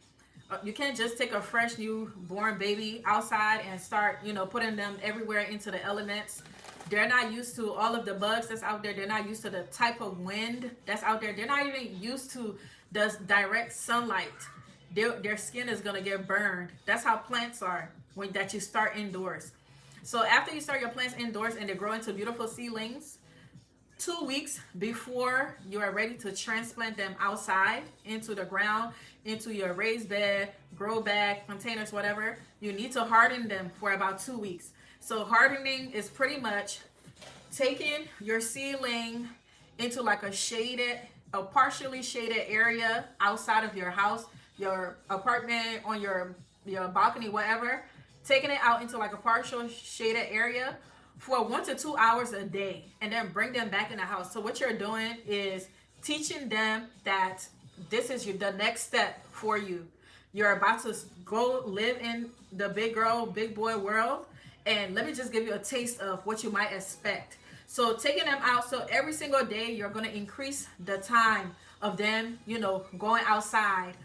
You can't just take a fresh newborn baby outside and start, putting them everywhere into the elements. They're not used to all of the bugs that's out there. They're not used to the type of wind that's out there. They're not even used to the direct sunlight. Their skin is going to get burned. That's how plants are that you start indoors. So after you start your plants indoors and they grow into beautiful seedlings, 2 weeks before you are ready to transplant them outside into the ground, into your raised bed, grow bag, containers, whatever, you need to harden them for about 2 weeks. So hardening is pretty much taking your seedling into a partially shaded area outside of your house, your apartment, on your balcony, whatever, taking it out into a partial shaded area for 1 to 2 hours a day and then bring them back in the house. So what you're doing is teaching them that this is the next step for you. You're about to go live in the big girl, big boy world. And let me just give you a taste of what you might expect. So taking them out, so every single day you're going to increase the time of them, you know, going outside.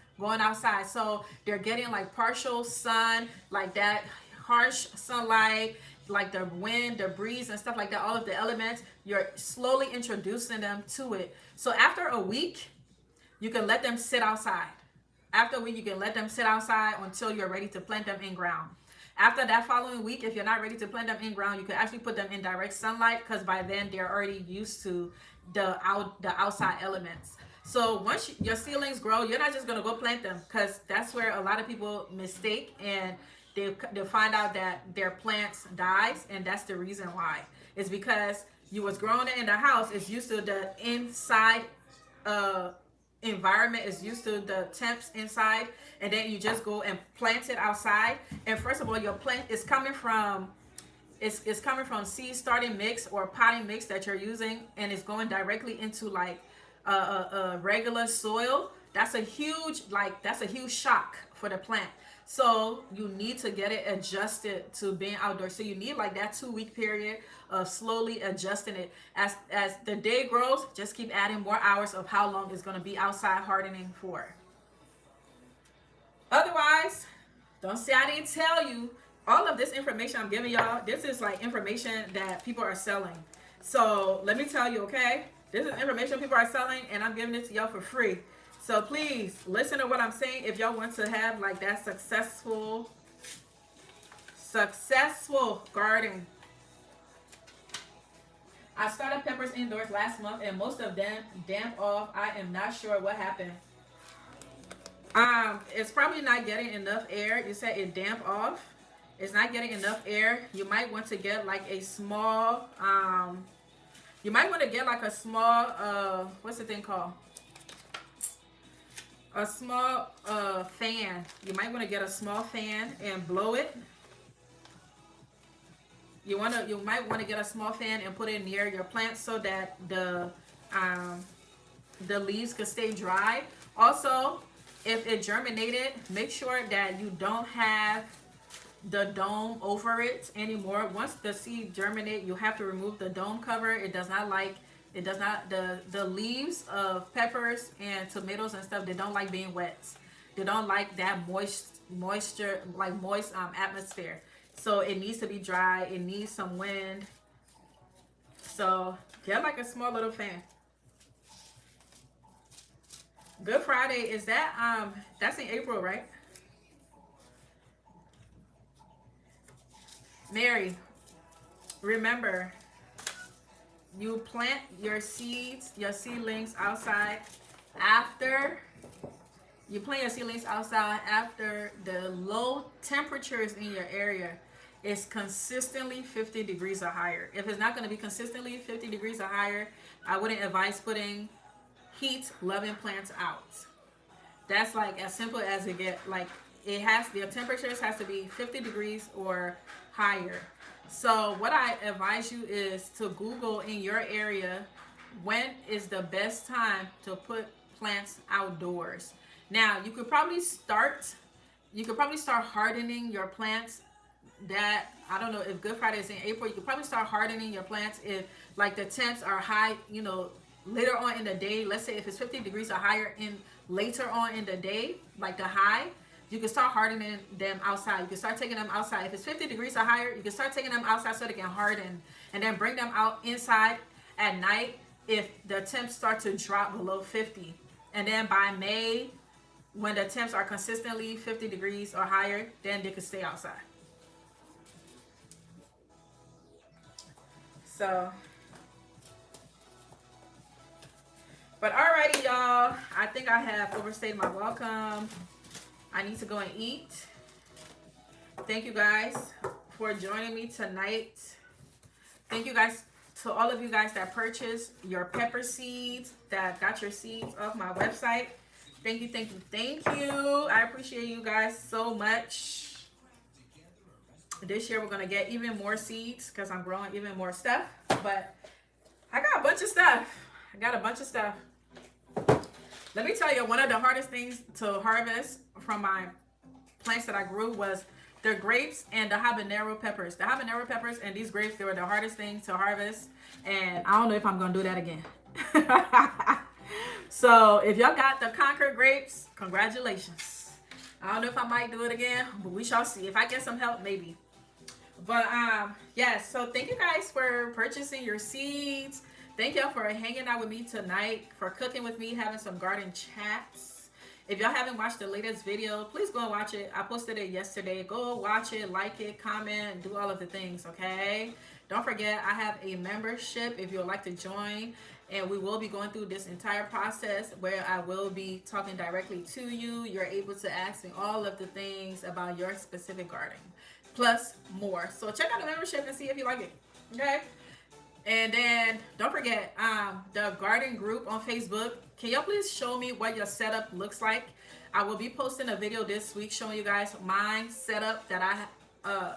So they're getting like partial sun, like that harsh sunlight, like the wind, the breeze and stuff like that, all of the elements. You're slowly introducing them to it. So after a week, you can let them sit outside. After a week, you can let them sit outside until you're ready to plant them in ground. After that following week, if you're not ready to plant them in ground, you can actually put them in direct sunlight, because by then they're already used to the outside elements. So once your seedlings grow, you're not just going to go plant them, because that's where a lot of people mistake, and they find out that their plants dies, and that's the reason why. It's because you was growing it in the house. It's used to the inside environment, is used to the temps inside, and then you just go and plant it outside. And first of all, your plant is coming from seed starting mix or potting mix that you're using, and it's going directly into like a regular soil. That's a huge shock for the plant. So you need to get it adjusted to being outdoors. So you need like that 2-week period of slowly adjusting it. As the day grows, just keep adding more hours of how long it's going to be outside hardening for. Otherwise, don't say I didn't tell you. All of this information I'm giving y'all, this is like information that people are selling. So let me tell you, okay? This is information people are selling, and I'm giving it to y'all for free. So please listen to what I'm saying if y'all want to have like that successful garden. I started peppers indoors last month, and most of them damp off. I am not sure what happened. It's probably not getting enough air. You said it damp off. It's not getting enough air. You might want to get like a small what's the thing called? A small fan. You might want to get a small fan and blow it. You might want to get a small fan and put it near your plants so that the leaves can stay dry. Also, if it germinated, make sure that you don't have the dome over it anymore. Once the seed germinate, you have to remove the dome cover. The leaves of peppers and tomatoes and stuff, they don't like being wet. They don't like that moist atmosphere. So it needs to be dry. It needs some wind. So get like a small little fan. Good Friday, is that that's in April, right? Mary, remember, you plant your seedlings outside after the low temperatures in your area is consistently 50 degrees or higher. If it's not going to be consistently 50 degrees or higher, I wouldn't advise putting heat-loving plants out. That's like as simple as it gets. Like the temperatures has to be 50 degrees or higher. So what I advise you is to Google in your area when is the best time to put plants outdoors. Now you could probably start hardening your plants. That I don't know if Good Friday is in April. You could probably start hardening your plants if like the temps are high, later on in the day. Let's say if it's 50 degrees or higher later on in the day, like the high, you can start hardening them outside. You can start taking them outside. If it's 50 degrees or higher, you can start taking them outside so they can harden, and then bring them out inside at night if the temps start to drop below 50. And then by May, when the temps are consistently 50 degrees or higher, then they can stay outside. So, but alrighty, y'all. I think I have overstayed my welcome. I need to go and eat. Thank you guys for joining me tonight. Thank you guys to all of you guys that purchased your pepper seeds, that got your seeds off my website. Thank you, thank you, thank you. I appreciate you guys so much. This year we're going to get even more seeds because I'm growing even more stuff. But I got a bunch of stuff. Let me tell you, one of the hardest things to harvest from my plants that I grew was the grapes and the habanero peppers. The habanero peppers and these grapes, they were the hardest thing to harvest. And I don't know if I'm going to do that again. So if y'all got the Concord grapes, congratulations. I don't know if I might do it again, but we shall see. If I get some help, maybe. But yes, so thank you guys for purchasing your seeds. Thank y'all for hanging out with me tonight, for cooking with me, having some garden chats. If y'all haven't watched the latest video, please go and watch it. I posted it yesterday. Go watch it, like it, comment, do all of the things, okay? Don't forget, I have a membership if you would like to join. And we will be going through this entire process where I will be talking directly to you. You're able to ask me all of the things about your specific garden, plus more. So check out the membership and see if you like it, okay? And then don't forget the garden group on Facebook. Can y'all please show me what your setup looks like? I will be posting a video this week showing you guys my setup that I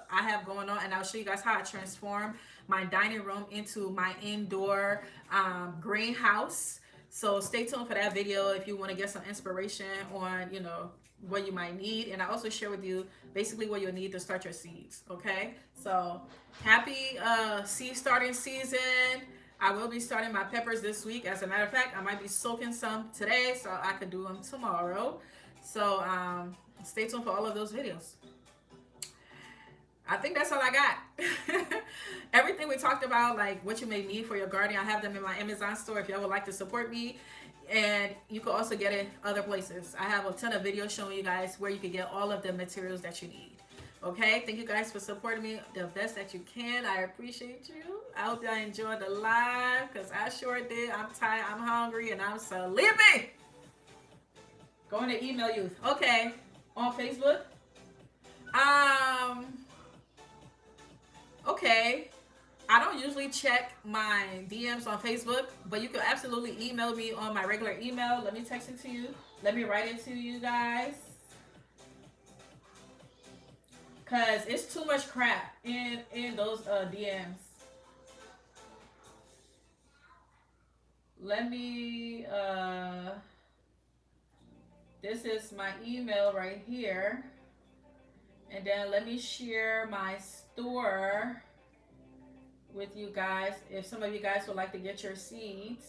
have going on, and I'll show you guys how I transform my dining room into my indoor greenhouse. So stay tuned for that video if you want to get some inspiration on, you know, what you might need. And I also share with you basically what you'll need to start your seeds, okay? So happy seed starting season. I will be starting my peppers this week. As a matter of fact, I might be soaking some today so I could do them tomorrow. So stay tuned for all of those videos. I think that's all I got. Everything we talked about, like what you may need for your garden, I have them in my Amazon store if y'all would like to support me. And you can also get it other places. I have a ton of videos showing you guys where you can get all of the materials that you need. Okay, thank you guys for supporting me the best that you can. I appreciate you. I hope y'all enjoyed the live, because I sure did. I'm tired, I'm hungry, and I'm sleepy. Going to email you. Okay, on Facebook. Okay, I don't usually check my DMs on Facebook, but you can absolutely email me on my regular email. Let me text it to you. Let me write it to you guys, because it's too much crap in those DMs. Let me, this is my email right here. And then let me share my store with you guys if some of you guys would like to get your seeds.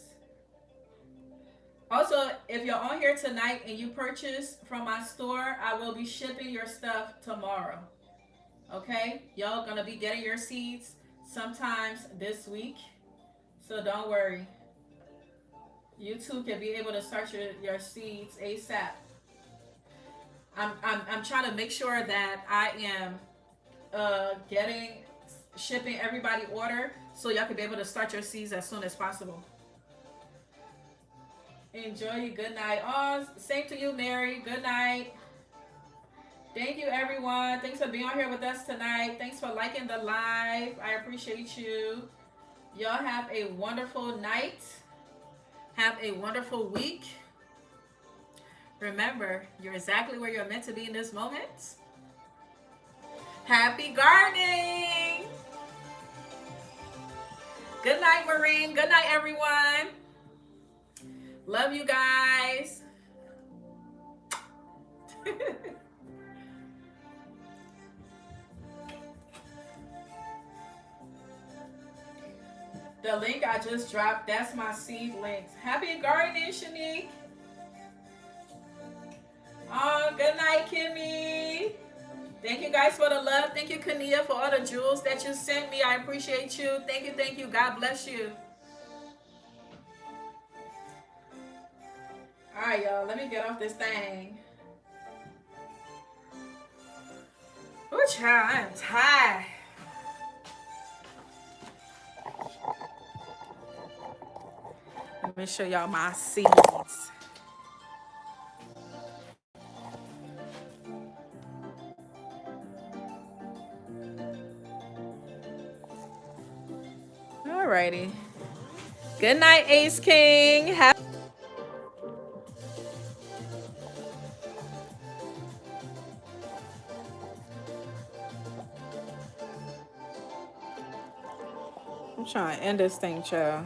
Also, if you're on here tonight and you purchase from my store, I will be shipping your stuff tomorrow. Okay? Y'all gonna be getting your seeds sometimes this week. So don't worry. You too can be able to start your seeds ASAP. I'm trying to make sure that I am shipping everybody order so y'all can be able to start your seeds as soon as possible. Enjoy your good night. Oh, same to you, Mary. Good night. Thank you, everyone. Thanks for being on here with us tonight. Thanks for liking the live. I appreciate you. Y'all have a wonderful night. Have a wonderful week. Remember, you're exactly where you're meant to be in this moment. Happy gardening! Good night, Maureen. Good night, everyone. Love you guys. The link I just dropped, that's my seed links. Happy gardening, Shanique. Oh, good night, Kimmy. Thank you guys for the love. Thank you, Kania, for all the jewels that you sent me. I appreciate you. Thank you, thank you. God bless you. All right, y'all. Let me get off this thing. Oh, child, I am tired. Let me show y'all my seeds. Alrighty. Good night, Ace King. I'm trying to end this thing, child.